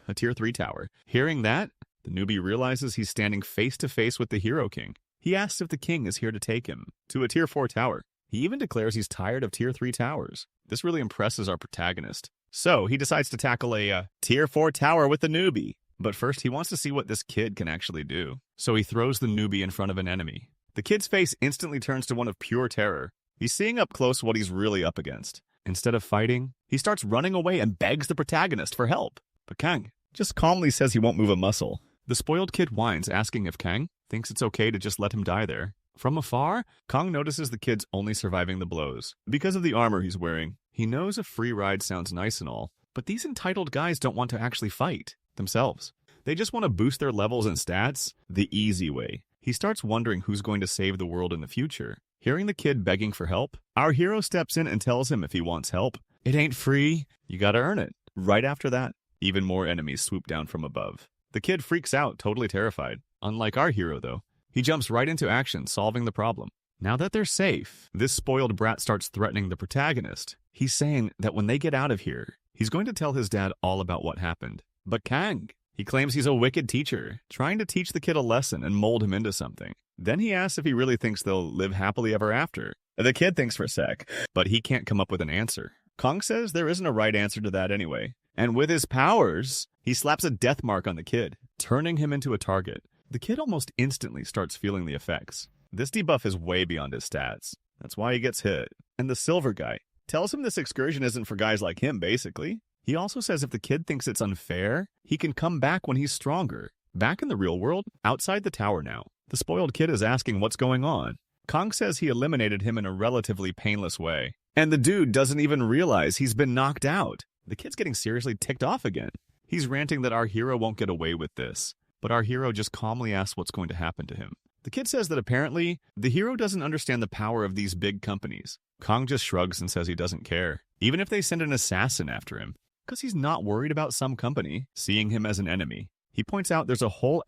a tier 3 tower. Hearing that, the newbie realizes he's standing face to face with the Hero King. He asks if the king is here to take him to a tier 4 tower. He even declares he's tired of tier 3 towers. This really impresses our protagonist. So he decides to tackle a tier 4 tower with the newbie. But first, he wants to see what this kid can actually do. So he throws the newbie in front of an enemy. The kid's face instantly turns to one of pure terror. He's seeing up close what he's really up against. Instead of fighting, he starts running away and begs the protagonist for help. But Kang just calmly says he won't move a muscle. The spoiled kid whines, asking if Kang thinks it's okay to just let him die there. From afar, Kong notices the kid's only surviving the blows because of the armor he's wearing. He knows a free ride sounds nice and all, but these entitled guys don't want to actually fight themselves. They just want to boost their levels and stats the easy way. He starts wondering who's going to save the world in the future. Hearing the kid begging for help, our hero steps in and tells him if he wants help, it ain't free, you gotta earn it. Right after that, even more enemies swoop down from above. The kid freaks out, totally terrified. Unlike our hero, though, he jumps right into action, solving the problem. Now that they're safe, this spoiled brat starts threatening the protagonist. He's saying that when they get out of here, he's going to tell his dad all about what happened. But Kang, he claims he's a wicked teacher, trying to teach the kid a lesson and mold him into something. Then he asks if he really thinks they'll live happily ever after. The kid thinks for a sec, but he can't come up with an answer. Kong says there isn't a right answer to that anyway. And with his powers, he slaps a death mark on the kid, turning him into a target. The kid almost instantly starts feeling the effects. This debuff is way beyond his stats. That's why he gets hit. And the silver guy tells him this excursion isn't for guys like him, basically. He also says if the kid thinks it's unfair, he can come back when he's stronger. Back in the real world, outside the tower now, the spoiled kid is asking what's going on. Kong says he eliminated him in a relatively painless way. And the dude doesn't even realize he's been knocked out. The kid's getting seriously ticked off again. He's ranting that our hero won't get away with this, but our hero just calmly asks what's going to happen to him. The kid says that apparently, the hero doesn't understand the power of these big companies. Kong just shrugs and says he doesn't care, even if they send an assassin after him, because he's not worried about some company seeing him as an enemy. He points out there's a whole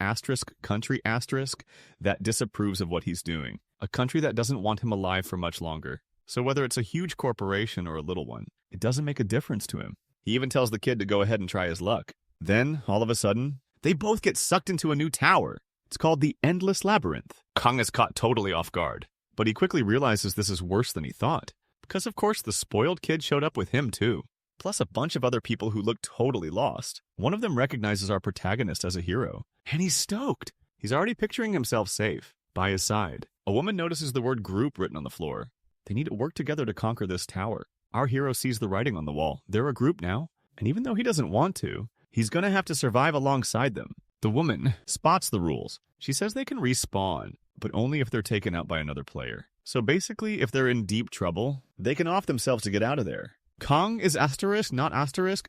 country that disapproves of what he's doing, a country that doesn't want him alive for much longer. So whether it's a huge corporation or a little one, it doesn't make a difference to him. He even tells the kid to go ahead and try his luck. Then, all of a sudden, they both get sucked into a new tower. It's called the Endless Labyrinth. Kong is caught totally off guard, but he quickly realizes this is worse than he thought, because of course the spoiled kid showed up with him too, plus a bunch of other people who look totally lost. One of them recognizes our protagonist as a hero, and he's stoked. He's already picturing himself safe, by his side. A woman notices the word group written on the floor. They need to work together to conquer this tower. Our hero sees the writing on the wall. They're a group now, and even though he doesn't want to, he's gonna have to survive alongside them. The woman spots the rules. She says they can respawn, but only if they're taken out by another player. So basically, if they're in deep trouble, they can off themselves to get out of there. Kong is not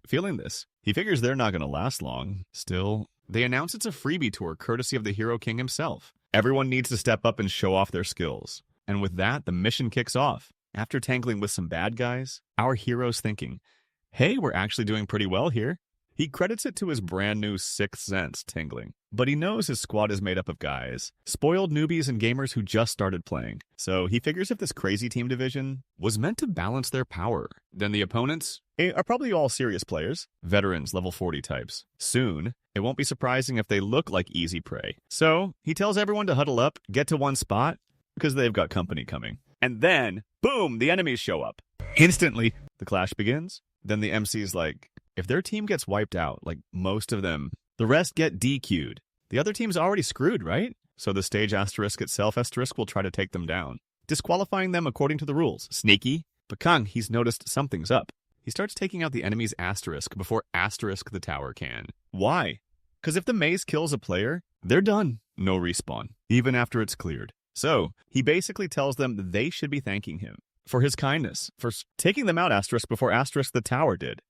feeling this. He figures they're not going to last long. Still, they announce it's a freebie tour courtesy of the Hero King himself. Everyone needs to step up and show off their skills. And with that, the mission kicks off. After tangling with some bad guys, our hero's thinking, hey, we're actually doing pretty well here. He credits it to his brand new sixth sense tingling. But he knows his squad is made up of guys, spoiled newbies and gamers who just started playing. So he figures if this crazy team division was meant to balance their power, then the opponents are probably all serious players, veterans, level 40 types. Soon, it won't be surprising if they look like easy prey. So he tells everyone to huddle up, get to one spot, because they've got company coming. And then, boom, the enemies show up. Instantly, the clash begins. Then the MC's like, if their team gets wiped out, like most of them, the rest get DQ'd. The other team's already screwed, right? So the stage asterisk itself asterisk will try to take them down, disqualifying them according to the rules. Sneaky. But Kong, he's noticed something's up. He starts taking out the enemy's asterisk before asterisk the tower can. Why? Because if the maze kills a player, they're done. No respawn, even after it's cleared. So he basically tells them that they should be thanking him for his kindness, for taking them out asterisk before asterisk the tower did.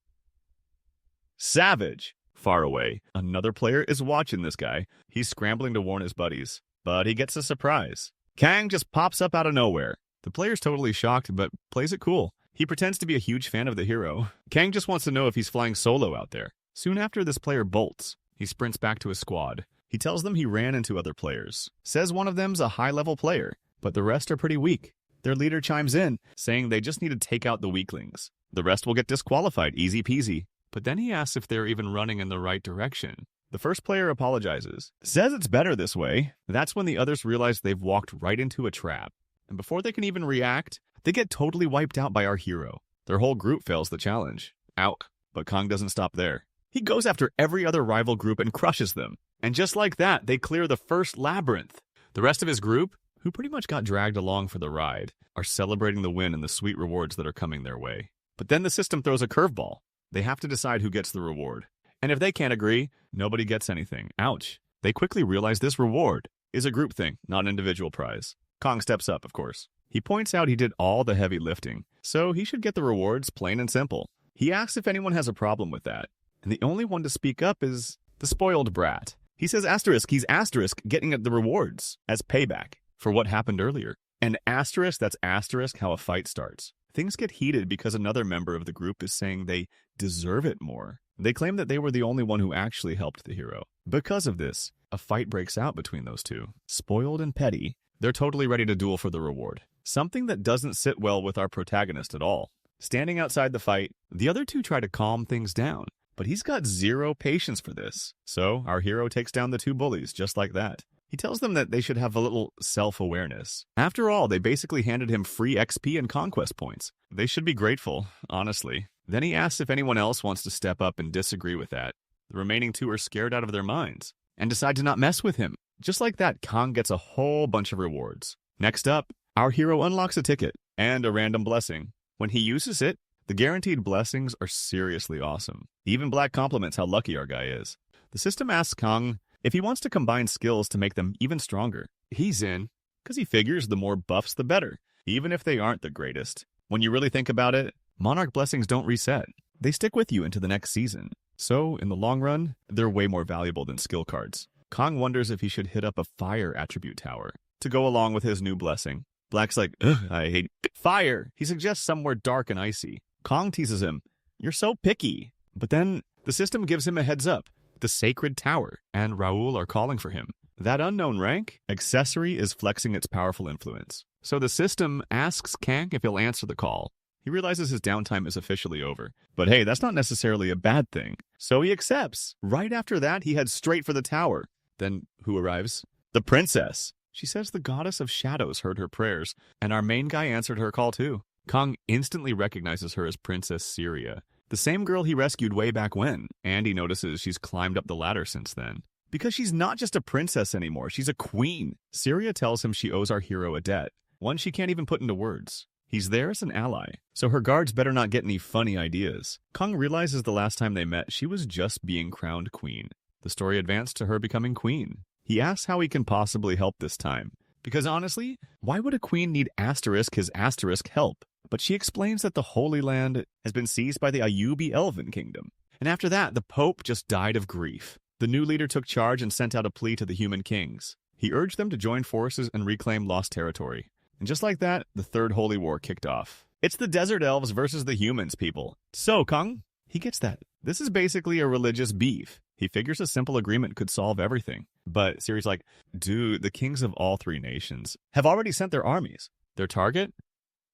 Savage. Far away, another player is watching this guy. He's scrambling to warn his buddies, but he gets a surprise. Kang just pops up out of nowhere. The player's totally shocked, but plays it cool. He pretends to be a huge fan of the hero. Kang just wants to know if he's flying solo out there. Soon after, this player bolts. He sprints back to his squad. He tells them he ran into other players. Says one of them's a high-level player, but the rest are pretty weak. Their leader chimes in, saying they just need to take out the weaklings. The rest will get disqualified, easy peasy. But then he asks if they're even running in the right direction. The first player apologizes, says it's better this way. That's when the others realize they've walked right into a trap. And before they can even react, they get totally wiped out by our hero. Their whole group fails the challenge. Out. But Kong doesn't stop there. He goes after every other rival group and crushes them. And just like that, they clear the first labyrinth. The rest of his group, who pretty much got dragged along for the ride, are celebrating the win and the sweet rewards that are coming their way. But then the system throws a curveball. They have to decide who gets the reward. And if they can't agree, nobody gets anything. Ouch. They quickly realize this reward is a group thing, not an individual prize. Kong steps up, of course. He points out he did all the heavy lifting, so he should get the rewards plain and simple. He asks if anyone has a problem with that, and the only one to speak up is the spoiled brat. He says he's asterisk getting the rewards as payback for what happened earlier. And asterisk, that's asterisk how a fight starts. Things get heated because another member of the group is saying they deserve it more. They claim that they were the only one who actually helped the hero. Because of this, a fight breaks out between those two. Spoiled and petty, they're totally ready to duel for the reward. Something that doesn't sit well with our protagonist at all. Standing outside the fight, the other two try to calm things down, but he's got zero patience for this. So our hero takes down the two bullies just like that. He tells them that they should have a little self-awareness. After all, they basically handed him free XP and conquest points. They should be grateful, honestly. Then he asks if anyone else wants to step up and disagree with that. The remaining two are scared out of their minds and decide to not mess with him. Just like that, Kong gets a whole bunch of rewards. Next up, our hero unlocks a ticket and a random blessing. When he uses it, the guaranteed blessings are seriously awesome. Even Black compliments how lucky our guy is. The system asks Kong if he wants to combine skills to make them even stronger. He's in, because he figures the more buffs the better, even if they aren't the greatest. When you really think about it, Monarch blessings don't reset. They stick with you into the next season. So, in the long run, they're way more valuable than skill cards. Kong wonders if he should hit up a fire attribute tower to go along with his new blessing. Black's like, ugh, I hate fire. He suggests somewhere dark and icy. Kong teases him, you're so picky. But then the system gives him a heads up. The Sacred Tower and Raoul are calling for him. That unknown rank, accessory, is flexing its powerful influence. So the system asks Kang if he'll answer the call. He realizes his downtime is officially over. But hey, that's not necessarily a bad thing. So he accepts. Right after that, he heads straight for the tower. Then who arrives? The princess. She says the goddess of shadows heard her prayers, and our main guy answered her call too. Kong instantly recognizes her as Princess Syria, the same girl he rescued way back when, and he notices she's climbed up the ladder since then. Because she's not just a princess anymore, she's a queen. Syria tells him she owes our hero a debt, one she can't even put into words. He's there as an ally, so her guards better not get any funny ideas. Kong realizes the last time they met, she was just being crowned queen. The story advanced to her becoming queen. He asks how he can possibly help this time. Because honestly, why would a queen need his asterisk help? But she explains that the Holy Land has been seized by the Ayubi Elven Kingdom. And after that, the Pope just died of grief. The new leader took charge and sent out a plea to the human kings. He urged them to join forces and reclaim lost territory. And just like that, the Third Holy War kicked off. It's the desert elves versus the humans, people. So, Kong, he gets that. This is basically a religious beef. He figures a simple agreement could solve everything. But Siri's like, dude, the kings of all three nations have already sent their armies. Their target?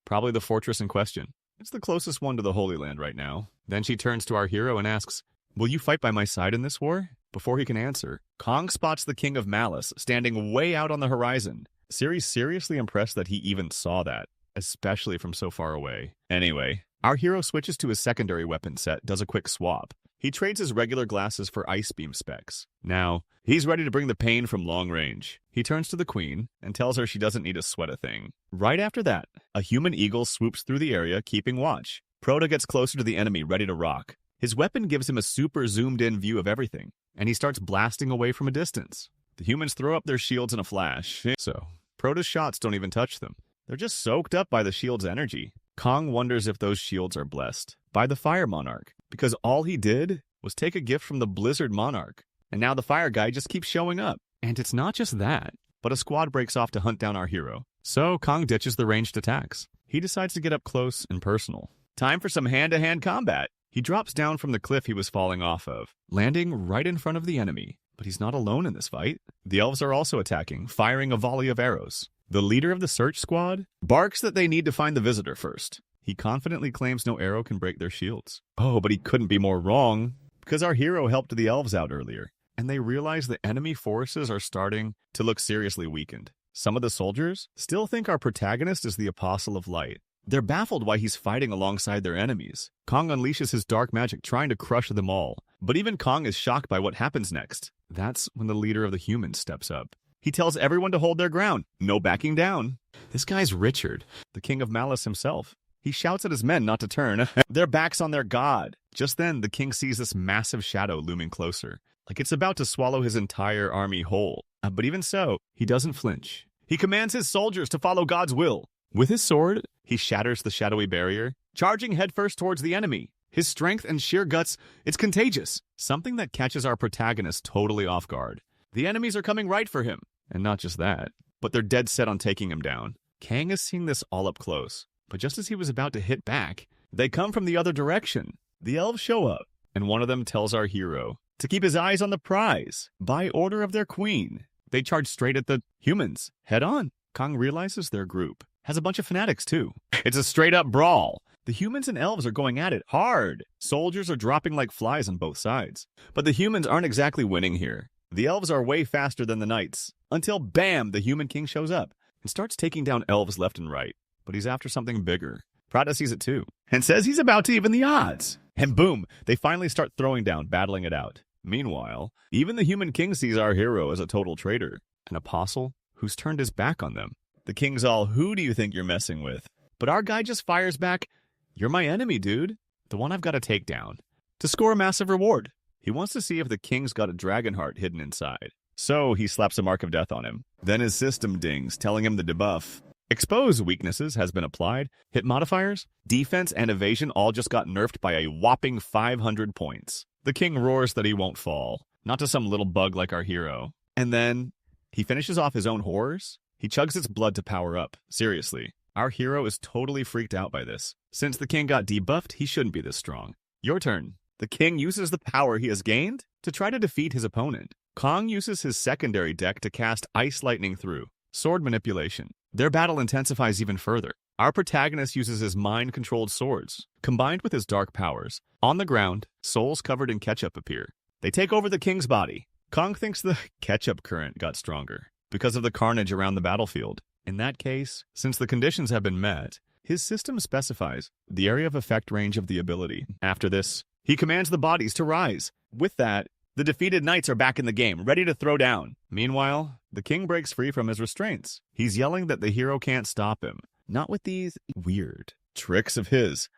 Probably the fortress in question. It's the closest one to the Holy Land right now. Then she turns to our hero and asks, will you fight by my side in this war? Before he can answer, Kong spots the King of Malice standing way out on the horizon. Siri's seriously impressed that he even saw that, especially from so far away. Anyway, our hero switches to his secondary weapon set, does a quick swap. He trades his regular glasses for ice beam specs. Now, he's ready to bring the pain from long range. He turns to the queen and tells her she doesn't need to sweat a thing. Right after that, a human eagle swoops through the area, keeping watch. Proto gets closer to the enemy, ready to rock. His weapon gives him a super zoomed-in view of everything, and he starts blasting away from a distance. The humans throw up their shields in a flash. So, Proto's shots don't even touch them. They're just soaked up by the shield's energy. Kong wonders if those shields are blessed by the Fire Monarch, because all he did was take a gift from the Blizzard Monarch, and now the Fire guy just keeps showing up. And it's not just that, but a squad breaks off to hunt down our hero. So Kong ditches the ranged attacks. He decides to get up close and personal. Time for some hand-to-hand combat. He drops down from the cliff he was falling off of, landing right in front of the enemy. But he's not alone in this fight. The elves are also attacking, firing a volley of arrows. The leader of the search squad barks that they need to find the visitor first. He confidently claims no arrow can break their shields. Oh, but he couldn't be more wrong, because our hero helped the elves out earlier, and they realize the enemy forces are starting to look seriously weakened. Some of the soldiers still think our protagonist is the Apostle of Light. They're baffled why he's fighting alongside their enemies. Kong unleashes his dark magic, trying to crush them all. But even Kong is shocked by what happens next. That's when the leader of the humans steps up. He tells everyone to hold their ground. No backing down. This guy's Richard, the King of Malice himself. He shouts at his men not to turn. Their backs on their god. Just then, the king sees this massive shadow looming closer, like it's about to swallow his entire army whole. But even so, he doesn't flinch. He commands his soldiers to follow God's will. With his sword, he shatters the shadowy barrier, charging headfirst towards the enemy. His strength and sheer guts, it's contagious. Something that catches our protagonist totally off guard. The enemies are coming right for him. And not just that, but they're dead set on taking him down. Kang is seeing this all up close. But just as he was about to hit back, they come from the other direction. The elves show up, and one of them tells our hero to keep his eyes on the prize, by order of their queen. They charge straight at the humans, head on. Kong realizes their group has a bunch of fanatics too. It's a straight-up brawl. The humans and elves are going at it hard. Soldiers are dropping like flies on both sides. But the humans aren't exactly winning here. The elves are way faster than the knights. Until bam, the human king shows up and starts taking down elves left and right. But he's after something bigger. Prada sees it too, and says he's about to even the odds. And boom, they finally start throwing down, battling it out. Meanwhile, even the human king sees our hero as a total traitor, an apostle who's turned his back on them. The king's all, who do you think you're messing with? But our guy just fires back, you're my enemy, dude. The one I've got to take down. To score a massive reward. He wants to see if the king's got a dragon heart hidden inside. So he slaps a mark of death on him. Then his system dings, telling him the debuff. Expose weaknesses has been applied. Hit modifiers, defense, and evasion all just got nerfed by a whopping 500 points. The king roars that he won't fall, not to some little bug like our hero. And then he finishes off his own horrors. He chugs its blood to power up. Seriously, our hero is totally freaked out by this. Since the king got debuffed, he shouldn't be this strong. Your turn. The king uses the power he has gained to try to defeat his opponent. Kong uses his secondary deck to cast Ice Lightning through. Sword manipulation. Their battle intensifies even further. Our protagonist uses his mind-controlled swords, combined with his dark powers. On the ground, souls covered in ketchup appear. They take over the king's body. Kong thinks the ketchup current got stronger because of the carnage around the battlefield. In that case, since the conditions have been met, his system specifies the area of effect range of the ability. After this, he commands the bodies to rise. With that, the defeated knights are back in the game, ready to throw down. Meanwhile, the king breaks free from his restraints. He's yelling that the hero can't stop him. Not with these weird tricks of his.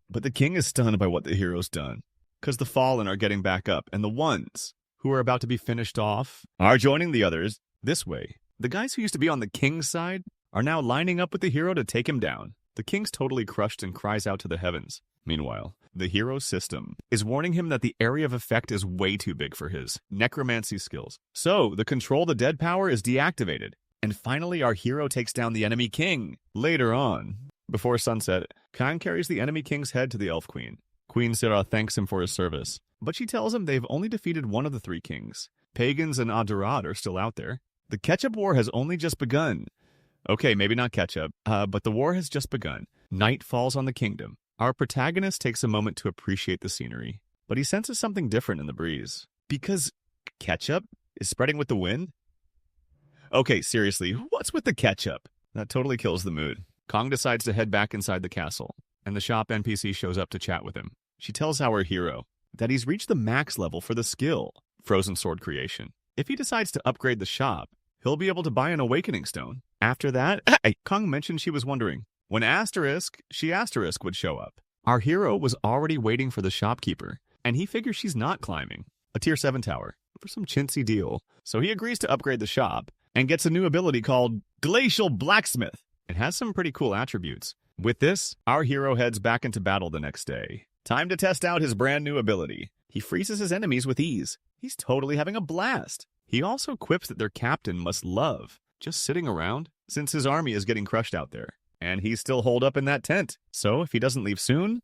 But the king is stunned by what the hero's done. Because the fallen are getting back up, and the ones who are about to be finished off are joining the others this way. The guys who used to be on the king's side are now lining up with the hero to take him down. The king's totally crushed and cries out to the heavens. Meanwhile, the hero's system is warning him that the area of effect is way too big for his necromancy skills. So, the control the dead power is deactivated. And finally, our hero takes down the enemy king. Later on, before sunset, Kang carries the enemy king's head to the elf queen. Queen Sira thanks him for his service, but she tells him they've only defeated one of the three kings. Pagans and Adarad are still out there. The ketchup war has only just begun. Okay, maybe not ketchup, but the war has just begun. Night falls on the kingdom. Our protagonist takes a moment to appreciate the scenery, but he senses something different in the breeze. Because ketchup is spreading with the wind? Okay, seriously, what's with the ketchup? That totally kills the mood. Kong decides to head back inside the castle, and the shop NPC shows up to chat with him. She tells our hero that he's reached the max level for the skill, Frozen Sword Creation. If he decides to upgrade the shop, he'll be able to buy an Awakening Stone. After that, Kong mentioned she was wondering when she would show up. Our hero was already waiting for the shopkeeper, and he figures she's not climbing a tier 7 tower for some chintzy deal. So he agrees to upgrade the shop and gets a new ability called Glacial Blacksmith. It has some pretty cool attributes. With this, our hero heads back into battle the next day. Time to test out his brand new ability. He freezes his enemies with ease. He's totally having a blast. He also quips that their captain must love just sitting around since his army is getting crushed out there. And he's still holed up in that tent. So if he doesn't leave soon,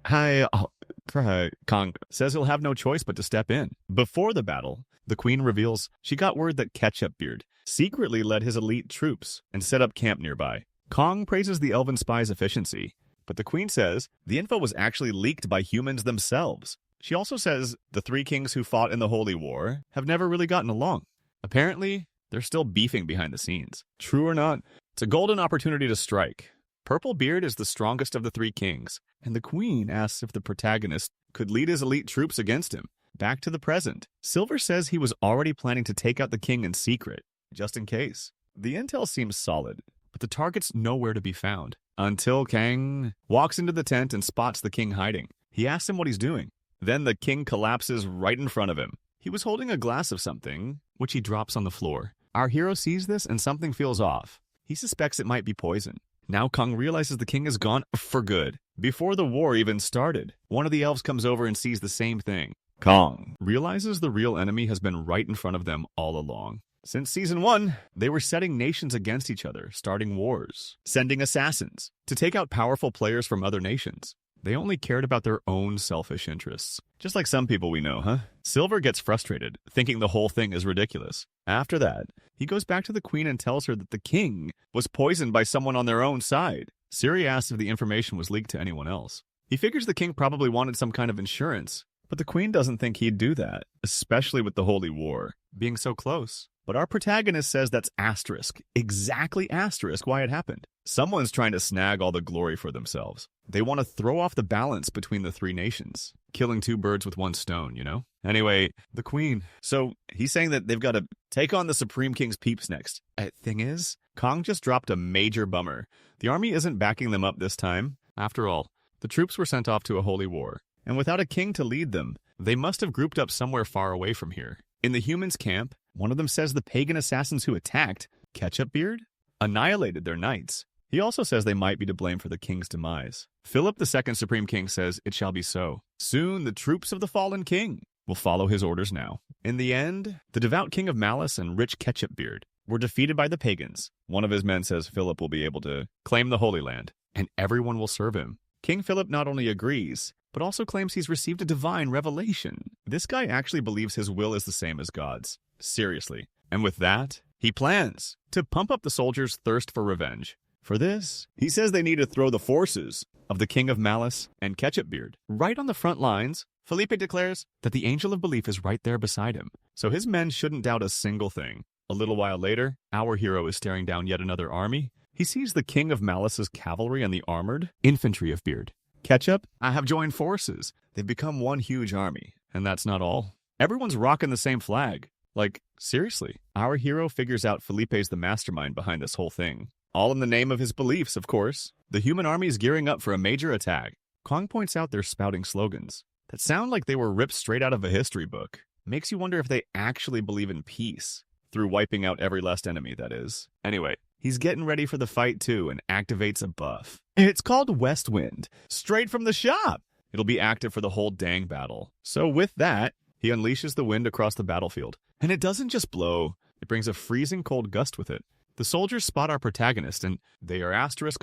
Kong says he'll have no choice but to step in. Before the battle, the queen reveals she got word that Ketchup Beard secretly led his elite troops and set up camp nearby. Kong praises the elven spy's efficiency, but the queen says the info was actually leaked by humans themselves. She also says the three kings who fought in the Holy War have never really gotten along. Apparently, they're still beefing behind the scenes. True or not, it's a golden opportunity to strike. Purple Beard is the strongest of the three kings, and the queen asks if the protagonist could lead his elite troops against him. Back to the present. Silver says he was already planning to take out the king in secret, just in case. The intel seems solid, but the target's nowhere to be found. Until Kang walks into the tent and spots the king hiding. He asks him what he's doing. Then the king collapses right in front of him. He was holding a glass of something, which he drops on the floor. Our hero sees this and something feels off. He suspects it might be poison. Now Kong realizes the king is gone for good. Before the war even started, one of the elves comes over and sees the same thing. Kong realizes the real enemy has been right in front of them all along. Since Season 1, they were setting nations against each other, starting wars, sending assassins to take out powerful players from other nations. They only cared about their own selfish interests. Just like some people we know, huh? Silver gets frustrated, thinking the whole thing is ridiculous. After that, he goes back to the queen and tells her that the king was poisoned by someone on their own side. Siri asks if the information was leaked to anyone else. He figures the king probably wanted some kind of insurance, but the queen doesn't think he'd do that, especially with the Holy War being so close. But our protagonist says that's asterisk, exactly asterisk why it happened. Someone's trying to snag all the glory for themselves. They want to throw off the balance between the three nations, killing two birds with one stone, you know? Anyway, the queen. So he's saying that they've got to take on the Supreme King's peeps next. Thing is, Kong just dropped a major bummer. The army isn't backing them up this time. After all, the troops were sent off to a holy war, and without a king to lead them, they must have grouped up somewhere far away from here. In the humans' camp, one of them says the pagan assassins who attacked Ketchup Beard annihilated their knights. He also says they might be to blame for the king's demise. Philip II, Supreme King, says it shall be so. Soon the troops of the fallen king will follow his orders now. In the end, the devout king of Malice and rich Ketchupbeard were defeated by the pagans. One of his men says Philip will be able to claim the Holy Land, and everyone will serve him. King Philip not only agrees, but also claims he's received a divine revelation. This guy actually believes his will is the same as God's. Seriously. And with that, he plans to pump up the soldiers' thirst for revenge. For this, he says they need to throw the forces of the King of Malice and Ketchupbeard right on the front lines. Felipe declares that the Angel of Belief is right there beside him, so his men shouldn't doubt a single thing. A little while later, our hero is staring down yet another army. He sees the King of Malice's cavalry and the armored infantry of Beard. Ketchup, I have joined forces. They've become one huge army, and that's not all. Everyone's rocking the same flag. Like, seriously, our hero figures out Felipe's the mastermind behind this whole thing. All in the name of his beliefs, of course. The human army is gearing up for a major attack. Kong points out they're spouting slogans that sound like they were ripped straight out of a history book. Makes you wonder if they actually believe in peace, through wiping out every last enemy, that is. Anyway, he's getting ready for the fight too and activates a buff. It's called West Wind, straight from the shop. It'll be active for the whole dang battle. So with that, he unleashes the wind across the battlefield. And it doesn't just blow, it brings a freezing cold gust with it. The soldiers spot our protagonist, and they are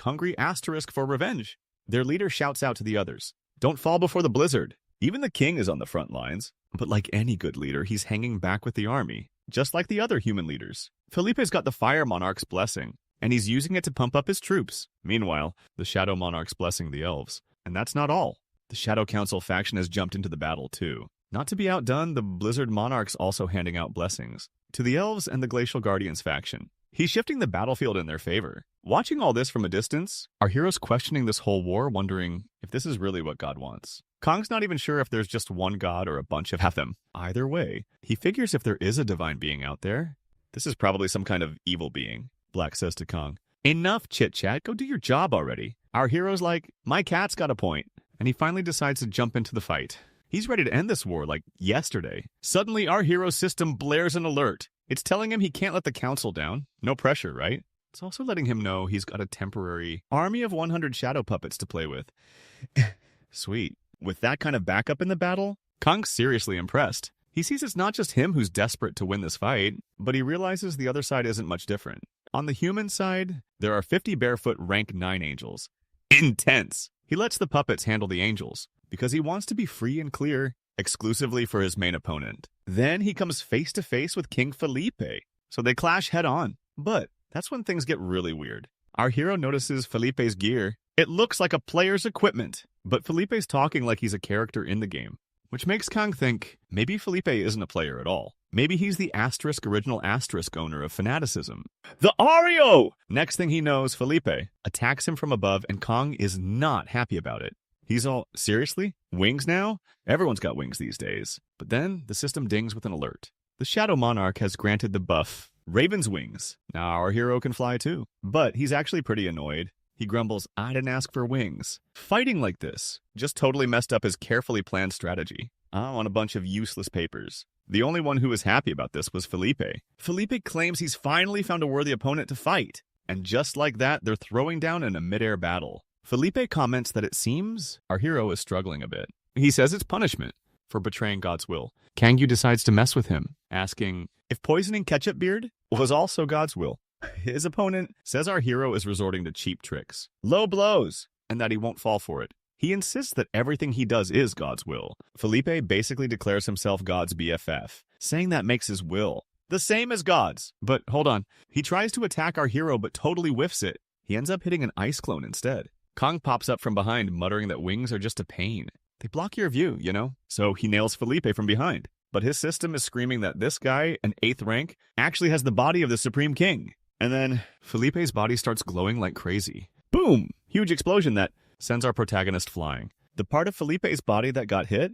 hungry for revenge. Their leader shouts out to the others, "Don't fall before the blizzard." Even the king is on the front lines, but like any good leader, he's hanging back with the army, just like the other human leaders. Felipe's got the Fire Monarch's blessing, and he's using it to pump up his troops. Meanwhile, the Shadow Monarch's blessing the elves. And that's not all. The Shadow Council faction has jumped into the battle too. Not to be outdone, the Blizzard Monarch's also handing out blessings to the elves and the Glacial Guardians faction. He's shifting the battlefield in their favor. Watching all this from a distance, our hero's questioning this whole war, wondering if this is really what God wants. Kong's not even sure if there's just one God or a bunch of them. Either way, he figures if there is a divine being out there, this is probably some kind of evil being. Black says to Kong, "Enough chit-chat, go do your job already." Our hero's like, "My cat's got a point." And he finally decides to jump into the fight. He's ready to end this war like yesterday. Suddenly, our hero's system blares an alert. It's telling him he can't let the council down. No pressure, right? It's also letting him know he's got a temporary army of 100 shadow puppets to play with. Sweet. With that kind of backup in the battle, Kong's seriously impressed. He sees it's not just him who's desperate to win this fight, but he realizes the other side isn't much different. On the human side, there are 50 barefoot rank 9 angels. Intense! He lets the puppets handle the angels, because he wants to be free and clear, exclusively for his main opponent. Then he comes face to face with King Felipe, so they clash head on. But that's when things get really weird. Our hero notices Felipe's gear. It looks like a player's equipment, but Felipe's talking like he's a character in the game, which makes Kong think maybe Felipe isn't a player at all. Maybe he's the original asterisk owner of fanaticism. The Ario! Next thing he knows, Felipe attacks him from above, and Kong is not happy about it. He's all, seriously? Wings now? Everyone's got wings these days. But then the system dings with an alert. The Shadow Monarch has granted the buff Raven's Wings. Now our hero can fly too. But he's actually pretty annoyed. He grumbles, "I didn't ask for wings." Fighting like this just totally messed up his carefully planned strategy. On a bunch of useless papers. The only one who was happy about this was Felipe. Felipe claims he's finally found a worthy opponent to fight. And just like that, they're throwing down in a mid-air battle. Felipe comments that it seems our hero is struggling a bit. He says it's punishment for betraying God's will. Kangyu decides to mess with him, asking if poisoning Ketchupbeard was also God's will. His opponent says our hero is resorting to cheap tricks, low blows, and that he won't fall for it. He insists that everything he does is God's will. Felipe basically declares himself God's BFF, saying that makes his will the same as God's. But hold on, he tries to attack our hero but totally whiffs it. He ends up hitting an ice clone instead. Kong pops up from behind, muttering that wings are just a pain. They block your view, you know? So he nails Felipe from behind. But his system is screaming that this guy, an 8th rank, actually has the body of the Supreme King. And then Felipe's body starts glowing like crazy. Boom! Huge explosion that sends our protagonist flying. The part of Felipe's body that got hit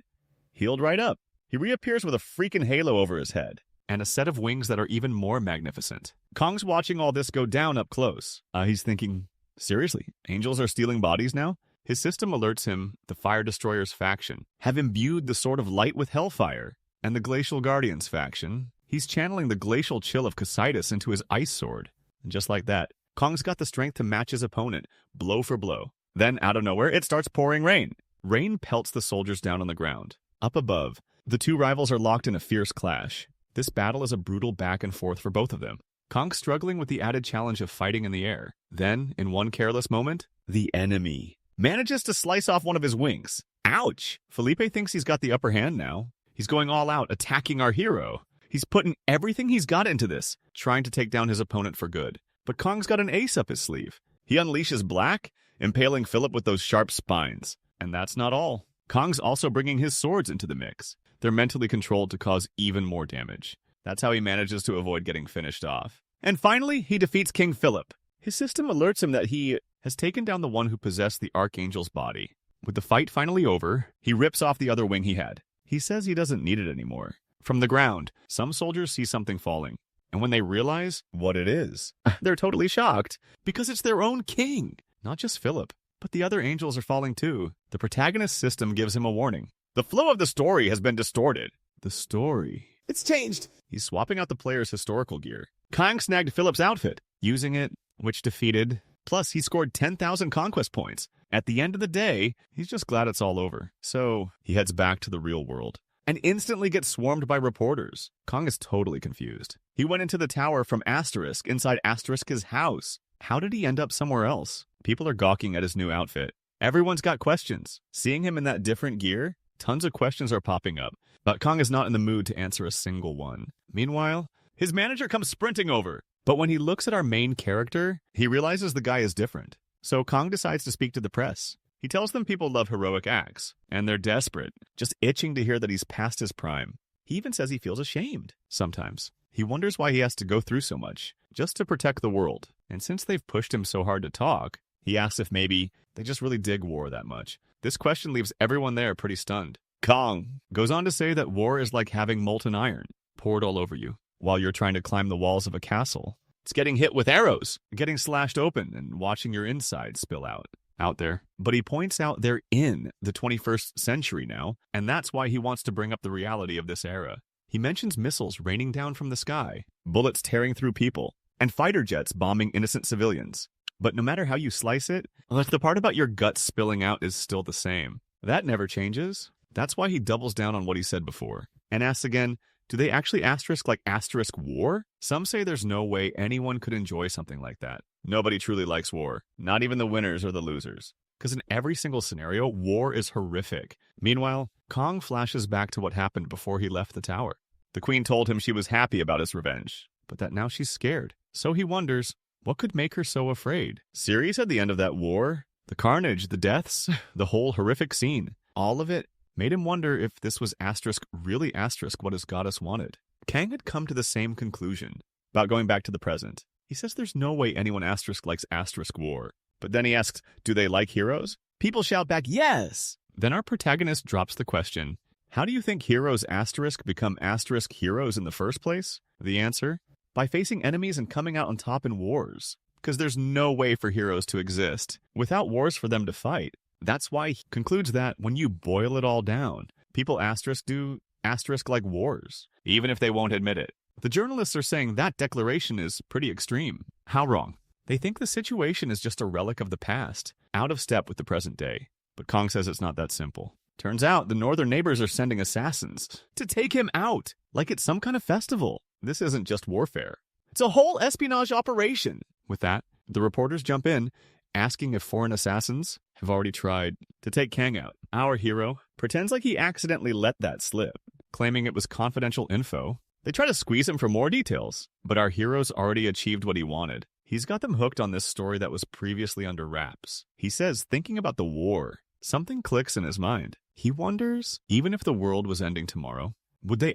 healed right up. He reappears with a freaking halo over his head and a set of wings that are even more magnificent. Kong's watching all this go down up close. He's thinking, seriously, angels are stealing bodies now? His system alerts him the Fire Destroyers faction have imbued the Sword of Light with hellfire, and the Glacial Guardians faction, he's channeling the glacial chill of Casitas into his ice sword. And just like that, Kong's got the strength to match his opponent, blow for blow. Then, out of nowhere, it starts pouring rain. Rain pelts the soldiers down on the ground. Up above, the two rivals are locked in a fierce clash. This battle is a brutal back and forth for both of them. Kong's struggling with the added challenge of fighting in the air. Then, in one careless moment, the enemy manages to slice off one of his wings. Ouch! Felipe thinks he's got the upper hand now. He's going all out, attacking our hero. He's putting everything he's got into this, trying to take down his opponent for good. But Kong's got an ace up his sleeve. He unleashes Black, impaling Philip with those sharp spines. And that's not all. Kong's also bringing his swords into the mix. They're mentally controlled to cause even more damage. That's how he manages to avoid getting finished off. And finally, he defeats King Philip. His system alerts him that he has taken down the one who possessed the Archangel's body. With the fight finally over, he rips off the other wing he had. He says he doesn't need it anymore. From the ground, some soldiers see something falling. And when they realize what it is, they're totally shocked because it's their own king. Not just Philip, but the other angels are falling too. The protagonist's system gives him a warning. The flow of the story has been distorted. The story. It's changed. He's swapping out the player's historical gear. Kong snagged Philip's outfit, using it, which defeated. Plus, he scored 10,000 conquest points. At the end of the day, he's just glad it's all over. So, he heads back to the real world and instantly gets swarmed by reporters. Kong is totally confused. He went into the tower from Asterisk, inside Asterisk's house. How did he end up somewhere else? People are gawking at his new outfit. Everyone's got questions. Seeing him in that different gear, tons of questions are popping up. But Kong is not in the mood to answer a single one. Meanwhile, his manager comes sprinting over. But when he looks at our main character, he realizes the guy is different. So Kong decides to speak to the press. He tells them people love heroic acts, and they're desperate, just itching to hear that he's past his prime. He even says he feels ashamed sometimes. He wonders why he has to go through so much, just to protect the world. And since they've pushed him so hard to talk, he asks if maybe they just really dig war that much. This question leaves everyone there pretty stunned. Kong goes on to say that war is like having molten iron poured all over you while you're trying to climb the walls of a castle. It's getting hit with arrows, getting slashed open, and watching your insides spill out there. But he points out they're in the 21st century now, and that's why he wants to bring up the reality of this era. He mentions missiles raining down from the sky, bullets tearing through people, and fighter jets bombing innocent civilians. But no matter how you slice it, the part about your guts spilling out is still the same. That never changes. That's why he doubles down on what he said before, and asks again, do they actually asterisk like asterisk war? Some say there's no way anyone could enjoy something like that. Nobody truly likes war, not even the winners or the losers. Because in every single scenario, war is horrific. Meanwhile, Kong flashes back to what happened before he left the tower. The queen told him she was happy about his revenge, but that now she's scared. So he wonders, what could make her so afraid? Ceres at the end of that war, the carnage, the deaths, the whole horrific scene, all of it made him wonder if this was asterisk really asterisk what his goddess wanted. Kang had come to the same conclusion about going back to the present. He says there's no way anyone asterisk likes asterisk war. But then he asks, do they like heroes? People shout back, yes! Then our protagonist drops the question, how do you think heroes asterisk become asterisk heroes in the first place? The answer? By facing enemies and coming out on top in wars. Because there's no way for heroes to exist without wars for them to fight. That's why he concludes that when you boil it all down, people asterisk do asterisk-like wars, even if they won't admit it. The journalists are saying that declaration is pretty extreme. How wrong? They think the situation is just a relic of the past, out of step with the present day. But Kong says it's not that simple. Turns out the northern neighbors are sending assassins to take him out, like it's some kind of festival. This isn't just warfare. It's a whole espionage operation. With that, the reporters jump in, asking if foreign assassins have already tried to take Kang out. Our hero pretends like he accidentally let that slip, claiming it was confidential info. They try to squeeze him for more details, but our hero's already achieved what he wanted. He's got them hooked on this story that was previously under wraps. He says, thinking about the war, something clicks in his mind. He wonders, even if the world was ending tomorrow, would they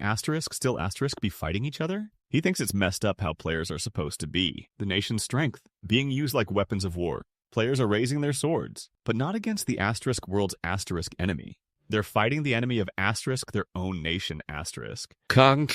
still be fighting each other? He thinks it's messed up how players are supposed to be. The nation's strength, being used like weapons of war. Players are raising their swords, but not against the asterisk world's asterisk enemy. They're fighting the enemy of asterisk, their own nation asterisk. Kong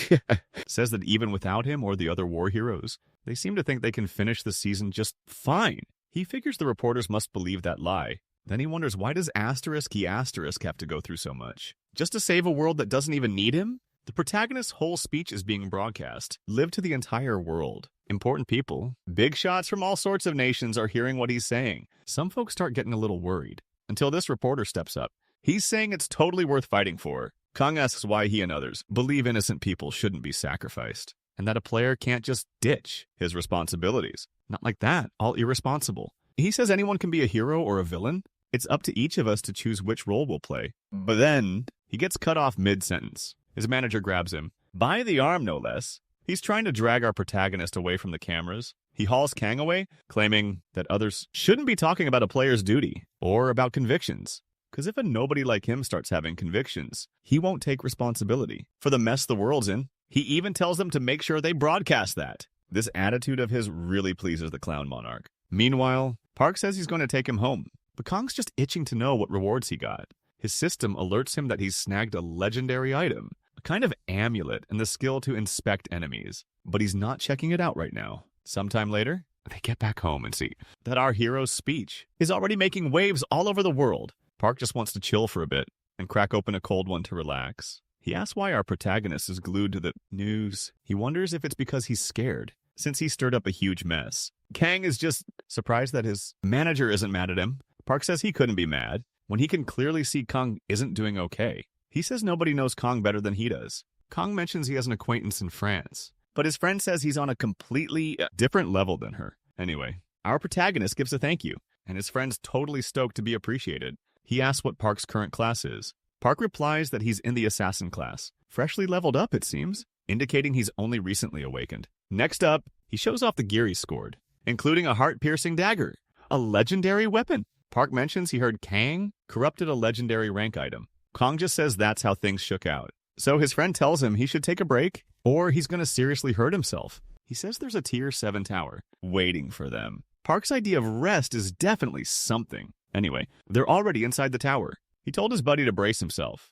says that even without him or the other war heroes, they seem to think they can finish the season just fine. He figures the reporters must believe that lie. Then he wonders, why does asterisk have to go through so much? Just to save a world that doesn't even need him? The protagonist's whole speech is being broadcast, lived to the entire world. Important people, big shots from all sorts of nations are hearing what he's saying. Some folks start getting a little worried, until this reporter steps up. He's saying it's totally worth fighting for. Kang asks why he and others believe innocent people shouldn't be sacrificed, and that a player can't just ditch his responsibilities. Not like that, all irresponsible. He says anyone can be a hero or a villain. It's up to each of us to choose which role we'll play. But then, he gets cut off mid-sentence. His manager grabs him, by the arm no less. He's trying to drag our protagonist away from the cameras. He hauls Kang away, claiming that others shouldn't be talking about a player's duty or about convictions. Because if a nobody like him starts having convictions, he won't take responsibility for the mess the world's in. He even tells them to make sure they broadcast that. This attitude of his really pleases the clown monarch. Meanwhile, Park says he's going to take him home, but Kong's just itching to know what rewards he got. His system alerts him that he's snagged a legendary item, a kind of amulet and the skill to inspect enemies. But he's not checking it out right now. Sometime later, they get back home and see that our hero's speech is already making waves all over the world. Park just wants to chill for a bit and crack open a cold one to relax. He asks why our protagonist is glued to the news. He wonders if it's because he's scared, since he stirred up a huge mess. Kang is just surprised that his manager isn't mad at him. Park says he couldn't be mad when he can clearly see Kong isn't doing okay. He says nobody knows Kong better than he does. Kong mentions he has an acquaintance in France, but his friend says he's on a completely different level than her. Anyway, our protagonist gives a thank you, and his friend's totally stoked to be appreciated. He asks what Park's current class is. Park replies that he's in the assassin class. Freshly leveled up, it seems, indicating he's only recently awakened. Next up, he shows off the gear he scored, including a heart-piercing dagger, a legendary weapon. Park mentions he heard Kang corrupted a legendary rank item. Kong just says that's how things shook out. So his friend tells him he should take a break, or he's going to seriously hurt himself. He says there's a tier 7 tower waiting for them. Park's idea of rest is definitely something. Anyway, they're already inside the tower. He told his buddy to brace himself.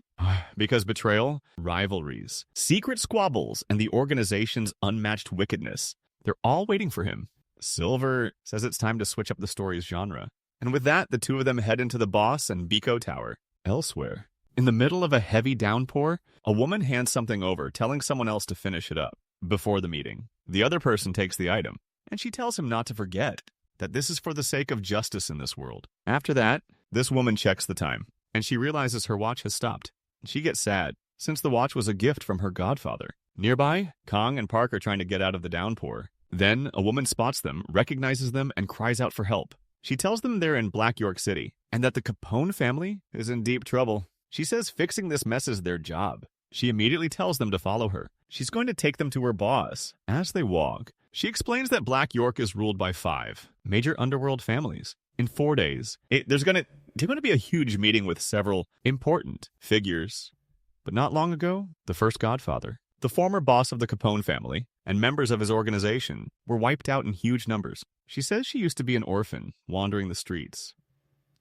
Because betrayal, rivalries, secret squabbles, and the organization's unmatched wickedness, they're all waiting for him. Silver says it's time to switch up the story's genre. And with that, the two of them head into the boss and Biko Tower. Elsewhere, in the middle of a heavy downpour, a woman hands something over, telling someone else to finish it up. Before the meeting, the other person takes the item, and she tells him not to forget that this is for the sake of justice in this world. After that, this woman checks the time, and she realizes her watch has stopped. She gets sad, since the watch was a gift from her godfather. Nearby, Kong and Park are trying to get out of the downpour. Then, a woman spots them, recognizes them, and cries out for help. She tells them they're in Black York City, and that the Capone family is in deep trouble. She says fixing this mess is their job. She immediately tells them to follow her. She's going to take them to her boss. As they walk, she explains that Black York is ruled by 5 major underworld families. In 4 days, there's going to be a huge meeting with several important figures. But not long ago, the first godfather, the former boss of the Capone family, and members of his organization were wiped out in huge numbers. She says she used to be an orphan, wandering the streets.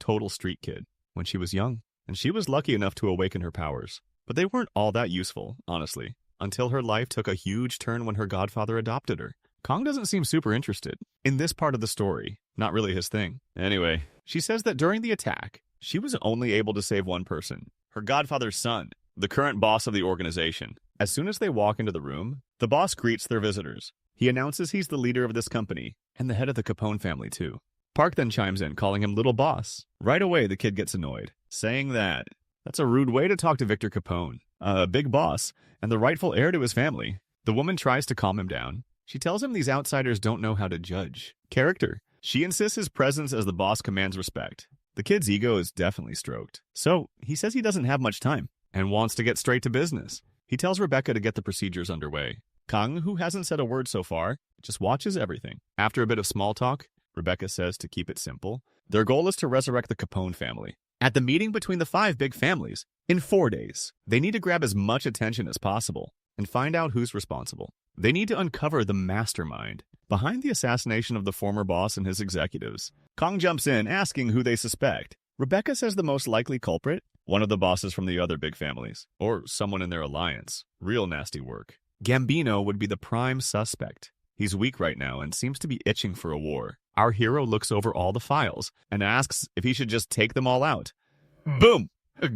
Total street kid, when she was young. And she was lucky enough to awaken her powers. But they weren't all that useful, honestly, until her life took a huge turn when her godfather adopted her. Kong doesn't seem super interested in this part of the story. Not really his thing. Anyway, she says that during the attack, she was only able to save one person, her godfather's son, the current boss of the organization. As soon as they walk into the room, the boss greets their visitors. He announces he's the leader of this company, and the head of the Capone family too. Park then chimes in, calling him Little Boss. Right away, the kid gets annoyed, saying that that's a rude way to talk to Victor Capone, a big boss, and the rightful heir to his family. The woman tries to calm him down. She tells him these outsiders don't know how to judge character. She insists his presence as the boss commands respect. The kid's ego is definitely stroked. So, he says he doesn't have much time and wants to get straight to business. He tells Rebecca to get the procedures underway. Kang, who hasn't said a word so far, just watches everything. After a bit of small talk, Rebecca says to keep it simple. Their goal is to resurrect the Capone family. At the meeting between the 5 big families, in 4 days, they need to grab as much attention as possible and find out who's responsible. They need to uncover the mastermind behind the assassination of the former boss and his executives. Kong jumps in, asking who they suspect. Rebecca says the most likely culprit, one of the bosses from the other big families, or someone in their alliance. Real nasty work. Gambino would be the prime suspect. He's weak right now and seems to be itching for a war. Our hero looks over all the files and asks if he should just take them all out. Boom!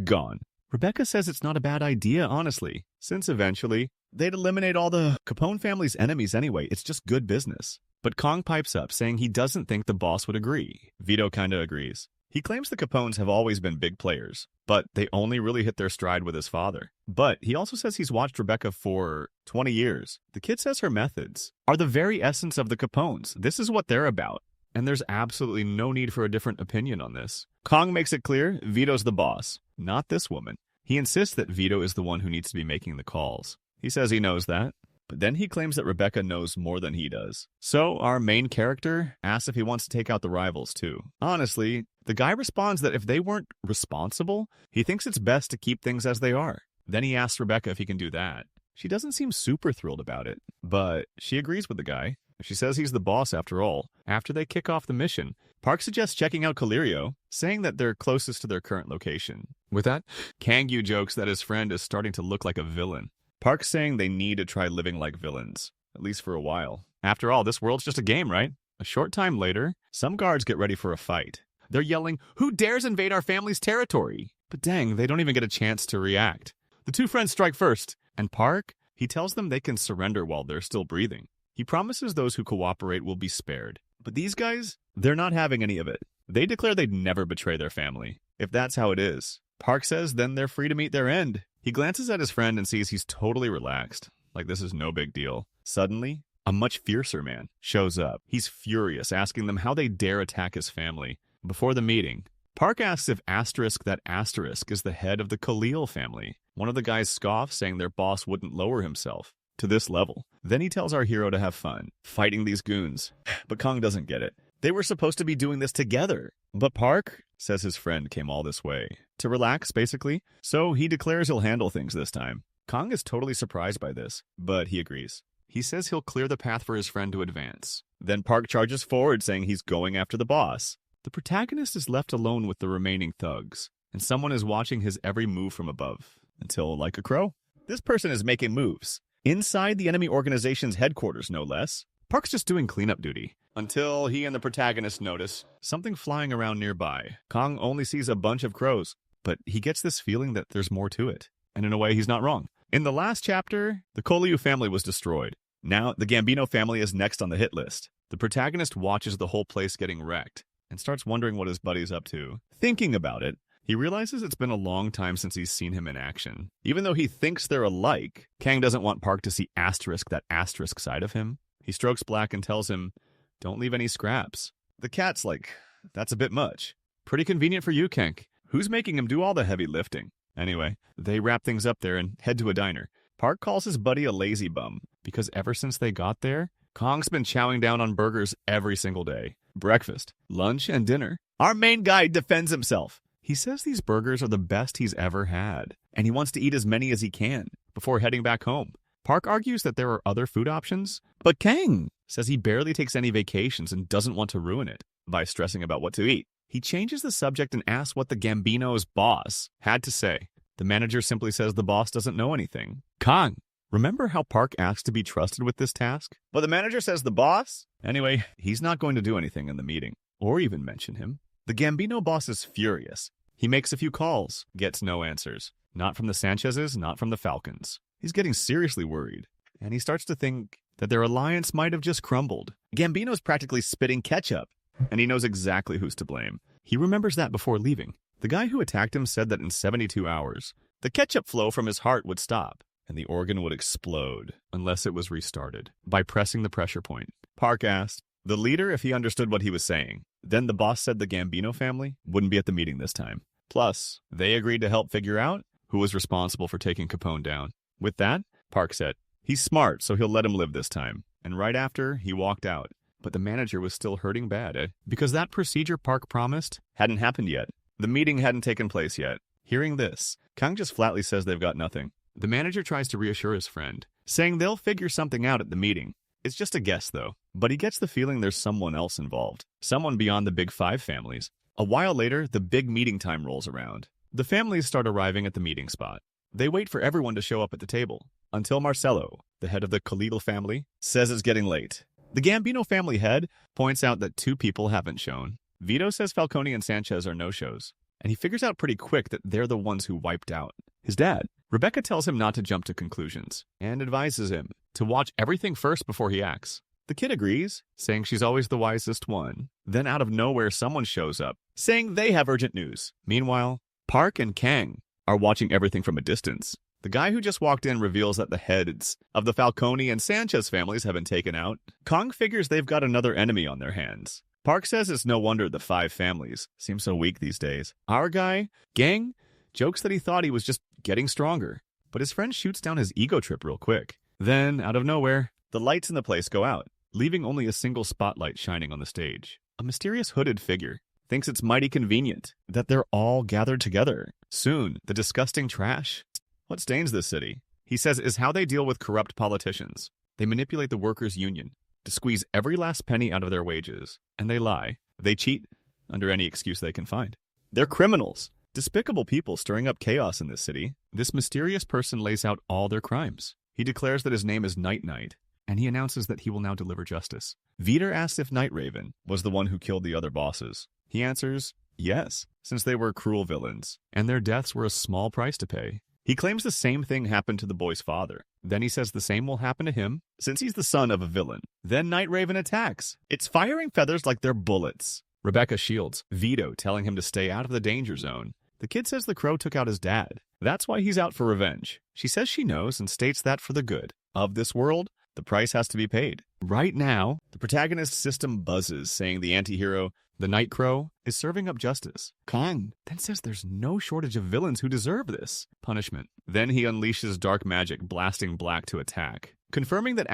Gone. Rebecca says it's not a bad idea, honestly, since eventually they'd eliminate all the Capone family's enemies anyway. It's just good business. But Kong pipes up, saying he doesn't think the boss would agree. Vito kinda agrees. He claims the Capones have always been big players, but they only really hit their stride with his father. But he also says he's watched Rebecca for 20 years. The kid says her methods are the very essence of the Capones. This is what they're about. And there's absolutely no need for a different opinion on this. Kong makes it clear Vito's the boss, not this woman. He insists that Vito is the one who needs to be making the calls. He says he knows that, but then he claims that Rebecca knows more than he does. So our main character asks if he wants to take out the rivals too. Honestly, the guy responds that if they weren't responsible, he thinks it's best to keep things as they are. Then he asks Rebecca if he can do that. She doesn't seem super thrilled about it, but she agrees with the guy. She says he's the boss after all. After they kick off the mission, Park suggests checking out Calirio, saying that they're closest to their current location. With that, Kangyu jokes that his friend is starting to look like a villain. Park's saying they need to try living like villains, at least for a while. After all, this world's just a game, right? A short time later, some guards get ready for a fight. They're yelling, "Who dares invade our family's territory?" But dang, they don't even get a chance to react. The two friends strike first, and Park, he tells them they can surrender while they're still breathing. He promises those who cooperate will be spared. But these guys, they're not having any of it. They declare they'd never betray their family. If that's how it is, Park says then they're free to meet their end. He glances at his friend and sees he's totally relaxed, like this is no big deal. Suddenly, a much fiercer man shows up. He's furious, asking them how they dare attack his family. Before the meeting, Park asks if that asterisk is the head of the Khalil family. One of the guys scoffs, saying their boss wouldn't lower himself to this level. Then he tells our hero to have fun, fighting these goons. But Kong doesn't get it. They were supposed to be doing this together. But Park says his friend came all this way to relax, basically, so he declares he'll handle things this time. Kong is totally surprised by this, but he agrees. He says he'll clear the path for his friend to advance. Then Park charges forward, saying he's going after the boss. The protagonist is left alone with the remaining thugs, and someone is watching his every move from above. Until, like a crow, this person is making moves. Inside the enemy organization's headquarters, no less. Park's just doing cleanup duty, until he and the protagonist notice something flying around nearby. Kong only sees a bunch of crows, but he gets this feeling that there's more to it. And in a way, he's not wrong. In the last chapter, the Koliu family was destroyed. Now, the Gambino family is next on the hit list. The protagonist watches the whole place getting wrecked, and starts wondering what his buddy's up to. Thinking about it, he realizes it's been a long time since he's seen him in action. Even though he thinks they're alike, Kang doesn't want Park to see that asterisk side of him. He strokes Black and tells him, "Don't leave any scraps." The cat's like, "That's a bit much." "Pretty convenient for you, Kang. Who's making him do all the heavy lifting?" Anyway, they wrap things up there and head to a diner. Park calls his buddy a lazy bum, because ever since they got there, Kong's been chowing down on burgers every single day. Breakfast, lunch, and dinner. Our main guy defends himself. He says these burgers are the best he's ever had, and he wants to eat as many as he can before heading back home. Park argues that there are other food options, but Kang says he barely takes any vacations and doesn't want to ruin it by stressing about what to eat. He changes the subject and asks what the Gambino's boss had to say. The manager simply says the boss doesn't know anything. Kong, remember how Park asked to be trusted with this task? But the manager says the boss? Anyway, he's not going to do anything in the meeting, or even mention him. The Gambino boss is furious. He makes a few calls, gets no answers. Not from the Sanchez's, not from the Falcons. He's getting seriously worried, and he starts to think that their alliance might have just crumbled. Gambino's practically spitting ketchup, and he knows exactly who's to blame. He remembers that before leaving. The guy who attacked him said that in 72 hours, the ketchup flow from his heart would stop, and the organ would explode unless it was restarted by pressing the pressure point. Park asked the leader if he understood what he was saying. Then the boss said the Gambino family wouldn't be at the meeting this time. Plus, they agreed to help figure out who was responsible for taking Capone down. With that, Park said, he's smart, so he'll let him live this time. And right after, he walked out. But the manager was still hurting bad, because that procedure Park promised hadn't happened yet. The meeting hadn't taken place yet. Hearing this, Kang just flatly says they've got nothing. The manager tries to reassure his friend, saying they'll figure something out at the meeting. It's just a guess, though. But he gets the feeling there's someone else involved. Someone beyond the big five families. A while later, the big meeting time rolls around. The families start arriving at the meeting spot. They wait for everyone to show up at the table, until Marcelo, the head of the Khalil family, says it's getting late. The Gambino family head points out that 2 people haven't shown. Vito says Falcone and Sanchez are no-shows, and he figures out pretty quick that they're the ones who wiped out. his dad. Rebecca tells him not to jump to conclusions and advises him to watch everything first before he acts. The kid agrees, saying she's always the wisest one. Then out of nowhere, someone shows up, saying they have urgent news. Meanwhile, Park and Kang are watching everything from a distance. The guy who just walked in reveals that the heads of the Falcone and Sanchez families have been taken out. Kong figures they've got another enemy on their hands. Park says it's no wonder the 5 families seem so weak these days. Our guy, Gang, jokes that he thought he was just getting stronger, but his friend shoots down his ego trip real quick. Then, out of nowhere, the lights in the place go out, leaving only a single spotlight shining on the stage. A mysterious hooded figure thinks it's mighty convenient that they're all gathered together. Soon, the disgusting trash, what stains this city, he says, is how they deal with corrupt politicians. They manipulate the workers' union to squeeze every last penny out of their wages. And they lie. They cheat under any excuse they can find. They're criminals. Despicable people stirring up chaos in this city. This mysterious person lays out all their crimes. He declares that his name is Night Knight, and he announces that he will now deliver justice. Veeder asks if Night Raven was the one who killed the other bosses. He answers, yes, since they were cruel villains, and their deaths were a small price to pay. He claims the same thing happened to the boy's father. Then he says the same will happen to him, since he's the son of a villain. Then Night Raven attacks. It's firing feathers like they're bullets. Rebecca shields Vito, telling him to stay out of the danger zone. The kid says the crow took out his dad. That's why he's out for revenge. She says she knows and states that for the good of this world, the price has to be paid. Right now, the protagonist's system buzzes, saying the anti-hero, the Night Crow, is serving up justice. Kang then says there's no shortage of villains who deserve this punishment. Then he unleashes dark magic, blasting Black to attack, confirming that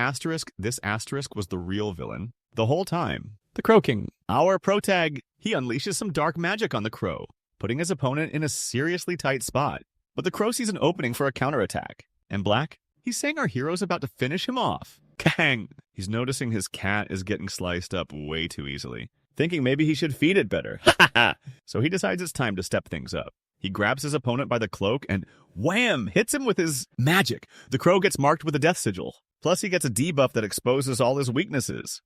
this Asterisk was the real villain the whole time. The Crow King, our protag, he unleashes some dark magic on the Crow, putting his opponent in a seriously tight spot. But the Crow sees an opening for a counterattack. And Black, he's saying our hero's about to finish him off. Kang! He's noticing his cat is getting sliced up way too easily, thinking maybe he should feed it better. So he decides it's time to step things up. He grabs his opponent by the cloak and wham! Hits him with his magic. The Crow gets marked with a death sigil. Plus he gets a debuff that exposes all his weaknesses.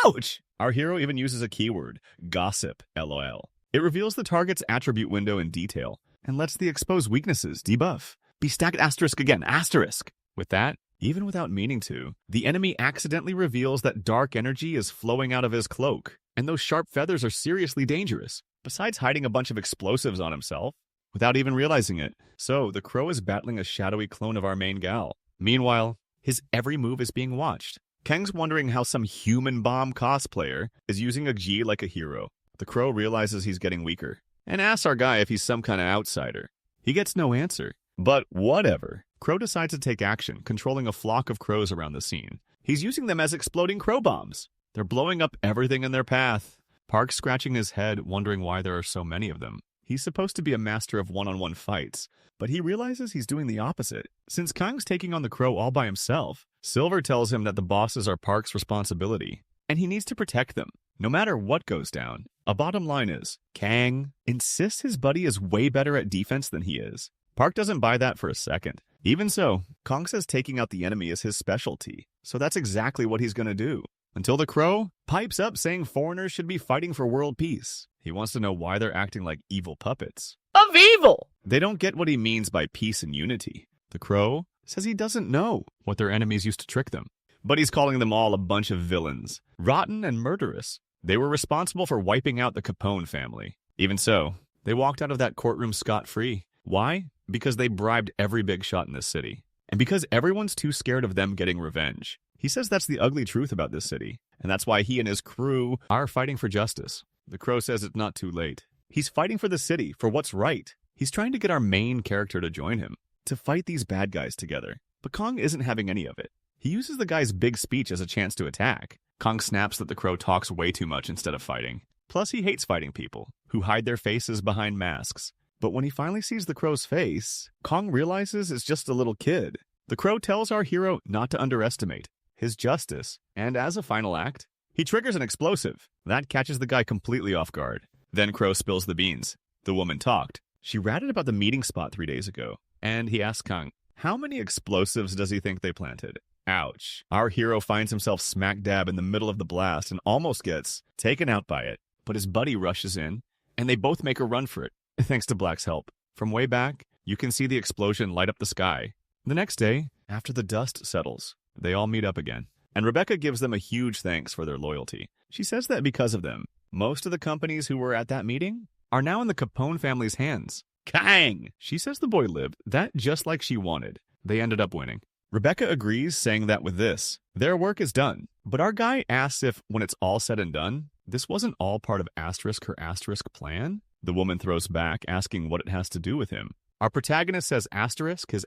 Ouch! Our hero even uses a keyword, gossip, LOL. It reveals the target's attribute window in detail and lets the exposed weaknesses debuff be stacked asterisk again, asterisk. With that, even without meaning to, the enemy accidentally reveals that dark energy is flowing out of his cloak, and those sharp feathers are seriously dangerous, besides hiding a bunch of explosives on himself without even realizing it. So the Crow is battling a shadowy clone of our main gal. Meanwhile, his every move is being watched. Kang's wondering how some human bomb cosplayer is using a G like a hero. The Crow realizes he's getting weaker and asks our guy if he's some kind of outsider. He gets no answer, but whatever. Crow decides to take action, controlling a flock of crows around the scene. He's using them as exploding crow bombs. They're blowing up everything in their path. Park's scratching his head, wondering why there are so many of them. He's supposed to be a master of one-on-one fights, but he realizes he's doing the opposite. Since Kang's taking on the Crow all by himself, Silver tells him that the bosses are Park's responsibility, and he needs to protect them, no matter what goes down. A bottom line is, Kang insists his buddy is way better at defense than he is. Park doesn't buy that for a second. Even so, Kong says taking out the enemy is his specialty, so that's exactly what he's going to do. Until the Crow pipes up saying foreigners should be fighting for world peace. He wants to know why they're acting like evil puppets. Of evil! They don't get what he means by peace and unity. The Crow says he doesn't know what their enemies used to trick them, but he's calling them all a bunch of villains, rotten and murderous. They were responsible for wiping out the Capone family. Even so, they walked out of that courtroom scot-free. Why? Because they bribed every big shot in this city. And because everyone's too scared of them getting revenge. He says that's the ugly truth about this city, and that's why he and his crew are fighting for justice. The Crow says it's not too late. He's fighting for the city, for what's right. He's trying to get our main character to join him, to fight these bad guys together. But Kong isn't having any of it. He uses the guy's big speech as a chance to attack. Kong snaps that the Crow talks way too much instead of fighting. Plus, he hates fighting people who hide their faces behind masks. But when he finally sees the Crow's face, Kong realizes it's just a little kid. The Crow tells our hero not to underestimate his justice, and as a final act, he triggers an explosive. That catches the guy completely off guard. Then Crow spills the beans. The woman talked. She ratted about the meeting spot 3 days ago, and he asks Kong, how many explosives does he think they planted? Ouch. Our hero finds himself smack dab in the middle of the blast and almost gets taken out by it. But his buddy rushes in, and they both make a run for it, thanks to Black's help. From way back, You can see the explosion light up the sky. The next day, after the dust settles, they all meet up again. And Rebecca gives them a huge thanks for their loyalty. She says that because of them, most of the companies who were at that meeting are now in the Capone family's hands. Kang! She says the boy lived, that just like she wanted. They ended up winning. Rebecca agrees, saying that with this, their work is done. But our guy asks if, when it's all said and done, this wasn't all part of her plan? The woman throws back, asking what it has to do with him. Our protagonist says his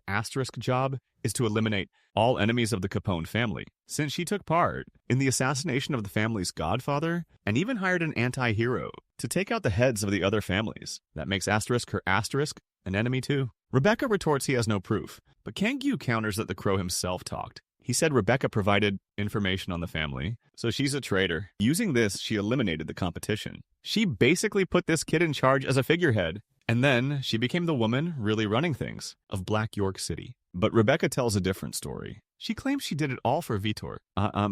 job is to eliminate all enemies of the Capone family, since she took part in the assassination of the family's godfather and even hired an anti-hero to take out the heads of the other families. That makes her an enemy too. Rebecca retorts he has no proof, but Kang-gyu counters that the crow himself talked. He said Rebecca provided information on the family, so she's a traitor. Using this, she eliminated the competition. She basically put this kid in charge as a figurehead, and then she became the woman really running things of Black York City. But Rebecca tells a different story. She claims she did it all for Vitor.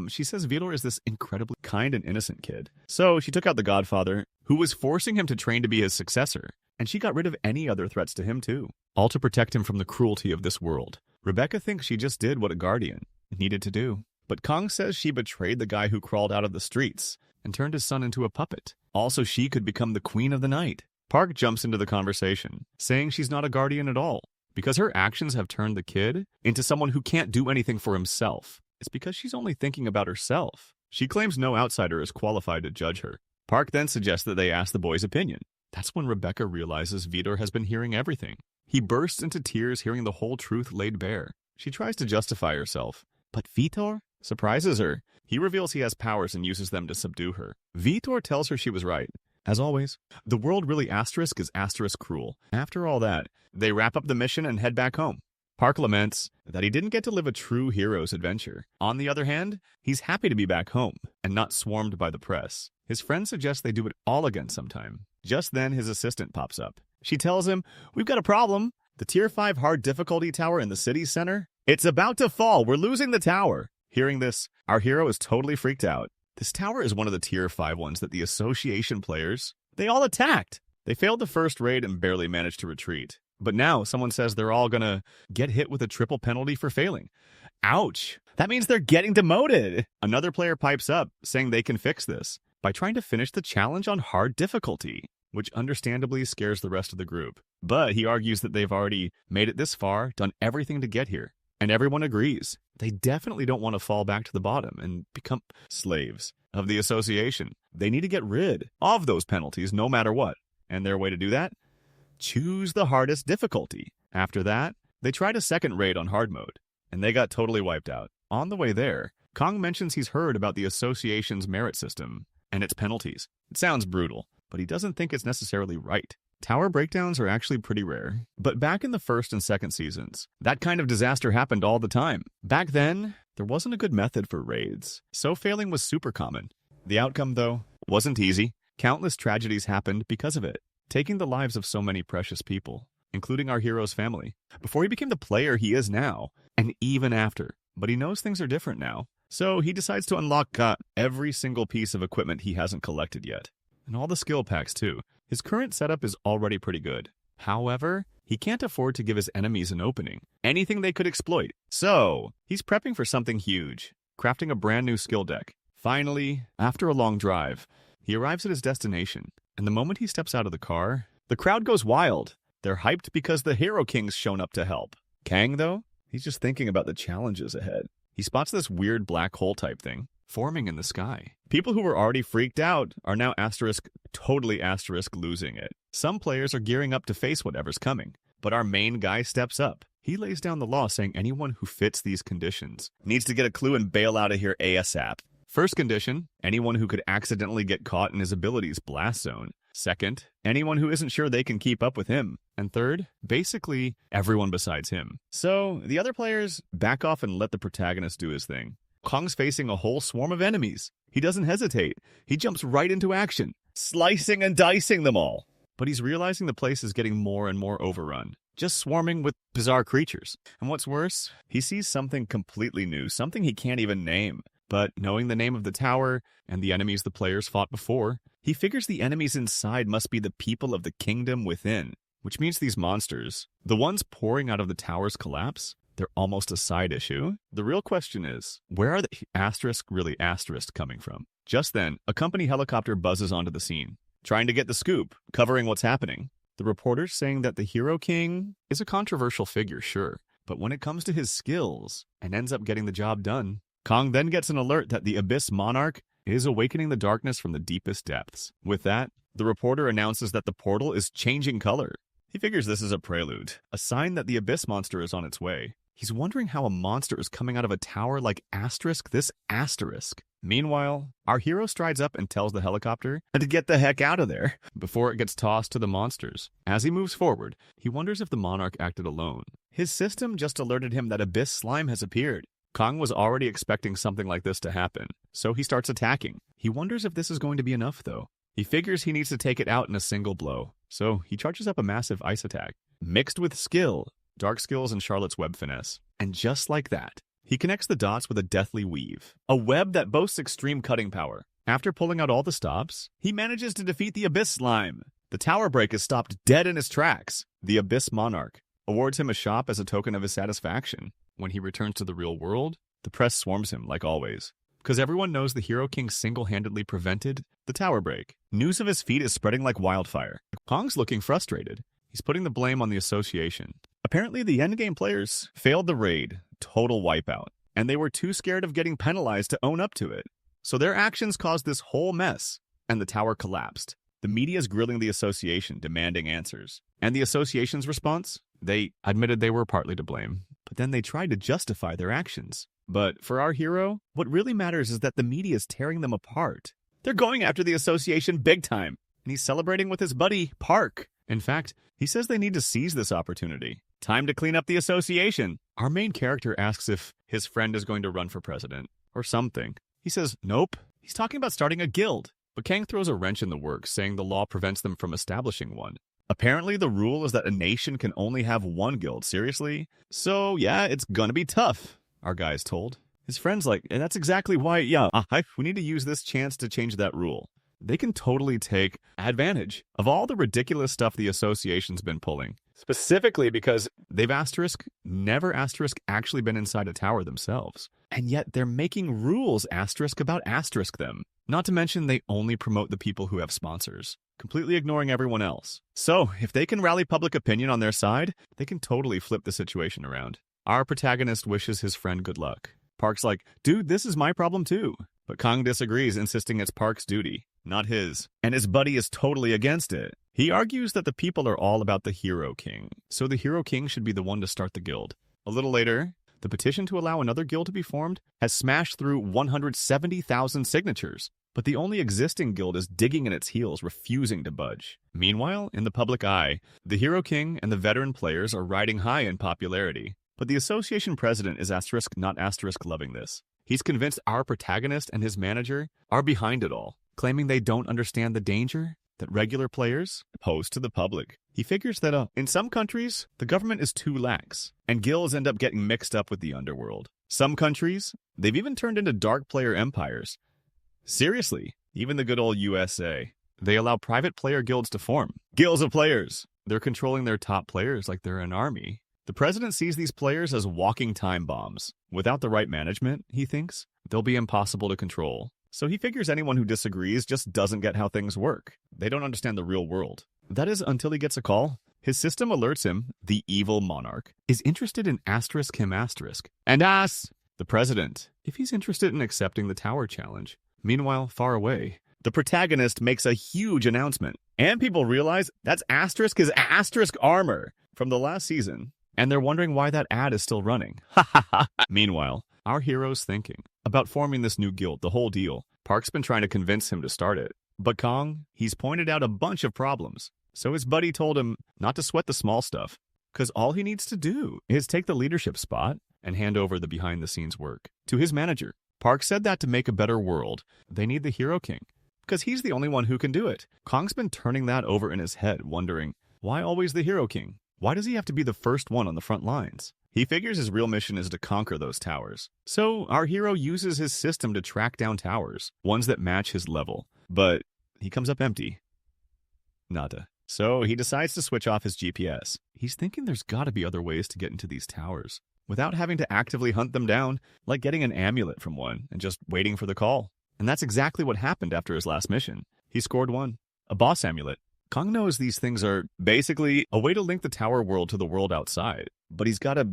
She says Vitor is this incredibly kind and innocent kid. So she took out the godfather, who was forcing him to train to be his successor, and she got rid of any other threats to him too, all to protect him from the cruelty of this world. Rebecca thinks she just did what a guardian needed to do. But Kong says she betrayed the guy who crawled out of the streets and turned his son into a puppet. Also, she could become the queen of the night. Park jumps into the conversation, saying she's not a guardian at all, because her actions have turned the kid into someone who can't do anything for himself. It's because she's only thinking about herself. She claims no outsider is qualified to judge her. Park then suggests that they ask the boy's opinion. That's when Rebecca realizes Vitor has been hearing everything. He bursts into tears hearing the whole truth laid bare. She tries to justify herself, but Vitor surprises her. He reveals he has powers and uses them to subdue her. Vitor tells her she was right. As always, the world really is cruel. After all that, they wrap up the mission and head back home. Park laments that he didn't get to live a true hero's adventure. On the other hand, he's happy to be back home and not swarmed by the press. His friend suggests they do it all again sometime. Just then, his assistant pops up. She tells him, "We've got a problem. The Tier 5 hard difficulty tower in the city center, it's about to fall. We're losing the tower." Hearing this, our hero is totally freaked out. This tower is one of the Tier 5 ones that the association players, they all attacked. They failed the first raid and barely managed to retreat. But now someone says they're all gonna get hit with a triple penalty for failing. Ouch! That means they're getting demoted! Another player pipes up, saying they can fix this by trying to finish the challenge on hard difficulty, which understandably scares the rest of the group. But he argues that they've already made it this far, done everything to get here. And everyone agrees. They definitely don't want to fall back to the bottom and become slaves of the association. They need to get rid of those penalties no matter what. And their way to do that? Choose the hardest difficulty. After that, they tried a second raid on hard mode, and they got totally wiped out. On the way there, Kong mentions he's heard about the association's merit system and its penalties. It sounds brutal, but he doesn't think it's necessarily right. Tower breakdowns are actually pretty rare, but back in the first and second seasons, that kind of disaster happened all the time. Back then, there wasn't a good method for raids, so failing was super common. The outcome, though, wasn't easy. Countless tragedies happened because of it, taking the lives of so many precious people, including our hero's family, before he became the player he is now, and even after. But he knows things are different now, so he decides to unlock every single piece of equipment he hasn't collected yet. And all the skill packs, too. His current setup is already pretty good. However, he can't afford to give his enemies an opening, anything they could exploit. So, he's prepping for something huge, crafting a brand new skill deck. Finally, after a long drive, he arrives at his destination, and the moment he steps out of the car, the crowd goes wild. They're hyped because the Hero King's shown up to help. Kang, though, he's just thinking about the challenges ahead. He spots this weird black hole type thing forming in the sky. People who were already freaked out are now totally losing it. Some players are gearing up to face whatever's coming, but our main guy steps up. He lays down the law saying anyone who fits these conditions needs to get a clue and bail out of here ASAP. First condition, anyone who could accidentally get caught in his abilities blast zone. Second, anyone who isn't sure they can keep up with him. And third, basically everyone besides him. So the other players back off and let the protagonist do his thing. Kong's facing a whole swarm of enemies. He doesn't hesitate. He jumps right into action, slicing and dicing them all. But he's realizing the place is getting more and more overrun, just swarming with bizarre creatures. And what's worse, he sees something completely new, something he can't even name. But knowing the name of the tower and the enemies the players fought before, he figures the enemies inside must be the people of the kingdom within. which means these monsters, the ones pouring out of the tower's collapse, they're almost a side issue. The real question is, where are the asterisk really asterisk coming from? Just then, a company helicopter buzzes onto the scene, trying to get the scoop, covering what's happening. The reporter's saying that the Hero King is a controversial figure, sure, but when it comes to his skills and ends up getting the job done, Kong then gets an alert that the Abyss Monarch is awakening the darkness from the deepest depths. With that, the reporter announces that the portal is changing color. He figures this is a prelude, a sign that the Abyss monster is on its way. He's wondering how a monster is coming out of a tower like asterisk this asterisk. Meanwhile, our hero strides up and tells the helicopter to get the heck out of there before it gets tossed to the monsters. As he moves forward, he wonders if the monarch acted alone. His system just alerted him that Abyss Slime has appeared. Kong was already expecting something like this to happen, so he starts attacking. He wonders if this is going to be enough, though. He figures he needs to take it out in a single blow, so he charges up a massive ice attack, mixed with skill, dark skills, and Charlotte's web finesse. And just like that, he connects the dots with a deathly weave, a web that boasts extreme cutting power. After pulling out all the stops, he manages to defeat the Abyss Slime. The tower break is stopped dead in his tracks. The Abyss Monarch awards him a shop as a token of his satisfaction. When he returns to the real world, the press swarms him like always, because everyone knows the Hero King single-handedly prevented the tower break. News of his feat is spreading like wildfire. Kong's looking frustrated. He's putting the blame on the association. Apparently, the endgame players failed the raid, total wipeout, and they were too scared of getting penalized to own up to it. So their actions caused this whole mess, and the tower collapsed. The media's grilling the association, demanding answers. And the association's response? They admitted they were partly to blame, but then they tried to justify their actions. But for our hero, what really matters is that the media is tearing them apart. They're going after the association big time, and he's celebrating with his buddy, Park. In fact, he says they need to seize this opportunity. Time to clean up the association. Our main character asks if his friend is going to run for president, or something. He says, nope. He's talking about starting a guild. But Kang throws a wrench in the works, saying the law prevents them from establishing one. Apparently, the rule is that a nation can only have one guild, seriously? So, yeah, it's gonna be tough, our guy's told. His friend's like, and that's exactly why, we need to use this chance to change that rule. They can totally take advantage of all the ridiculous stuff the association's been pulling. Specifically because they've never actually been inside a tower themselves. And yet they're making rules about them. Not to mention they only promote the people who have sponsors, completely ignoring everyone else. So if they can rally public opinion on their side, they can totally flip the situation around. Our protagonist wishes his friend good luck. Park's like, dude, this is my problem too. But Kong disagrees, insisting it's Park's duty, not his. And his buddy is totally against it. He argues that the people are all about the Hero King, so the Hero King should be the one to start the guild. A little later, the petition to allow another guild to be formed has smashed through 170,000 signatures, but the only existing guild is digging in its heels, refusing to budge. Meanwhile, in the public eye, the Hero King and the veteran players are riding high in popularity. But the association president is not loving this. He's convinced our protagonist and his manager are behind it all, claiming they don't understand the danger that regular players pose to the public. He figures that in some countries, the government is too lax, and guilds end up getting mixed up with the underworld. Some countries, they've even turned into dark player empires. Seriously, even the good old USA. They allow private player guilds to form. Guilds of players. They're controlling their top players like they're an army. The president sees these players as walking time bombs. Without the right management, he thinks, they'll be impossible to control. So he figures anyone who disagrees just doesn't get how things work. They don't understand the real world. That is until he gets a call. His system alerts him the evil monarch is interested in him and asks the president if he's interested in accepting the tower challenge. Meanwhile, far away, the protagonist makes a huge announcement, and people realize that's his asterisk armor from the last season. And they're wondering why that ad is still running. Meanwhile, our hero's thinking about forming this new guild, the whole deal. Park's been trying to convince him to start it. But Kong, he's pointed out a bunch of problems. So his buddy told him not to sweat the small stuff, because all he needs to do is take the leadership spot and hand over the behind-the-scenes work to his manager. Park said that to make a better world, they need the Hero King, because he's the only one who can do it. Kong's been turning that over in his head, wondering, why always the Hero King? Why does he have to be the first one on the front lines? He figures his real mission is to conquer those towers. So our hero uses his system to track down towers, ones that match his level. But he comes up empty. Nada. So he decides to switch off his GPS. He's thinking there's gotta be other ways to get into these towers without having to actively hunt them down, like getting an amulet from one and just waiting for the call. And that's exactly what happened after his last mission. He scored one, a boss amulet. Kong knows these things are basically a way to link the tower world to the world outside, but he's got a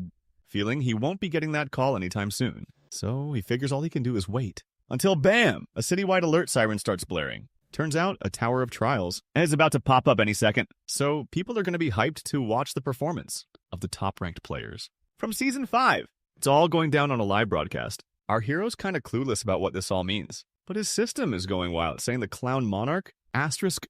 feeling he won't be getting that call anytime soon. So he figures all he can do is wait. Until bam! A citywide alert siren starts blaring. Turns out a Tower of Trials is about to pop up any second, so people are going to be hyped to watch the performance of the top-ranked players. From Season 5, it's all going down on a live broadcast. Our hero's kind of clueless about what this all means, but his system is going wild, saying the Clown Monarch,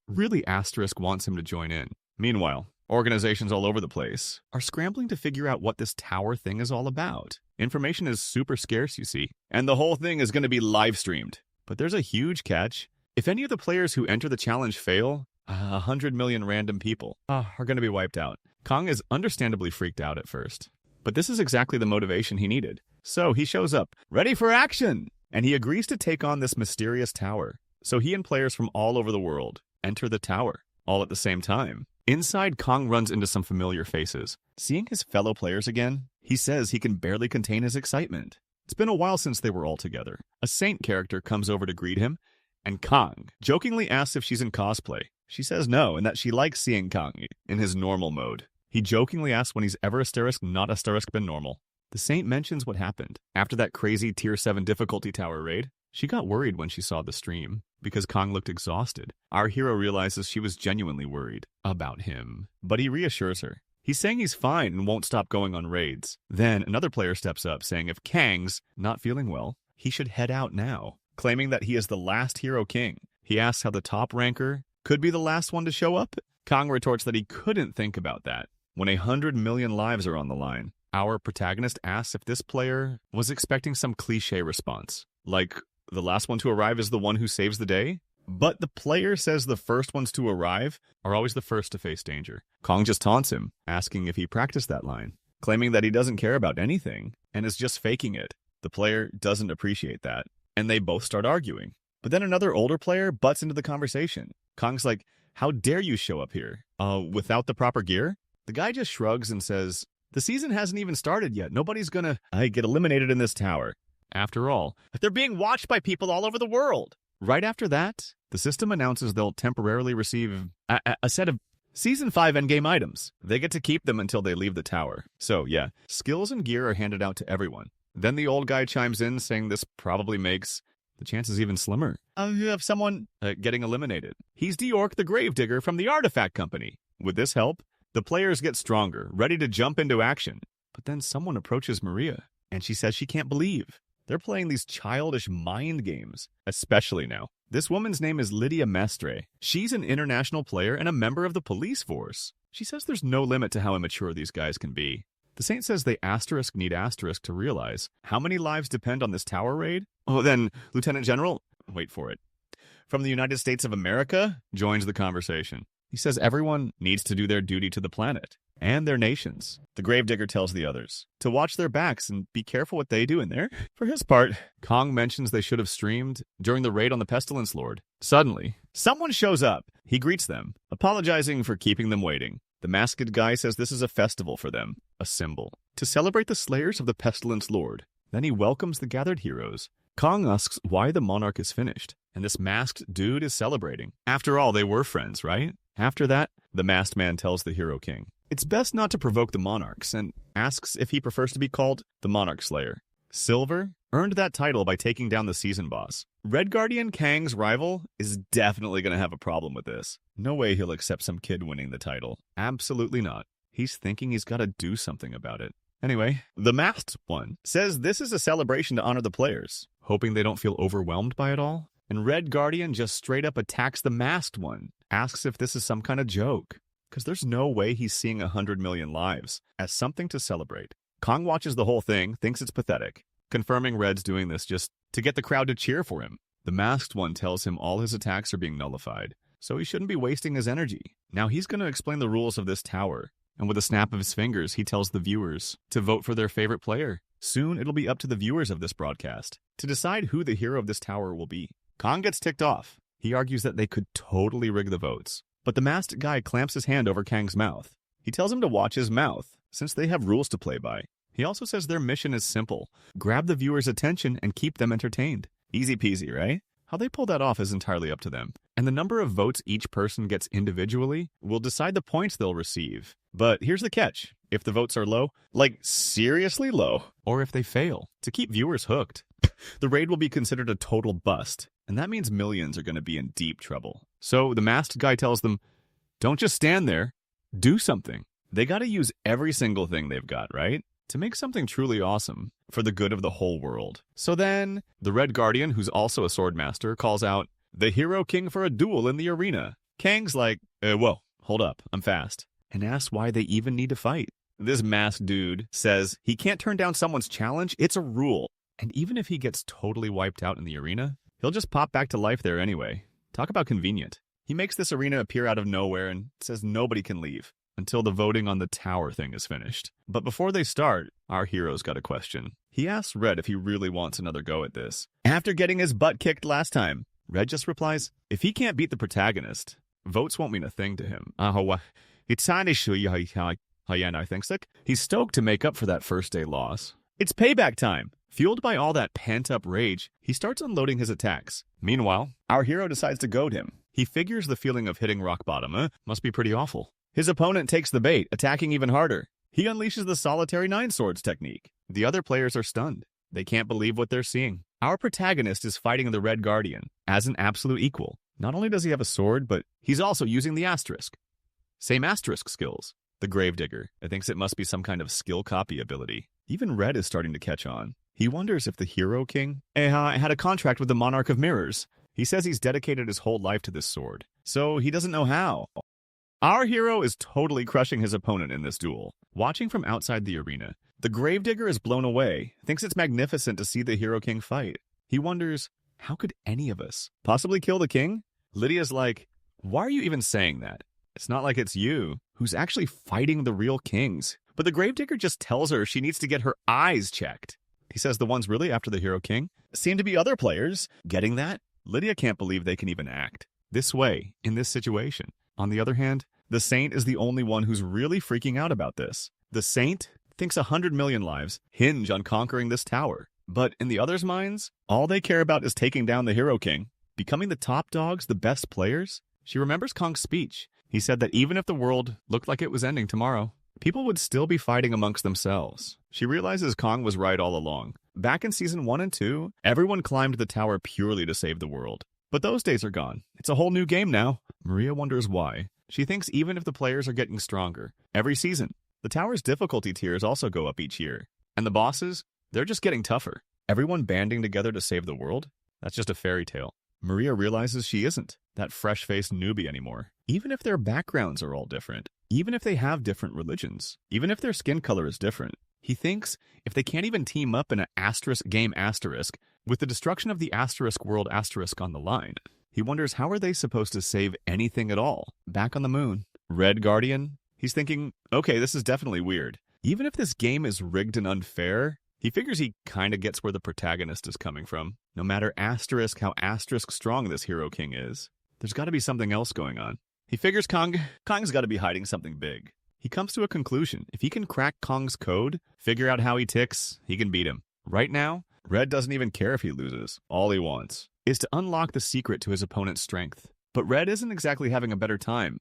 really wants him to join in. Meanwhile, organizations all over the place are scrambling to figure out what this tower thing is all about. Information is super scarce, you see, and the whole thing is going to be live-streamed. But there's a huge catch. If any of the players who enter the challenge fail, 100 million random people are going to be wiped out. Kong is understandably freaked out at first, but this is exactly the motivation he needed. So he shows up, ready for action, and he agrees to take on this mysterious tower. So he and players from all over the world enter the tower, all at the same time. Inside, Kong runs into some familiar faces. Seeing his fellow players again, he says he can barely contain his excitement. It's been a while since they were all together. A Saint character comes over to greet him, and Kong jokingly asks if she's in cosplay. She says no, and that she likes seeing Kong in his normal mode. He jokingly asks when he's ever asterisk, not asterisk been normal. The Saint mentions what happened. After that crazy Tier 7 difficulty tower raid, she got worried when she saw the stream, because Kong looked exhausted. Our hero realizes she was genuinely worried about him, but he reassures her. He's saying he's fine and won't stop going on raids. Then another player steps up, saying if Kang's not feeling well, he should head out now, claiming that he is the last hero king. He asks how the top ranker could be the last one to show up. Kong retorts that he couldn't think about that when 100 million lives are on the line. Our protagonist asks if this player was expecting some cliche response, like the last one to arrive is the one who saves the day. But the player says the first ones to arrive are always the first to face danger. Kong just taunts him, asking if he practiced that line, claiming that he doesn't care about anything and is just faking it. The player doesn't appreciate that, and they both start arguing. But then another older player butts into the conversation. Kong's like, how dare you show up here? Without the proper gear? The guy just shrugs and says, the season hasn't even started yet. Nobody's gonna get eliminated in this tower. After all, they're being watched by people all over the world. Right after that, the system announces they'll temporarily receive a set of Season 5 endgame items. They get to keep them until they leave the tower. So yeah, skills and gear are handed out to everyone. Then the old guy chimes in, saying this probably makes the chances even slimmer of someone getting eliminated. He's Diork the Gravedigger from the Artifact Company. With this help, the players get stronger, ready to jump into action. But then someone approaches Maria, and she says she can't believe they're playing these childish mind games, especially now. This woman's name is Lydia Mestre. She's an international player and a member of the police force. She says there's no limit to how immature these guys can be. The Saint says they need asterisk to realize how many lives depend on this tower raid. Oh, then Lieutenant General, wait for it, from the United States of America joins the conversation. He says everyone needs to do their duty to the planet and their nations. The Gravedigger tells the others to watch their backs and be careful what they do in there. For his part, Kong mentions they should have streamed during the raid on the Pestilence Lord. Suddenly, someone shows up. He greets them, apologizing for keeping them waiting. The masked guy says this is a festival for them, a symbol, to celebrate the slayers of the Pestilence Lord. Then he welcomes the gathered heroes. Kong asks why the monarch is finished, and this masked dude is celebrating. After all, they were friends, right? After that, the masked man tells the hero king it's best not to provoke the monarchs, and asks if he prefers to be called the Monarch Slayer. Silver earned that title by taking down the season boss. Red Guardian Kang's rival is definitely going to have a problem with this. No way he'll accept some kid winning the title. Absolutely not. He's thinking he's got to do something about it. Anyway, the masked one says this is a celebration to honor the players, hoping they don't feel overwhelmed by it all. And Red Guardian just straight up attacks the masked one, asks if this is some kind of joke, because there's no way he's seeing 100 million lives as something to celebrate. Kong watches the whole thing, thinks it's pathetic, confirming Red's doing this just to get the crowd to cheer for him. The masked one tells him all his attacks are being nullified, so he shouldn't be wasting his energy. Now he's going to explain the rules of this tower, and with a snap of his fingers, he tells the viewers to vote for their favorite player. Soon it'll be up to the viewers of this broadcast to decide who the hero of this tower will be. Kong gets ticked off. He argues that they could totally rig the votes. But the masked guy clamps his hand over Kang's mouth. He tells him to watch his mouth, since they have rules to play by. He also says their mission is simple. Grab the viewer's attention and keep them entertained. Easy peasy, right? How they pull that off is entirely up to them. And the number of votes each person gets individually will decide the points they'll receive. But here's the catch. If the votes are low, like seriously low, or if they fail, to keep viewers hooked, the raid will be considered a total bust. And that means millions are going to be in deep trouble. So the masked guy tells them, don't just stand there, do something. They got to use every single thing they've got, right? To make something truly awesome for the good of the whole world. So then, the Red Guardian, who's also a swordmaster, calls out, the Hero King for a duel in the arena. Kang's like, whoa, hold up, I'm fast. And asks why they even need to fight. This masked dude says he can't turn down someone's challenge, it's a rule. And even if he gets totally wiped out in the arena, he'll just pop back to life there anyway. Talk about convenient. He makes this arena appear out of nowhere and says nobody can leave until the voting on the tower thing is finished. But before they start, our hero's got a question. He asks Red if he really wants another go at this. After getting his butt kicked last time, Red just replies, if he can't beat the protagonist, votes won't mean a thing to him. He's stoked to make up for that first day loss. It's payback time. Fueled by all that pent-up rage, he starts unloading his attacks. Meanwhile, our hero decides to goad him. He figures the feeling of hitting rock bottom must be pretty awful. His opponent takes the bait, attacking even harder. He unleashes the solitary nine swords technique. The other players are stunned. They can't believe what they're seeing. Our protagonist is fighting the Red Guardian as an absolute equal. Not only does he have a sword, but he's also using the asterisk. Same asterisk skills. The Gravedigger thinks it must be some kind of skill copy ability. Even Red is starting to catch on. He wonders if the Hero King had a contract with the Monarch of Mirrors. He says he's dedicated his whole life to this sword, so he doesn't know how. Our hero is totally crushing his opponent in this duel. Watching from outside the arena, the Gravedigger is blown away, thinks it's magnificent to see the Hero King fight. He wonders, how could any of us possibly kill the king? Lydia's like, why are you even saying that? It's not like it's you who's actually fighting the real kings. But the Gravedigger just tells her she needs to get her eyes checked. He says the ones really after the Hero King seem to be other players. Getting that? Lydia can't believe they can even act this way in this situation. On the other hand, the Saint is the only one who's really freaking out about this. The Saint thinks 100 million lives hinge on conquering this tower. But in the others' minds, all they care about is taking down the Hero King, becoming the top dogs, the best players. She remembers Kong's speech. He said that even if the world looked like it was ending tomorrow, people would still be fighting amongst themselves. She realizes Kong was right all along. Back in season 1 and 2, everyone climbed the tower purely to save the world. But those days are gone. It's a whole new game now. Maria wonders why. She thinks even if the players are getting stronger, every season, the tower's difficulty tiers also go up each year. And the bosses, they're just getting tougher. Everyone banding together to save the world? That's just a fairy tale. Maria realizes she isn't that fresh-faced newbie anymore. Even if their backgrounds are all different, even if they have different religions, even if their skin color is different, he thinks if they can't even team up in an asterisk game asterisk with the destruction of the asterisk world asterisk on the line, he wonders how are they supposed to save anything at all back on the moon. Red Guardian? He's thinking, okay, this is definitely weird. Even if this game is rigged and unfair, he figures he kind of gets where the protagonist is coming from. No matter asterisk how asterisk strong this Hero King is, there's got to be something else going on. He figures Kong's got to be hiding something big. He comes to a conclusion. If he can crack Kong's code, figure out how he ticks, he can beat him. Right now, Red doesn't even care if he loses. All he wants is to unlock the secret to his opponent's strength. But Red isn't exactly having a better time.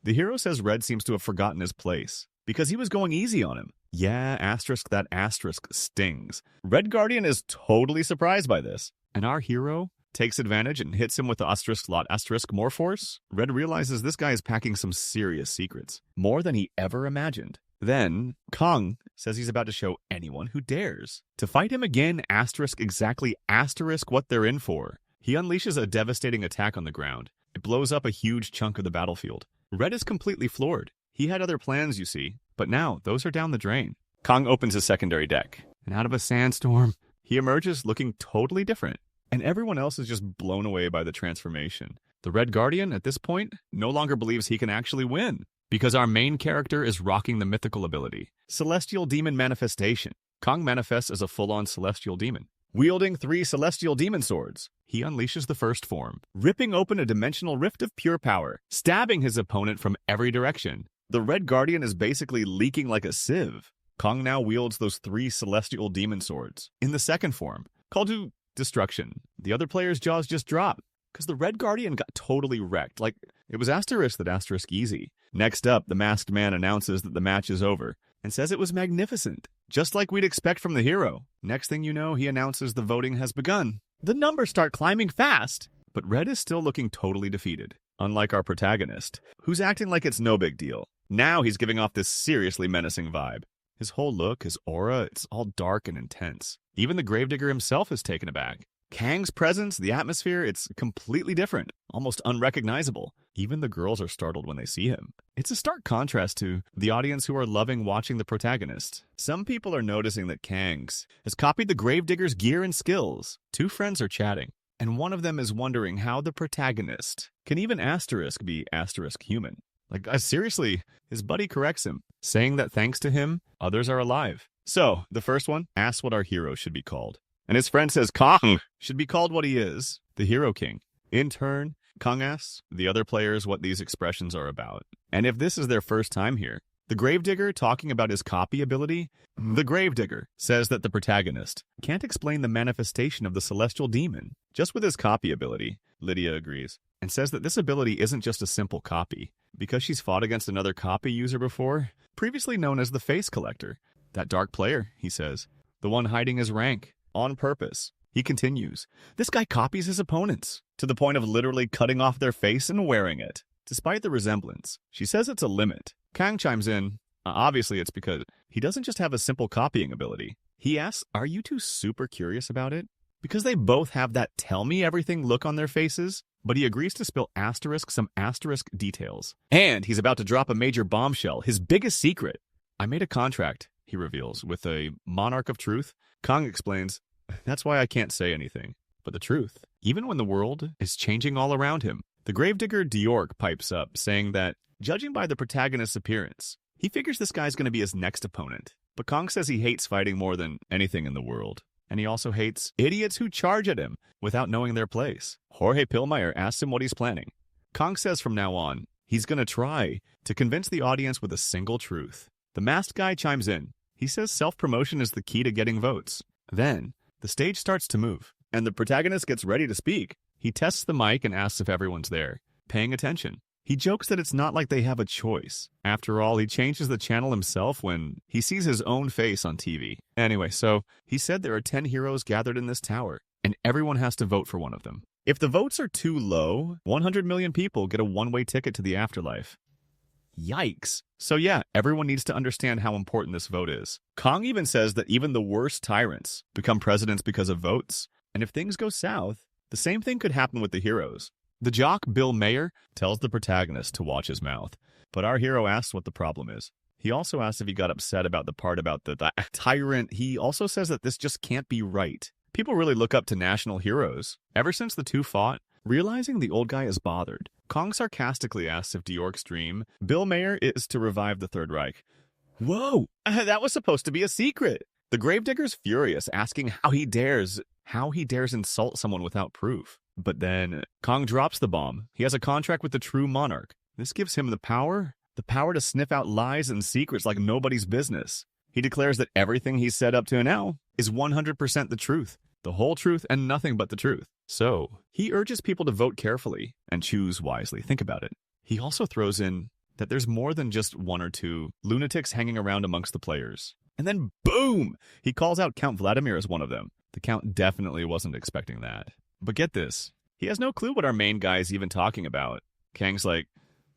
The hero says Red seems to have forgotten his place because he was going easy on him. Yeah, asterisk that asterisk stings. Red Guardian is totally surprised by this. And our hero takes advantage and hits him with the asterisk lot asterisk more force. Red realizes this guy is packing some serious secrets, more than he ever imagined. Then, Kong says he's about to show anyone who dares to fight him again asterisk exactly asterisk what they're in for. He unleashes a devastating attack on the ground. It blows up a huge chunk of the battlefield. Red is completely floored. He had other plans, you see, but now those are down the drain. Kong opens his secondary deck, and out of a sandstorm, he emerges looking totally different. And everyone else is just blown away by the transformation. The Red Guardian, at this point, no longer believes he can actually win, because our main character is rocking the mythical ability, Celestial Demon Manifestation. Kong manifests as a full-on Celestial Demon, wielding 3 Celestial Demon Swords. he unleashes the first form, ripping open a dimensional rift of pure power, stabbing his opponent from every direction. The Red Guardian is basically leaking like a sieve. Kong now wields those 3 celestial demon swords. In the second form, called to destruction, the other player's jaws just drop, because the Red Guardian got totally wrecked. Like, it was asterisk that asterisk easy. Next up, the masked man announces that the match is over, and says it was magnificent, just like we'd expect from the hero. Next thing you know, he announces the voting has begun. The numbers start climbing fast, but Red is still looking totally defeated, unlike our protagonist, who's acting like it's no big deal. Now he's giving off this seriously menacing vibe. His whole look, his aura, it's all dark and intense. Even the Gravedigger himself is taken aback. Kang's presence, the atmosphere, it's completely different, almost unrecognizable. Even the girls are startled when they see him. It's a stark contrast to the audience who are loving watching the protagonist. Some people are noticing that Kang's has copied the Gravedigger's gear and skills. 2 friends are chatting, and one of them is wondering how the protagonist can even asterisk be asterisk human. Like, seriously, his buddy corrects him, saying that thanks to him, others are alive. So, the first one asks what our hero should be called. And his friend says Kong should be called what he is, the Hero King. In turn, Kong asks the other players what these expressions are about, and if this is their first time here. The Gravedigger, talking about his copy ability, the Gravedigger says that the protagonist can't explain the manifestation of the celestial demon just with his copy ability. Lydia agrees, and says that this ability isn't just a simple copy, because she's fought against another copy user before, previously known as the Face Collector. That dark player, he says, the one hiding his rank, on purpose. He continues, this guy copies his opponents, to the point of literally cutting off their face and wearing it. Despite the resemblance, she says it's a limit. Kang chimes in, obviously it's because he doesn't just have a simple copying ability. He asks, are you two super curious about it? Because they both have that tell me everything look on their faces, but he agrees to spill some asterisk details. And he's about to drop a major bombshell, his biggest secret. I made a contract, he reveals, with a monarch of truth. Kong explains, that's why I can't say anything. But the truth, even when the world is changing all around him. The Gravedigger Diork pipes up, saying that, judging by the protagonist's appearance, he figures this guy's going to be his next opponent. But Kong says he hates fighting more than anything in the world. And he also hates idiots who charge at him without knowing their place. Jorge Pillmeyer asks him what he's planning. Kong says from now on, he's going to try to convince the audience with a single truth. The masked guy chimes in. He says self-promotion is the key to getting votes. Then, the stage starts to move, and the protagonist gets ready to speak. He tests the mic and asks if everyone's there, paying attention. He jokes that it's not like they have a choice. After all, he changes the channel himself when he sees his own face on TV. Anyway, so he said there are 10 heroes gathered in this tower, and everyone has to vote for one of them. If the votes are too low, 100 million people get a one-way ticket to the afterlife. Yikes. So yeah, everyone needs to understand how important this vote is. Kong even says that even the worst tyrants become presidents because of votes. And if things go south, the same thing could happen with the heroes. The jock, Bill Mayer, tells the protagonist to watch his mouth. But our hero asks what the problem is. He also asks if he got upset about the part about the tyrant. He also says that this just can't be right. People really look up to national heroes. Ever since the two fought, realizing the old guy is bothered, Kong sarcastically asks if Diork's dream, Bill Mayer, is to revive the Third Reich. Whoa, that was supposed to be a secret. The Gravedigger's furious, asking how he dares insult someone without proof. But then Kong drops the bomb. He has a contract with the true monarch. This gives him the power to sniff out lies and secrets like nobody's business. He declares that everything he's said up to now is 100% the truth, the whole truth and nothing but the truth. So he urges people to vote carefully and choose wisely. Think about it. He also throws in that there's more than just one or two lunatics hanging around amongst the players. And then boom! He calls out Count Vladimir as one of them. The Count definitely wasn't expecting that. But get this, he has no clue what our main guy is even talking about. Kang's like,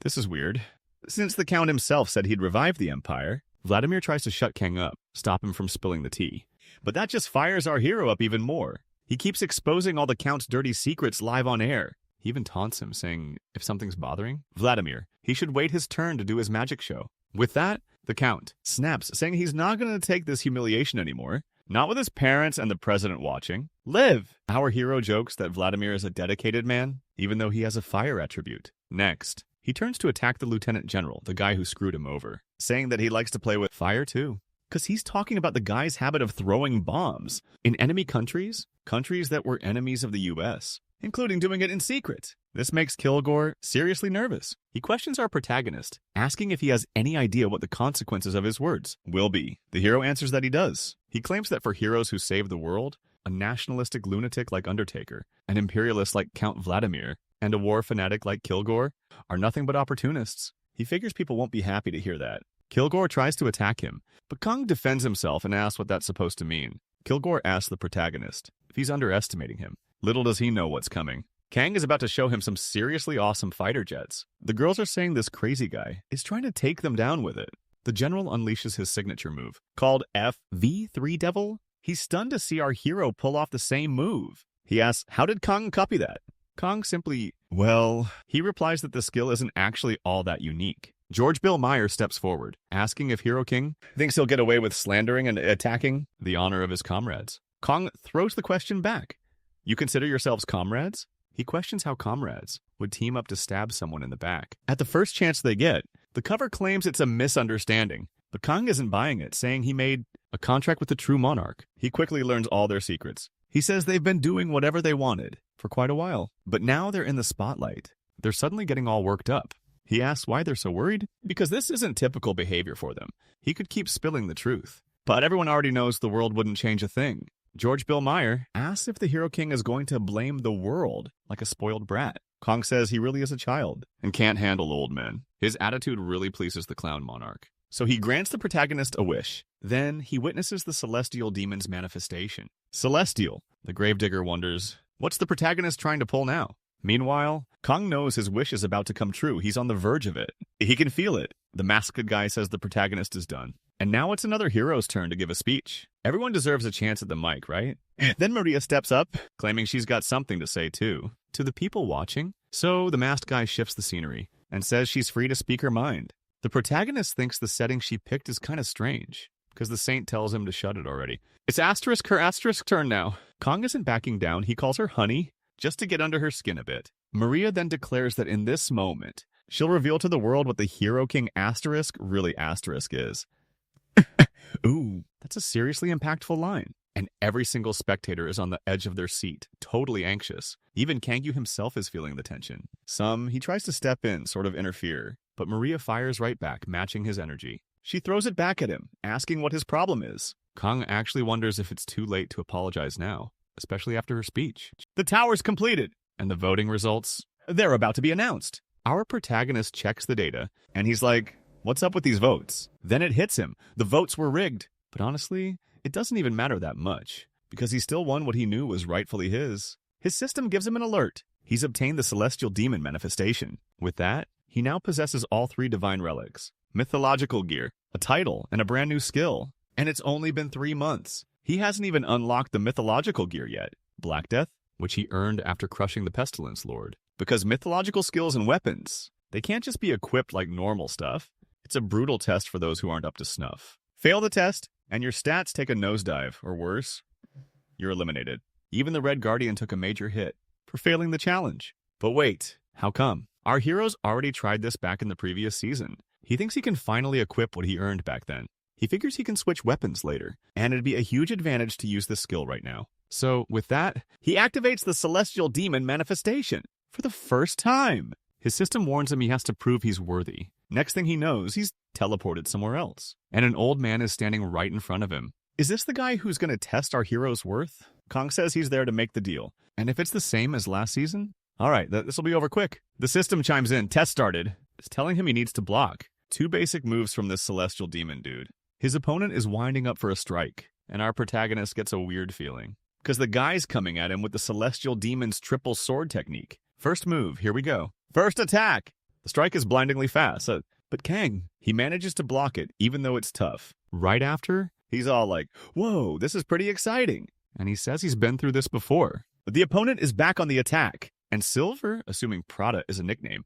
this is weird. Since the Count himself said he'd revive the Empire, Vladimir tries to shut Kang up, stop him from spilling the tea. But that just fires our hero up even more. He keeps exposing all the Count's dirty secrets live on air. He even taunts him, saying if something's bothering Vladimir, he should wait his turn to do his magic show. With that, the Count snaps, saying he's not going to take this humiliation anymore. Not with his parents and the president watching. Live! Our hero jokes that Vladimir is a dedicated man, even though he has a fire attribute. Next, he turns to attack the lieutenant general, the guy who screwed him over, saying that he likes to play with fire too. Because he's talking about the guy's habit of throwing bombs in enemy countries that were enemies of the US. including doing it in secret. This makes Kilgore seriously nervous. He questions our protagonist, asking if he has any idea what the consequences of his words will be. The hero answers that he does. He claims that for heroes who save the world, a nationalistic lunatic like Undertaker, an imperialist like Count Vladimir, and a war fanatic like Kilgore are nothing but opportunists. He figures people won't be happy to hear that. Kilgore tries to attack him, but Kong defends himself and asks what that's supposed to mean. Kilgore asks the protagonist if he's underestimating him. Little does he know what's coming. Kang is about to show him some seriously awesome fighter jets. The girls are saying this crazy guy is trying to take them down with it. The general unleashes his signature move, called FV3 Devil. He's stunned to see our hero pull off the same move. He asks, how did Kong copy that? Kong simply, he replies that the skill isn't actually all that unique. George Bill Meyer steps forward, asking if Hero King thinks he'll get away with slandering and attacking the honor of his comrades. Kong throws the question back. You consider yourselves comrades? He questions how comrades would team up to stab someone in the back. At the first chance they get, the cover claims it's a misunderstanding, but Kong isn't buying it, saying he made a contract with the true monarch. He quickly learns all their secrets. He says they've been doing whatever they wanted for quite a while, but now they're in the spotlight. They're suddenly getting all worked up. He asks why they're so worried, because this isn't typical behavior for them. He could keep spilling the truth, but everyone already knows the world wouldn't change a thing. George Bill Meyer asks if the Hero King is going to blame the world like a spoiled brat. Kong says he really is a child and can't handle old men. His attitude really pleases the clown monarch. So he grants the protagonist a wish. Then he witnesses the celestial demon's manifestation. Celestial, the gravedigger wonders, what's the protagonist trying to pull now? Meanwhile, Kong knows his wish is about to come true. He's on the verge of it. He can feel it. The masked guy says the protagonist is done. And now it's another hero's turn to give a speech. Everyone deserves a chance at the mic, right? Then Maria steps up, claiming she's got something to say too, to the people watching. So the masked guy shifts the scenery and says she's free to speak her mind. The protagonist thinks the setting she picked is kind of strange, because the saint tells him to shut it already. It's her asterisk turn now. Kong isn't backing down. He calls her honey, just to get under her skin a bit. Maria then declares that in this moment, she'll reveal to the world what the Hero King asterisk really asterisk is. Ooh, that's a seriously impactful line. And every single spectator is on the edge of their seat, totally anxious. Even Kangyu himself is feeling the tension. He tries to step in, sort of interfere, but Maria fires right back, matching his energy. She throws it back at him, asking what his problem is. Kong actually wonders if it's too late to apologize now, especially after her speech. The tower's completed, and the voting results, they're about to be announced. Our protagonist checks the data, and he's like, what's up with these votes? Then it hits him. The votes were rigged. But honestly, it doesn't even matter that much, because he still won what he knew was rightfully his. His system gives him an alert. He's obtained the celestial demon manifestation. With that, he now possesses all 3 divine relics, mythological gear, a title, and a brand new skill. And it's only been 3 months. He hasn't even unlocked the mythological gear yet, Black Death, which he earned after crushing the Pestilence Lord. Because mythological skills and weapons, they can't just be equipped like normal stuff. It's a brutal test for those who aren't up to snuff. Fail the test, and your stats take a nosedive, or worse, you're eliminated. Even the Red Guardian took a major hit for failing the challenge. But wait, how come? Our hero's already tried this back in the previous season. He thinks he can finally equip what he earned back then. He figures he can switch weapons later, and it'd be a huge advantage to use this skill right now. So, with that, he activates the Celestial Demon manifestation for the first time. His system warns him he has to prove he's worthy. Next thing he knows, he's teleported somewhere else, and an old man is standing right in front of him. Is this the guy who's going to test our hero's worth? Kong says he's there to make the deal, and if it's the same as last season, alright, this will be over quick. The system chimes in, test started. It's telling him he needs to block 2 basic moves from this celestial demon dude. His opponent is winding up for a strike, and our protagonist gets a weird feeling, because the guy's coming at him with the celestial demon's triple sword technique. First move, here we go. First attack! The strike is blindingly fast, but Kang, he manages to block it, even though it's tough. Right after, he's all like, whoa, this is pretty exciting. And he says he's been through this before. But the opponent is back on the attack, and Silver, assuming Prada is a nickname,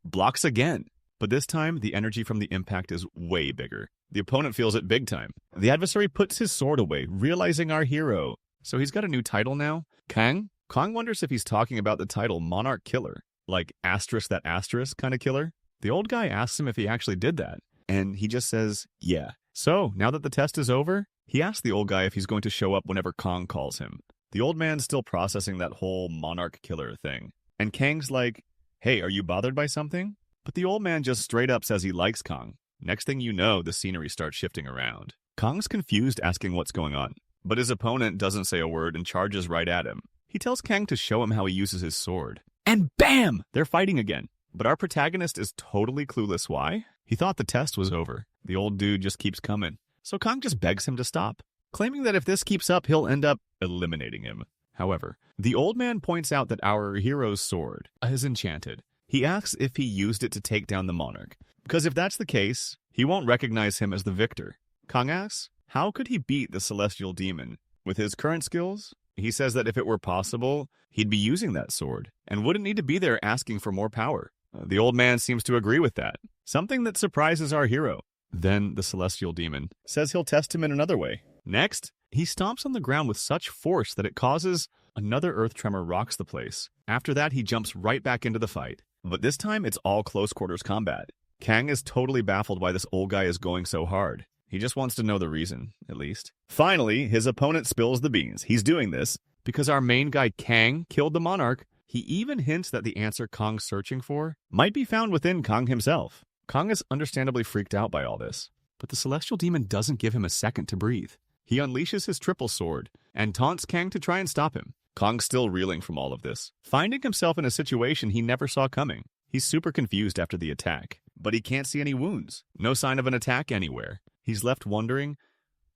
blocks again. But this time, the energy from the impact is way bigger. The opponent feels it big time. The adversary puts his sword away, realizing our hero. So he's got a new title now, Kang. Kong wonders if he's talking about the title Monarch Killer, like asterisk that asterisk kind of killer. The old guy asks him if he actually did that, and he just says, yeah. So, now that the test is over, he asks the old guy if he's going to show up whenever Kong calls him. The old man's still processing that whole monarch killer thing. And Kang's like, hey, are you bothered by something? But the old man just straight up says he likes Kang. Next thing you know, the scenery starts shifting around. Kang's confused, asking what's going on. But his opponent doesn't say a word and charges right at him. He tells Kang to show him how he uses his sword. And bam! They're fighting again. But our protagonist is totally clueless why. He thought the test was over. The old dude just keeps coming. So Kang just begs him to stop, claiming that if this keeps up, he'll end up eliminating him. However, the old man points out that our hero's sword is enchanted. He asks if he used it to take down the monarch, because if that's the case, he won't recognize him as the victor. Kang asks, how could he beat the celestial demon? With his current skills, he says that if it were possible, he'd be using that sword, and wouldn't need to be there asking for more power. The old man seems to agree with that, something that surprises our hero. Then the celestial demon says he'll test him in another way. Next, he stomps on the ground with such force that it causes another earth tremor rocks the place. After that, he jumps right back into the fight. But this time, it's all close quarters combat. Kang is totally baffled why this old guy is going so hard. He just wants to know the reason, at least. Finally, his opponent spills the beans. He's doing this because our main guy Kang killed the monarch. He even hints that the answer Kang's searching for might be found within Kang himself. Kang is understandably freaked out by all this, but the celestial demon doesn't give him a second to breathe. He unleashes his triple sword and taunts Kang to try and stop him. Kang's still reeling from all of this, finding himself in a situation he never saw coming. He's super confused after the attack, but he can't see any wounds. No sign of an attack anywhere. He's left wondering,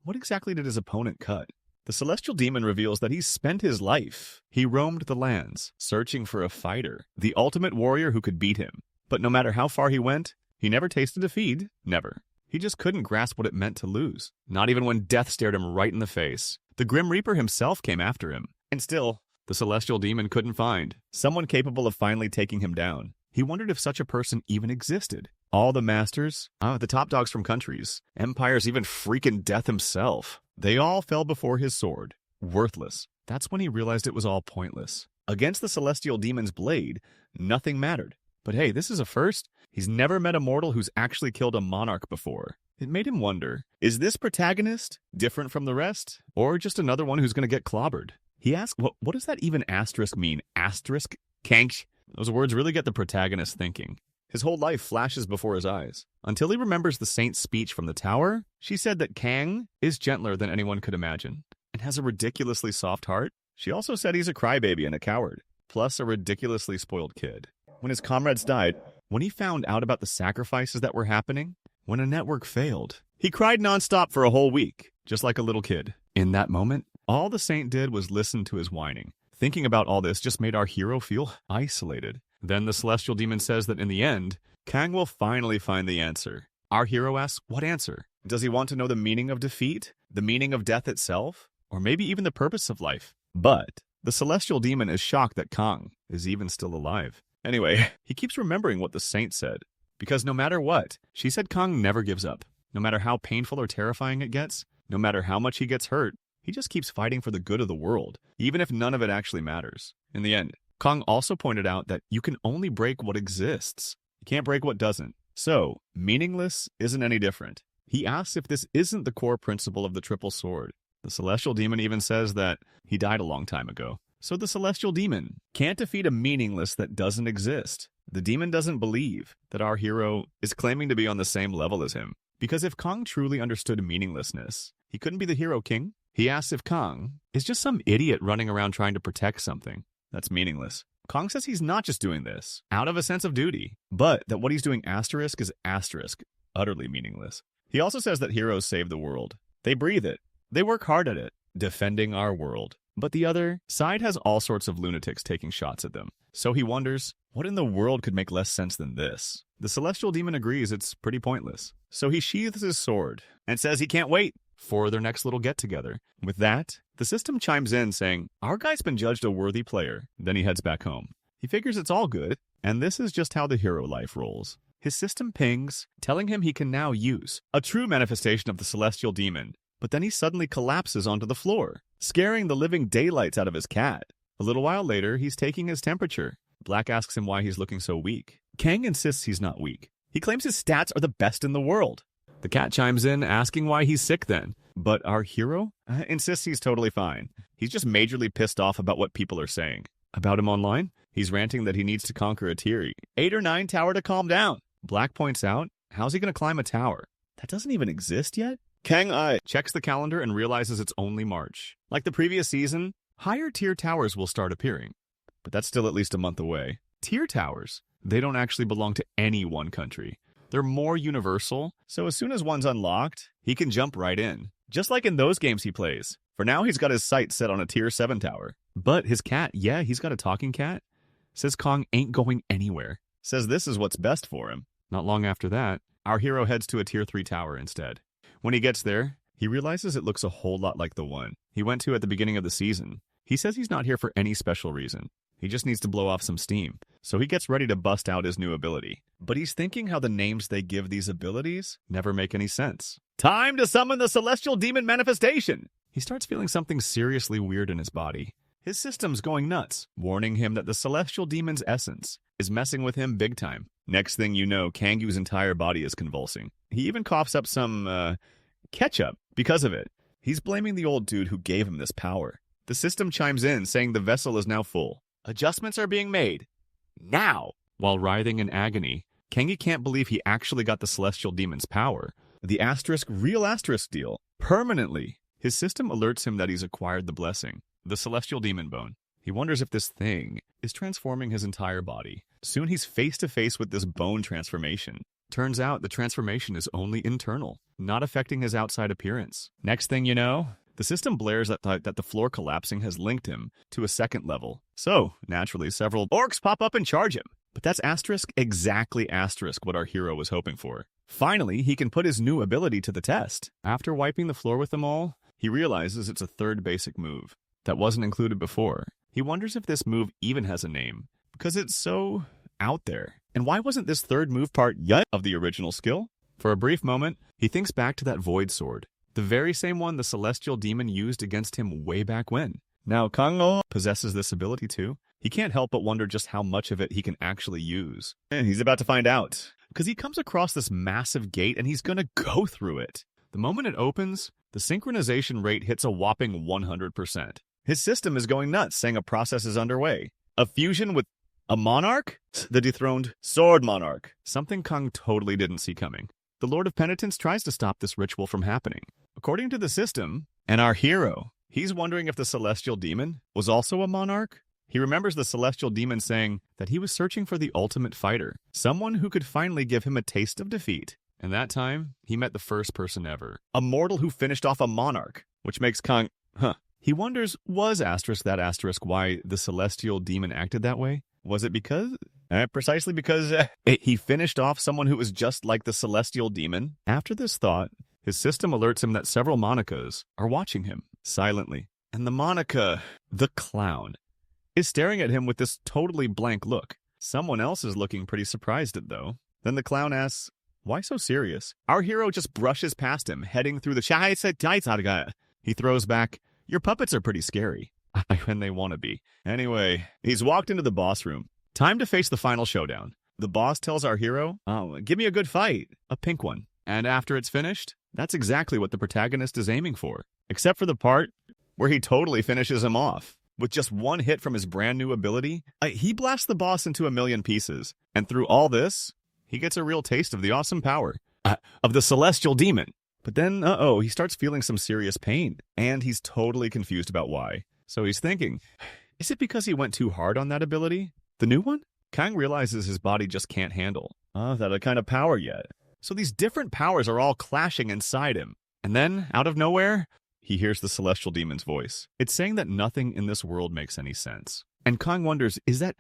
what exactly did his opponent cut? The celestial demon reveals that he's spent his life. He roamed the lands, searching for a fighter, the ultimate warrior who could beat him. But no matter how far he went, he never tasted defeat. Never. He just couldn't grasp what it meant to lose. Not even when death stared him right in the face. The Grim Reaper himself came after him. And still, the celestial demon couldn't find someone capable of finally taking him down. He wondered if such a person even existed. All the masters, the top dogs from countries, empires, even freaking death himself, they all fell before his sword. Worthless. That's when he realized it was all pointless. Against the celestial demon's blade, nothing mattered. But hey, this is a first. He's never met a mortal who's actually killed a monarch before. It made him wonder, is this protagonist different from the rest? Or just another one who's going to get clobbered? He asked, what does that even asterisk mean? Asterisk? Kank? Those words really get the protagonist thinking. His whole life flashes before his eyes. Until he remembers the saint's speech from the tower, she said that Kang is gentler than anyone could imagine and has a ridiculously soft heart. She also said he's a crybaby and a coward, plus a ridiculously spoiled kid. When his comrades died, when he found out about the sacrifices that were happening, when a network failed, he cried nonstop for a whole week, just like a little kid. In that moment, all the saint did was listen to his whining. Thinking about all this just made our hero feel isolated. Then the celestial demon says that in the end, Kang will finally find the answer. Our hero asks, what answer? Does he want to know the meaning of defeat? The meaning of death itself? Or maybe even the purpose of life? But the celestial demon is shocked that Kang is even still alive. Anyway, he keeps remembering what the saint said. Because no matter what, she said Kang never gives up. No matter how painful or terrifying it gets, no matter how much he gets hurt, he just keeps fighting for the good of the world, even if none of it actually matters. In the end, Kang also pointed out that you can only break what exists. You can't break what doesn't. So, meaningless isn't any different. He asks if this isn't the core principle of the triple sword. The celestial demon even says that he died a long time ago. So the celestial demon can't defeat a meaningless that doesn't exist. The demon doesn't believe that our hero is claiming to be on the same level as him. Because if Kang truly understood meaninglessness, he couldn't be the hero king. He asks if Kang is just some idiot running around trying to protect something that's meaningless. Kang says he's not just doing this out of a sense of duty, but that what he's doing asterisk is asterisk, utterly meaningless. He also says that heroes save the world. They breathe it. They work hard at it, defending our world. But the other side has all sorts of lunatics taking shots at them. So he wonders, what in the world could make less sense than this? The celestial demon agrees it's pretty pointless. So he sheathes his sword and says he can't wait for their next little get-together. With that, the system chimes in saying, our guy's been judged a worthy player. Then he heads back home. He figures it's all good, and this is just how the hero life rolls. His system pings, telling him he can now use a true manifestation of the celestial demon. But then he suddenly collapses onto the floor, scaring the living daylights out of his cat. A little while later, he's taking his temperature. Black asks him why he's looking so weak. Kang insists he's not weak. He claims his stats are the best in the world. The cat chimes in, asking why he's sick then. But our hero insists he's totally fine. He's just majorly pissed off about what people are saying. About him online, he's ranting that he needs to conquer a tier 8 or 9 tower to calm down. Black points out, how's he going to climb a tower? That doesn't even exist yet? Kang Ai checks the calendar and realizes it's only March. Like the previous season, higher tier towers will start appearing. But that's still at least a month away. Tier towers, they don't actually belong to any one country. They're more universal, so as soon as one's unlocked, he can jump right in. Just like in those games he plays. For now, he's got his sights set on a tier 7 tower. But his cat, yeah, he's got a talking cat, says Kong ain't going anywhere. Says this is what's best for him. Not long after that, our hero heads to a tier 3 tower instead. When he gets there, he realizes it looks a whole lot like the one he went to at the beginning of the season. He says he's not here for any special reason. He just needs to blow off some steam. So he gets ready to bust out his new ability. But he's thinking how the names they give these abilities never make any sense. Time to summon the Celestial Demon Manifestation! He starts feeling something seriously weird in his body. His system's going nuts, warning him that the Celestial Demon's essence is messing with him big time. Next thing you know, Kangu's entire body is convulsing. He even coughs up some, ketchup because of it. He's blaming the old dude who gave him this power. The system chimes in, saying the vessel is now full. Adjustments are being made. Now! While writhing in agony, Kangi can't believe he actually got the Celestial Demon's power. The real asterisk deal. Permanently. His system alerts him that he's acquired the blessing, the Celestial Demon Bone. He wonders if this thing is transforming his entire body. Soon he's face to face with this bone transformation. Turns out the transformation is only internal, not affecting his outside appearance. Next thing you know, the system blares that the floor collapsing has linked him to a second level. So, naturally, several orcs pop up and charge him. But that's exactly what our hero was hoping for. Finally, he can put his new ability to the test. After wiping the floor with them all, he realizes it's a third basic move that wasn't included before. He wonders if this move even has a name, because it's so out there. And why wasn't this third move part yet of the original skill? For a brief moment, he thinks back to that Void Sword, the very same one the Celestial Demon used against him way back when. Now Kang possesses this ability too. He can't help but wonder just how much of it he can actually use. And he's about to find out, because he comes across this massive gate and he's gonna go through it. The moment it opens, the synchronization rate hits a whopping 100%. His system is going nuts, saying a process is underway. A fusion with a monarch? The dethroned Sword Monarch. Something Kang totally didn't see coming. The Lord of Penitence tries to stop this ritual from happening. According to the system, and our hero, he's wondering if the Celestial Demon was also a monarch. He remembers the Celestial Demon saying that he was searching for the ultimate fighter, someone who could finally give him a taste of defeat. And that time, he met the first person ever, a mortal who finished off a monarch, which makes Kang, He wonders, was that asterisk why the Celestial Demon acted that way? Was it because? Precisely because he finished off someone who was just like the Celestial Demon? After this thought, his system alerts him that several Monicas are watching him, silently. And the Monica, the clown, is staring at him with this totally blank look. Someone else is looking pretty surprised at though. Then the clown asks, why so serious? Our hero just brushes past him, heading through the He throws back, your puppets are pretty scary. When they want to be. Anyway, he's walked into the boss room. Time to face the final showdown. The boss tells our hero, give me a good fight. A pink one. And after it's finished, that's exactly what the protagonist is aiming for. Except for the part where he totally finishes him off. With just one hit from his brand new ability, he blasts the boss into a million pieces. And through all this, he gets a real taste of the awesome power of the Celestial Demon. But then, he starts feeling some serious pain. And he's totally confused about why. So he's thinking, is it because he went too hard on that ability? The new one? Kang realizes his body just can't handle that kind of power yet. So these different powers are all clashing inside him. And then, out of nowhere, he hears the Celestial Demon's voice. It's saying that nothing in this world makes any sense. And Kang wonders, is that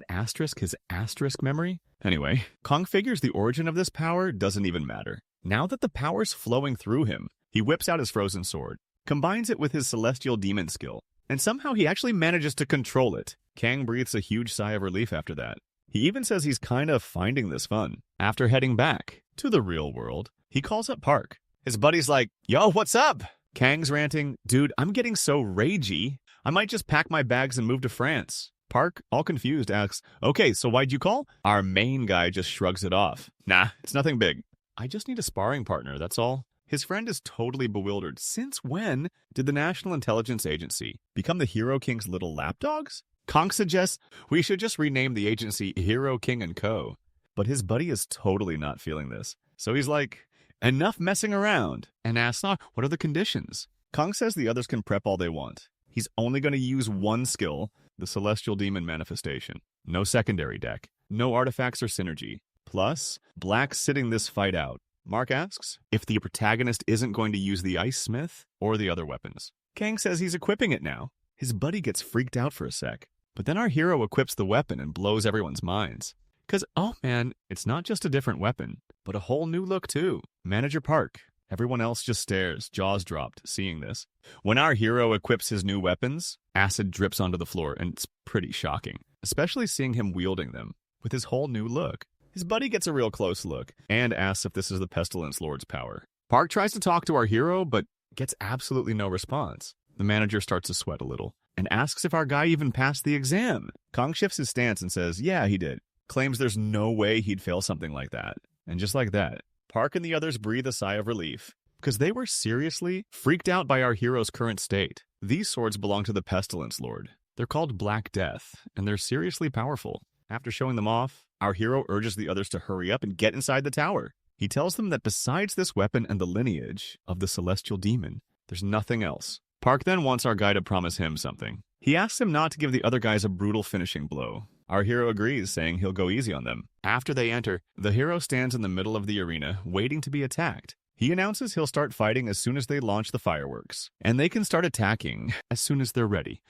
asterisk his asterisk memory? Anyway, Kang figures the origin of this power doesn't even matter. Now that the power's flowing through him, he whips out his frozen sword, combines it with his Celestial Demon skill, and somehow he actually manages to control it. Kang breathes a huge sigh of relief after that. He even says he's kind of finding this fun. After heading back to the real world, he calls up Park. His buddy's like, yo, what's up? Kang's ranting, dude, I'm getting so ragey, I might just pack my bags and move to France. Park, all confused, asks, okay, so why'd you call? Our main guy just shrugs it off. Nah, it's nothing big. I just need a sparring partner, that's all. His friend is totally bewildered. Since when did the National Intelligence Agency become the Hero King's little lapdogs? Kong suggests we should just rename the agency Hero King & Co. But his buddy is totally not feeling this. So he's like, enough messing around, and asks, what are the conditions? Kong says the others can prep all they want. He's only going to use one skill, the Celestial Demon Manifestation. No secondary deck. No artifacts or synergy. Plus, Black's sitting this fight out. Mark asks if the protagonist isn't going to use the Ice Smith or the other weapons. Kang says he's equipping it now. His buddy gets freaked out for a sec. But then our hero equips the weapon and blows everyone's minds. Because, oh man, it's not just a different weapon, but a whole new look too. Manager Park. Everyone else just stares, jaws dropped, seeing this. When our hero equips his new weapons, acid drips onto the floor, and it's pretty shocking. Especially seeing him wielding them, with his whole new look. His buddy gets a real close look, and asks if this is the Pestilence Lord's power. Park tries to talk to our hero, but gets absolutely no response. The manager starts to sweat a little, and asks if our guy even passed the exam. Kong shifts his stance and says, yeah, he did. Claims there's no way he'd fail something like that. And just like that, Park and the others breathe a sigh of relief, because they were seriously freaked out by our hero's current state. These swords belong to the Pestilence Lord. They're called Black Death, and they're seriously powerful. After showing them off, our hero urges the others to hurry up and get inside the tower. He tells them that besides this weapon and the lineage of the Celestial Demon, there's nothing else. Park then wants our guy to promise him something. He asks him not to give the other guys a brutal finishing blow. Our hero agrees, saying he'll go easy on them. After they enter, the hero stands in the middle of the arena, waiting to be attacked. He announces he'll start fighting as soon as they launch the fireworks, and they can start attacking as soon as they're ready.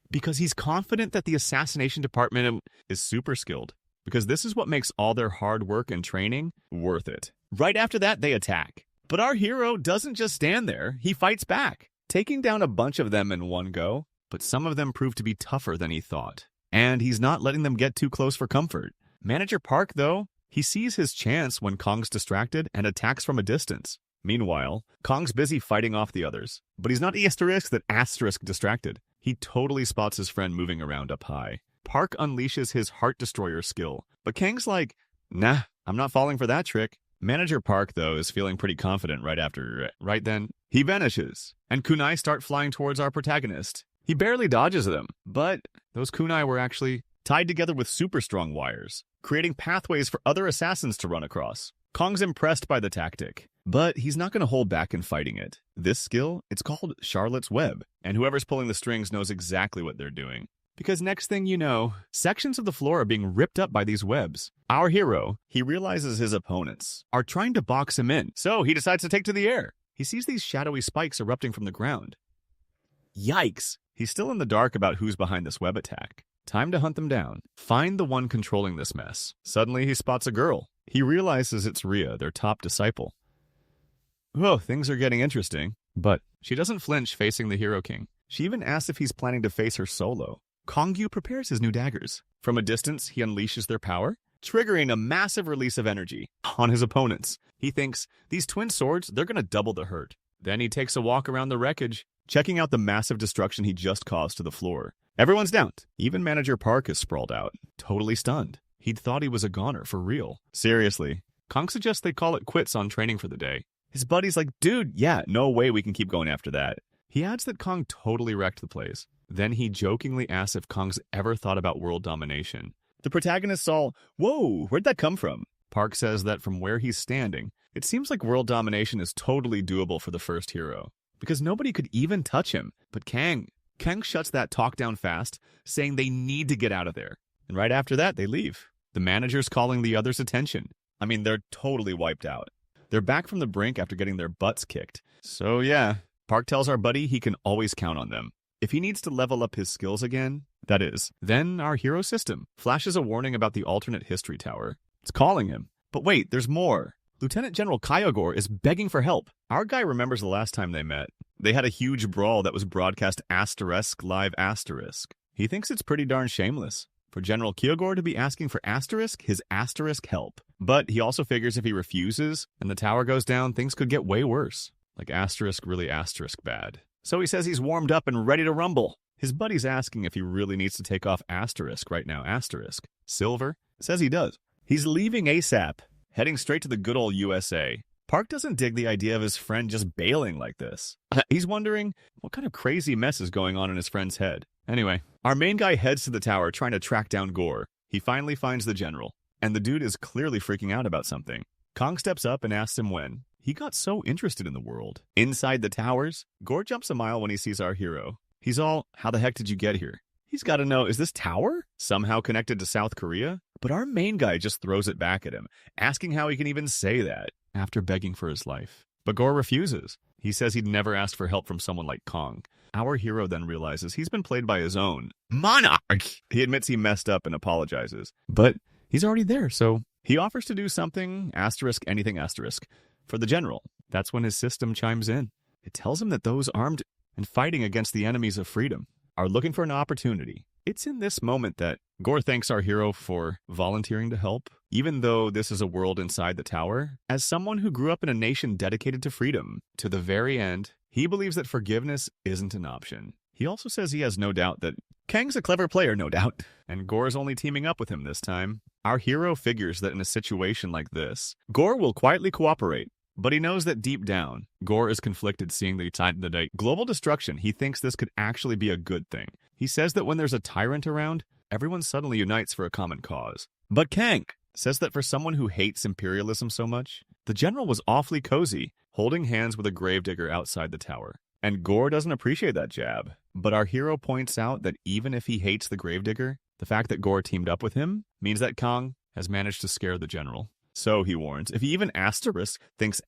Because he's confident that the assassination department is super skilled, because this is what makes all their hard work and training worth it. Right after that, they attack. But our hero doesn't just stand there, he fights back, taking down a bunch of them in one go, but some of them prove to be tougher than he thought. And he's not letting them get too close for comfort. Manager Park, though, he sees his chance when Kong's distracted and attacks from a distance. Meanwhile, Kong's busy fighting off the others, but he's not asterisk distracted. He totally spots his friend moving around up high. Park unleashes his Heart Destroyer skill, but Kang's like, nah, I'm not falling for that trick. Manager Park, though, is feeling pretty confident right then. He vanishes, and kunai start flying towards our protagonist. He barely dodges them, but those kunai were actually tied together with super strong wires, creating pathways for other assassins to run across. Kong's impressed by the tactic, but he's not going to hold back in fighting it. This skill, it's called Charlotte's Web, and whoever's pulling the strings knows exactly what they're doing. Because next thing you know, sections of the floor are being ripped up by these webs. Our hero, he realizes his opponents are trying to box him in, so he decides to take to the air. He sees these shadowy spikes erupting from the ground. Yikes! He's still in the dark about who's behind this web attack. Time to hunt them down. Find the one controlling this mess. Suddenly he spots a girl. He realizes it's Rhea, their top disciple. Whoa, things are getting interesting. But she doesn't flinch facing the Hero King. She even asks if he's planning to face her solo. Kongyu prepares his new daggers. From a distance, he unleashes their power, triggering a massive release of energy on his opponents. He thinks, these twin swords, they're going to double the hurt. Then he takes a walk around the wreckage, checking out the massive destruction he just caused to the floor. Everyone's down. Even Manager Park is sprawled out, totally stunned. He'd thought he was a goner for real. Seriously. Kong suggests they call it quits on training for the day. His buddy's like, dude, yeah, no way we can keep going after that. He adds that Kong totally wrecked the place. Then he jokingly asks if Kong's ever thought about world domination. The protagonists all, whoa, where'd that come from? Park says that from where he's standing, it seems like world domination is totally doable for the first hero, because nobody could even touch him. But Kang shuts that talk down fast, saying they need to get out of there. And right after that, they leave. The manager's calling the others' attention. I mean, they're totally wiped out. They're back from the brink after getting their butts kicked. So yeah, Park tells our buddy he can always count on them. If he needs to level up his skills again, that is, then our hero system flashes a warning about the alternate history tower. It's calling him. But wait, there's more. Lieutenant General Kyogre is begging for help. Our guy remembers the last time they met. They had a huge brawl that was broadcast live asterisk. He thinks it's pretty darn shameless for General Kyogre to be asking for his asterisk help. But he also figures if he refuses and the tower goes down, things could get way worse. Like really asterisk bad. So he says he's warmed up and ready to rumble. His buddy's asking if he really needs to take off asterisk right now, Silver says he does. He's leaving ASAP, heading straight to the good old USA. Park doesn't dig the idea of his friend just bailing like this. He's wondering what kind of crazy mess is going on in his friend's head. Anyway, our main guy heads to the tower trying to track down Gore. He finally finds the general, and the dude is clearly freaking out about something. Kong steps up and asks him when. He got so interested in the world. Inside the towers, Gore jumps a mile when he sees our hero. He's all, how the heck did you get here? He's got to know, is this tower somehow connected to South Korea? But our main guy just throws it back at him, asking how he can even say that after begging for his life. But Gore refuses. He says he'd never asked for help from someone like Kong. Our hero then realizes he's been played by his own monarch. He admits he messed up and apologizes. But he's already there, so he offers to do something, anything, for the general. That's when his system chimes in. It tells him that those armed and fighting against the enemies of freedom are looking for an opportunity. It's in this moment that Gore thanks our hero for volunteering to help, even though this is a world inside the tower. As someone who grew up in a nation dedicated to freedom, to the very end, he believes that forgiveness isn't an option. He also says he has no doubt that Kang's a clever player, no doubt, and Gore's only teaming up with him this time. Our hero figures that in a situation like this, Gore will quietly cooperate, but he knows that deep down, Gore is conflicted seeing the global destruction. He thinks this could actually be a good thing. He says that when there's a tyrant around, everyone suddenly unites for a common cause. But Kang says that for someone who hates imperialism so much, the general was awfully cozy, holding hands with a gravedigger outside the tower. And Gore doesn't appreciate that jab. But our hero points out that even if he hates the gravedigger, the fact that Gore teamed up with him means that Kong has managed to scare the general. So, he warns, if he even thinks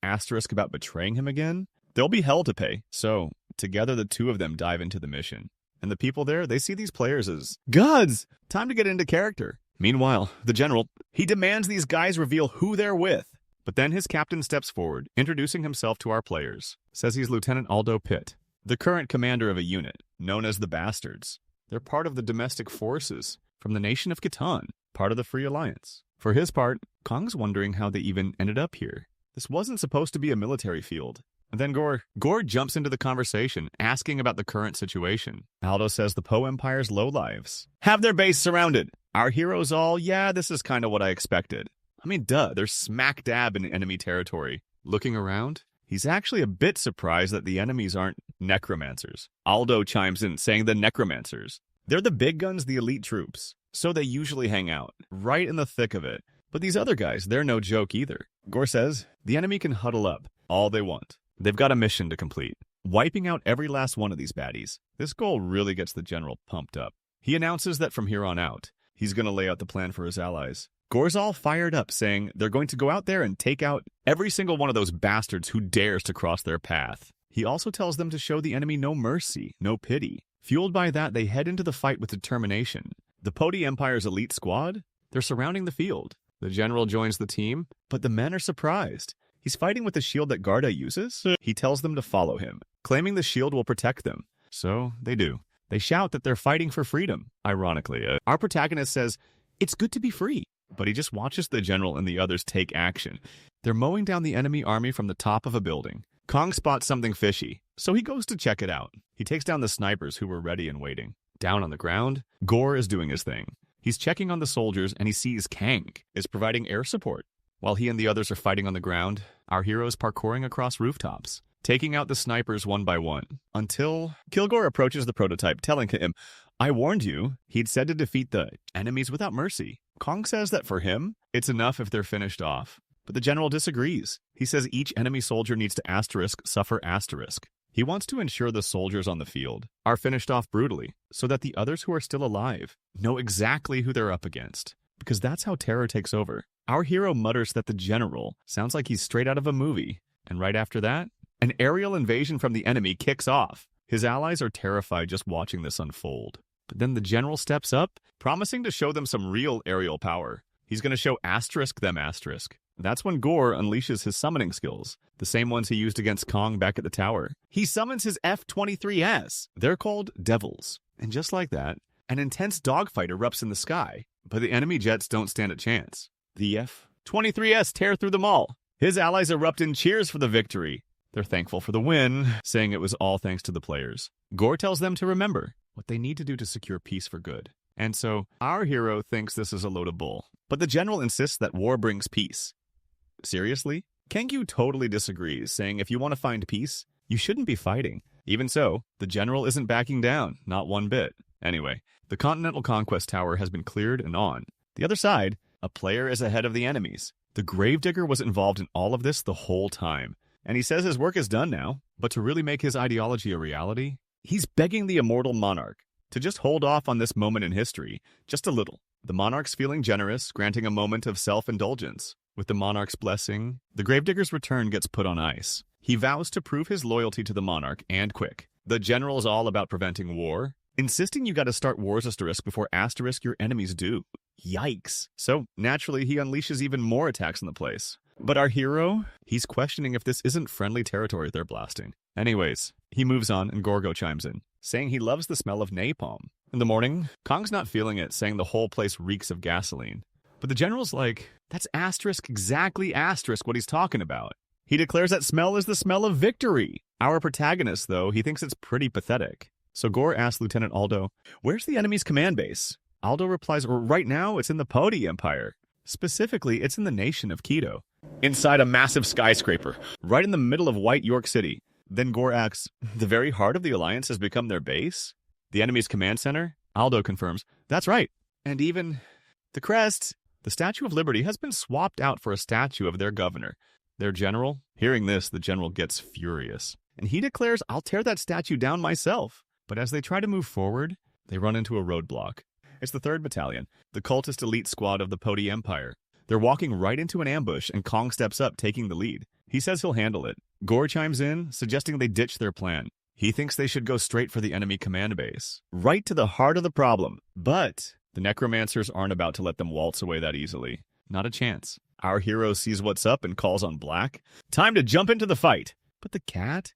about betraying him again, there'll be hell to pay. So, together the two of them dive into the mission. And the people there, they see these players as gods! Time to get into character. Meanwhile, the general, he demands these guys reveal who they're with. But then his captain steps forward, introducing himself to our players. Says he's Lieutenant Aldo Pitt, the current commander of a unit, known as the Bastards. They're part of the domestic forces from the nation of Khitan, part of the Free Alliance. For his part, Kong's wondering how they even ended up here. This wasn't supposed to be a military field. And then Gore jumps into the conversation, asking about the current situation. Aldo says the Po Empire's lowlives have their base surrounded. Our heroes all, yeah, this is kind of what I expected. I mean, duh, they're smack dab in enemy territory. Looking around, he's actually a bit surprised that the enemies aren't necromancers. Aldo chimes in, saying the necromancers. They're the big guns, the elite troops. So they usually hang out, right in the thick of it. But these other guys, they're no joke either. Gore says, the enemy can huddle up all they want. They've got a mission to complete, wiping out every last one of these baddies. This goal really gets the general pumped up. He announces that from here on out, he's going to lay out the plan for his allies. Gore's all fired up, saying they're going to go out there and take out every single one of those bastards who dares to cross their path. He also tells them to show the enemy no mercy, no pity. Fueled by that, they head into the fight with determination. The Podi Empire's elite squad, they're surrounding the field. The general joins the team, but the men are surprised. He's fighting with the shield that Garda uses. He tells them to follow him, claiming the shield will protect them. So they do. They shout that they're fighting for freedom. Ironically, our protagonist says, it's good to be free. But he just watches the general and the others take action. They're mowing down the enemy army from the top of a building. Kong spots something fishy, so he goes to check it out. He takes down the snipers who were ready and waiting. Down on the ground, Gore is doing his thing. He's checking on the soldiers and he sees Kang is providing air support. While he and the others are fighting on the ground, our heroes parkouring across rooftops, taking out the snipers one by one, until Kilgore approaches the prototype, telling him, I warned you, he'd said to defeat the enemies without mercy. Kong says that for him, it's enough if they're finished off. But the general disagrees. He says each enemy soldier needs to suffer asterisk. He wants to ensure the soldiers on the field are finished off brutally, so that the others who are still alive know exactly who they're up against. Because that's how terror takes over. Our hero mutters that the general sounds like he's straight out of a movie. And right after that, an aerial invasion from the enemy kicks off. His allies are terrified just watching this unfold. But then the general steps up, promising to show them some real aerial power. He's going to show them asterisk. That's when Gore unleashes his summoning skills, the same ones he used against Kong back at the tower. He summons his F-23S. They're called Devils. And just like that, an intense dogfight erupts in the sky, but the enemy jets don't stand a chance. The F-23S tear through them all. His allies erupt in cheers for the victory. They're thankful for the win, saying it was all thanks to the players. Gore tells them to remember what they need to do to secure peace for good. And so, our hero thinks this is a load of bull. But the general insists that war brings peace. Seriously? Kangyu totally disagrees, saying if you want to find peace, you shouldn't be fighting. Even so, the general isn't backing down, not one bit. Anyway, the Continental Conquest Tower has been cleared and on. The other side, a player is ahead of the enemies. The Gravedigger was involved in all of this the whole time, and he says his work is done now, but to really make his ideology a reality, he's begging the immortal monarch to just hold off on this moment in history, just a little. The monarch's feeling generous, granting a moment of self-indulgence. With the monarch's blessing, the Gravedigger's return gets put on ice. He vows to prove his loyalty to the monarch, and quick. The general is all about preventing war, insisting you gotta start wars asterisk before asterisk your enemies do. Yikes. So, naturally, he unleashes even more attacks on the place. But our hero, he's questioning if this isn't friendly territory they're blasting. Anyways, he moves on and Gorgo chimes in, saying he loves the smell of napalm. In the morning, Kong's not feeling it, saying the whole place reeks of gasoline. But the general's like, that's asterisk exactly asterisk what he's talking about. He declares that smell is the smell of victory. Our protagonist, though, he thinks it's pretty pathetic. So Gore asks Lieutenant Aldo, where's the enemy's command base? Aldo replies, right now it's in the Podi Empire. Specifically, it's in the nation of Keto. Inside a massive skyscraper, right in the middle of White York City. Then Gore asks, the very heart of the Alliance has become their base? The enemy's command center? Aldo confirms, that's right. And even the crest, the Statue of Liberty, has been swapped out for a statue of their governor. Their general? Hearing this, the general gets furious. And he declares, I'll tear that statue down myself. But as they try to move forward, they run into a roadblock. It's the 3rd Battalion, the cultist elite squad of the Podi Empire. They're walking right into an ambush, and Kong steps up, taking the lead. He says he'll handle it. Gore chimes in, suggesting they ditch their plan. He thinks they should go straight for the enemy command base. Right to the heart of the problem. But the necromancers aren't about to let them waltz away that easily. Not a chance. Our hero sees what's up and calls on Black. Time to jump into the fight. But the cat?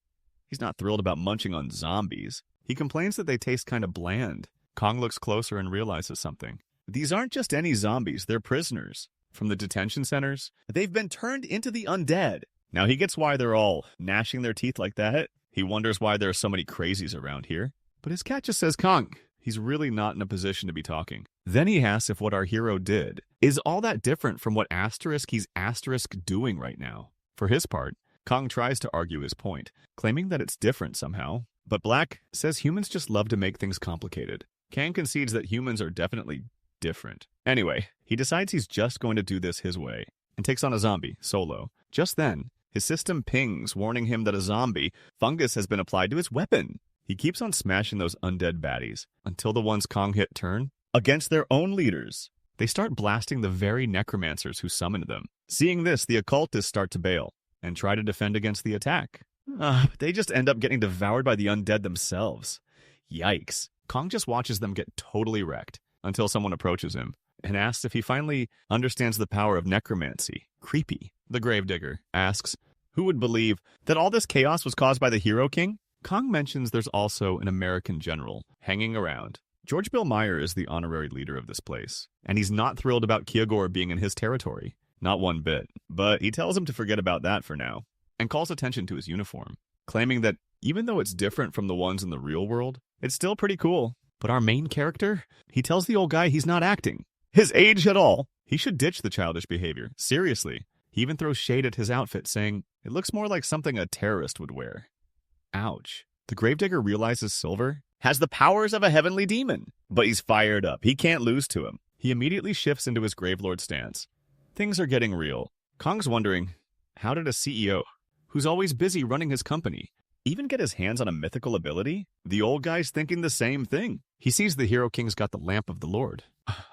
He's not thrilled about munching on zombies. He complains that they taste kind of bland. Kong looks closer and realizes something. These aren't just any zombies, they're prisoners. From the detention centers, they've been turned into the undead. Now he gets why they're all gnashing their teeth like that. He wonders why there are so many crazies around here. But his cat just says, Kong, he's really not in a position to be talking. Then he asks if what our hero did is all that different from what asterisk he's asterisk doing right now. For his part, Kong tries to argue his point, claiming that it's different somehow. But Black says humans just love to make things complicated. Kang concedes that humans are definitely different. Anyway, he decides he's just going to do this his way and takes on a zombie, solo. Just then, his system pings, warning him that a zombie fungus has been applied to his weapon. He keeps on smashing those undead baddies until the ones Kong hit turn against their own leaders. They start blasting the very necromancers who summoned them. Seeing this, the occultists start to bail and try to defend against the attack. But they just end up getting devoured by the undead themselves. Yikes. Kong just watches them get totally wrecked until someone approaches him and asks if he finally understands the power of necromancy. Creepy. The Gravedigger asks, who would believe that all this chaos was caused by the Hero King? Kong mentions there's also an American general hanging around. George Bill Meyer is the honorary leader of this place, and he's not thrilled about Kyogre being in his territory. Not one bit. But he tells him to forget about that for now, and calls attention to his uniform, claiming that even though it's different from the ones in the real world, it's still pretty cool. But our main character, he tells the old guy he's not acting his age at all. He should ditch the childish behavior. Seriously. He even throws shade at his outfit, saying it looks more like something a terrorist would wear. Ouch. The Gravedigger realizes Silver has the powers of a heavenly demon, but he's fired up. He can't lose to him. He immediately shifts into his Gravelord stance. Things are getting real. Kong's wondering, how did a CEO, who's always busy running his company, even get his hands on a mythical ability? The old guy's thinking the same thing. He sees the Hero King's got the Lamp of the Lord,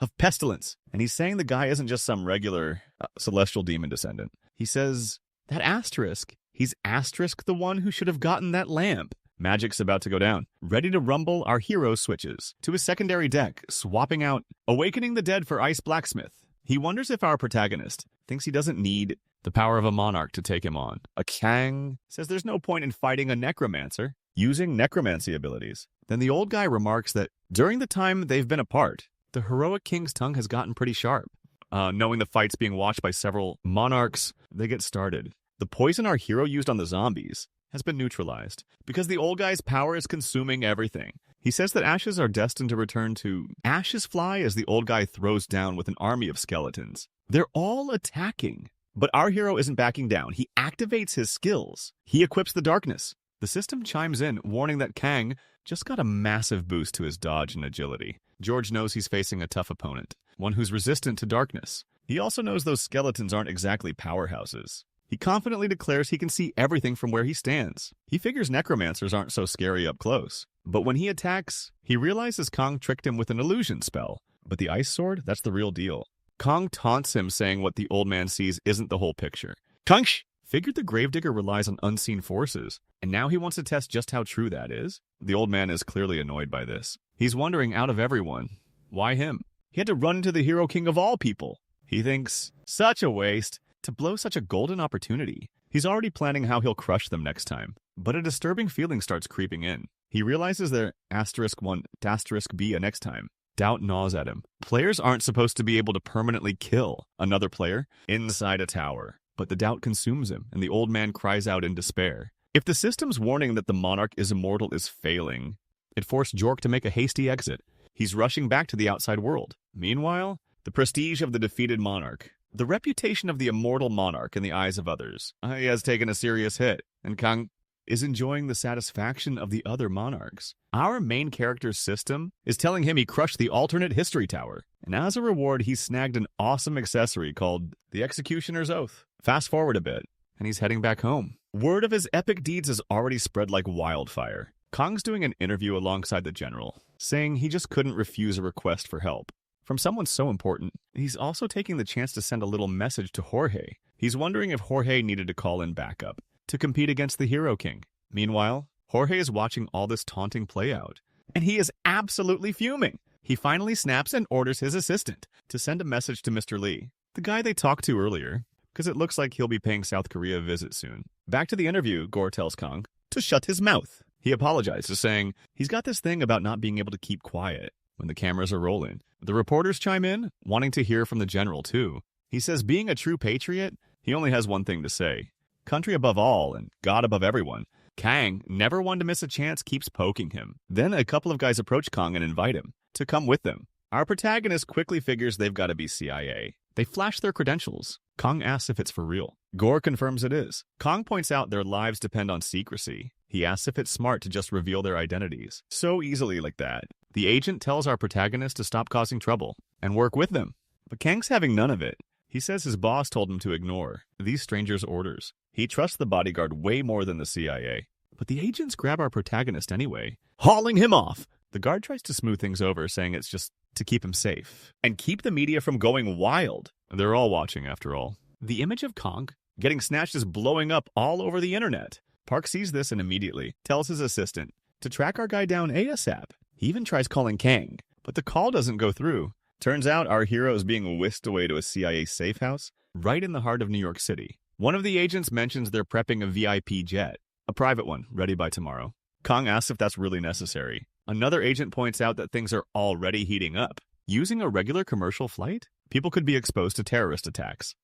of Pestilence, and he's saying the guy isn't just some regular celestial demon descendant. He says, that asterisk, he's asterisk the one who should have gotten that lamp. Magic's about to go down. Ready to rumble, our hero switches to his secondary deck, swapping out Awakening the Dead for Ice Blacksmith. He wonders if our protagonist thinks he doesn't need the power of a monarch to take him on. A Kang says there's no point in fighting a necromancer using necromancy abilities. Then the old guy remarks that during the time they've been apart, the heroic king's tongue has gotten pretty sharp. Knowing the fight's being watched by several monarchs, they get started. The poison our hero used on the zombies has been neutralized because the old guy's power is consuming everything. He says that ashes are destined to return to ashes fly as the old guy throws down with an army of skeletons. They're all attacking. But our hero isn't backing down. He activates his skills. He equips the darkness. The system chimes in, warning that Kang just got a massive boost to his dodge and agility. George knows he's facing a tough opponent, one who's resistant to darkness. He also knows those skeletons aren't exactly powerhouses. He confidently declares he can see everything from where he stands. He figures necromancers aren't so scary up close. But when he attacks, he realizes Kang tricked him with an illusion spell. But the ice sword, that's the real deal. Kang taunts him, saying what the old man sees isn't the whole picture. Kang figured the gravedigger relies on unseen forces, and now he wants to test just how true that is. The old man is clearly annoyed by this. He's wondering, out of everyone, why him? He had to run into the hero king of all people. He thinks, such a waste, to blow such a golden opportunity. He's already planning how he'll crush them next time. But a disturbing feeling starts creeping in. He realizes they're *1**B a next time. Doubt gnaws at him. Players aren't supposed to be able to permanently kill another player inside a tower. But the doubt consumes him, and the old man cries out in despair. If the system's warning that the monarch is immortal is failing, it forced Jork to make a hasty exit. He's rushing back to the outside world. Meanwhile, the prestige of the defeated monarch, the reputation of the immortal monarch in the eyes of others, he has taken a serious hit, and Kang is enjoying the satisfaction of the other monarchs. Our main character's system is telling him he crushed the alternate history tower, and as a reward, he's snagged an awesome accessory called the Executioner's Oath. Fast forward a bit, and he's heading back home. Word of his epic deeds has already spread like wildfire. Kang's doing an interview alongside the general, saying he just couldn't refuse a request for help. From someone so important, he's also taking the chance to send a little message to Jorge. He's wondering if Jorge needed to call in backup to compete against the Hero King. Meanwhile, Jorge is watching all this taunting play out, and he is absolutely fuming. He finally snaps and orders his assistant to send a message to Mr. Lee, the guy they talked to earlier, because it looks like he'll be paying South Korea a visit soon. Back to the interview, Gore tells Kang to shut his mouth. He apologizes, saying he's got this thing about not being able to keep quiet when the cameras are rolling. The reporters chime in, wanting to hear from the general too. He says being a true patriot, he only has one thing to say. Country above all and God above everyone. Kang, never one to miss a chance, keeps poking him. Then a couple of guys approach Kang and invite him to come with them. Our protagonist quickly figures they've got to be CIA. They flash their credentials. Kang asks if it's for real. Gore confirms it is. Kang points out their lives depend on secrecy. He asks if it's smart to just reveal their identities so easily like that. The agent tells our protagonist to stop causing trouble and work with them. But Kang's having none of it. He says his boss told him to ignore these strangers' orders. He trusts the bodyguard way more than the CIA. But the agents grab our protagonist anyway, hauling him off. The guard tries to smooth things over, saying it's just to keep him safe and keep the media from going wild. They're all watching, after all. The image of Kang getting snatched is blowing up all over the internet. Park sees this and immediately tells his assistant to track our guy down ASAP. He even tries calling Kang, but the call doesn't go through. Turns out our hero is being whisked away to a CIA safe house right in the heart of New York City. One of the agents mentions they're prepping a VIP jet, a private one, ready by tomorrow. Kang asks if that's really necessary. Another agent points out that things are already heating up. Using a regular commercial flight, people could be exposed to terrorist attacks.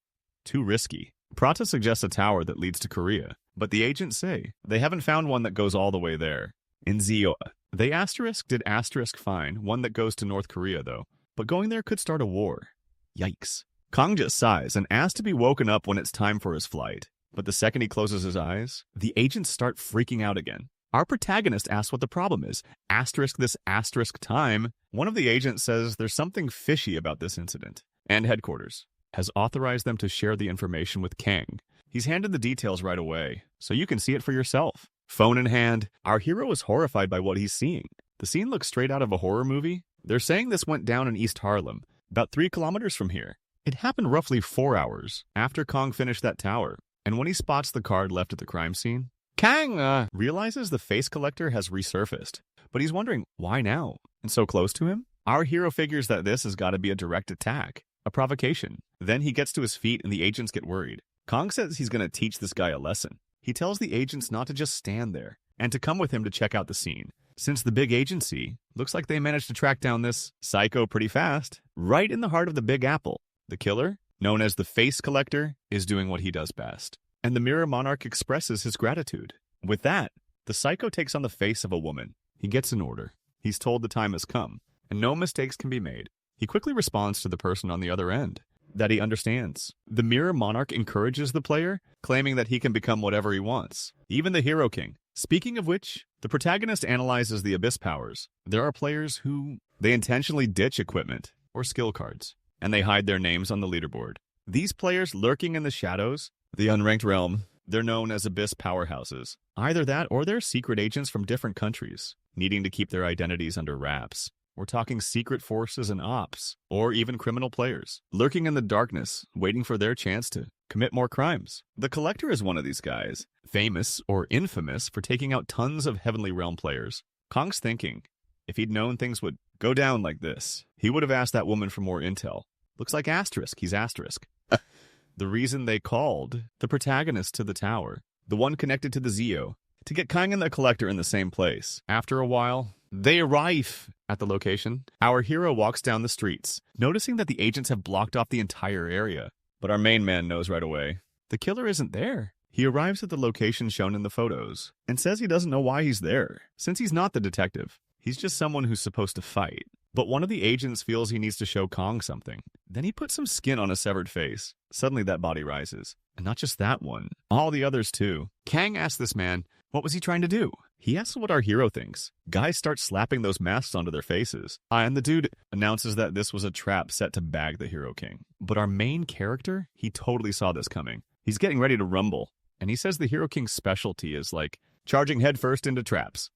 Too risky. Prata suggests a tower that leads to Korea, but the agents say they haven't found one that goes all the way there. In Zioa, they did find one that goes to North Korea, though. But going there could start a war. Yikes. Kang just sighs and asks to be woken up when it's time for his flight. But the second he closes his eyes, the agents start freaking out again. Our protagonist asks what the problem is. This time, one of the agents says there's something fishy about this incident, and headquarters has authorized them to share the information with Kang. He's handed the details right away, so you can see it for yourself. Phone in hand, our hero is horrified by what he's seeing. The scene looks straight out of a horror movie. They're saying this went down in East Harlem, about 3 kilometers from here. It happened roughly 4 hours after Kang finished that tower, and when he spots the card left at the crime scene, Kang realizes the face collector has resurfaced, but he's wondering why now and so close to him. Our hero figures that this has got to be a direct attack, a provocation. Then he gets to his feet and the agents get worried. Kang says he's going to teach this guy a lesson. He tells the agents not to just stand there and to come with him to check out the scene, since the big agency looks like they managed to track down this psycho pretty fast, right in the heart of the Big Apple. The killer, known as the Face Collector, is doing what he does best, and the Mirror Monarch expresses his gratitude. With that, the psycho takes on the face of a woman. He gets an order. He's told the time has come, and no mistakes can be made. He quickly responds to the person on the other end. that he understands. The Mirror Monarch encourages the player, claiming that he can become whatever he wants, even the Hero King. Speaking of which, the protagonist analyzes the Abyss powers. There are players who they intentionally ditch equipment or skill cards, and they hide their names on the leaderboard. These players lurking in the shadows, the unranked realm, they're known as Abyss powerhouses. Either that or they're secret agents from different countries, needing to keep their identities under wraps. We're talking secret forces and ops, or even criminal players, lurking in the darkness, waiting for their chance to commit more crimes. The Collector is one of these guys, famous or infamous for taking out tons of Heavenly Realm players. Kong's thinking, if he'd known things would go down like this, he would have asked that woman for more intel. Looks like Asterisk, he's Asterisk. The reason they called the protagonist to the tower, the one connected to the Zeo, to get Kang and the Collector in the same place. After a while, they arrive at the location. Our hero walks down the streets, noticing that the agents have blocked off the entire area. But our main man knows right away. The killer isn't there. He arrives at the location shown in the photos and says he doesn't know why he's there, since he's not the detective. He's just someone who's supposed to fight. But one of the agents feels he needs to show Kong something. Then he puts some skin on a severed face. Suddenly that body rises. And not just that one, all the others too. Kang asks this man, what was he trying to do? He asks what our hero thinks. Guys start slapping those masks onto their faces. And the dude announces that this was a trap set to bag the Hero King. But our main character, he totally saw this coming. He's getting ready to rumble. And he says the Hero King's specialty is like charging headfirst into traps.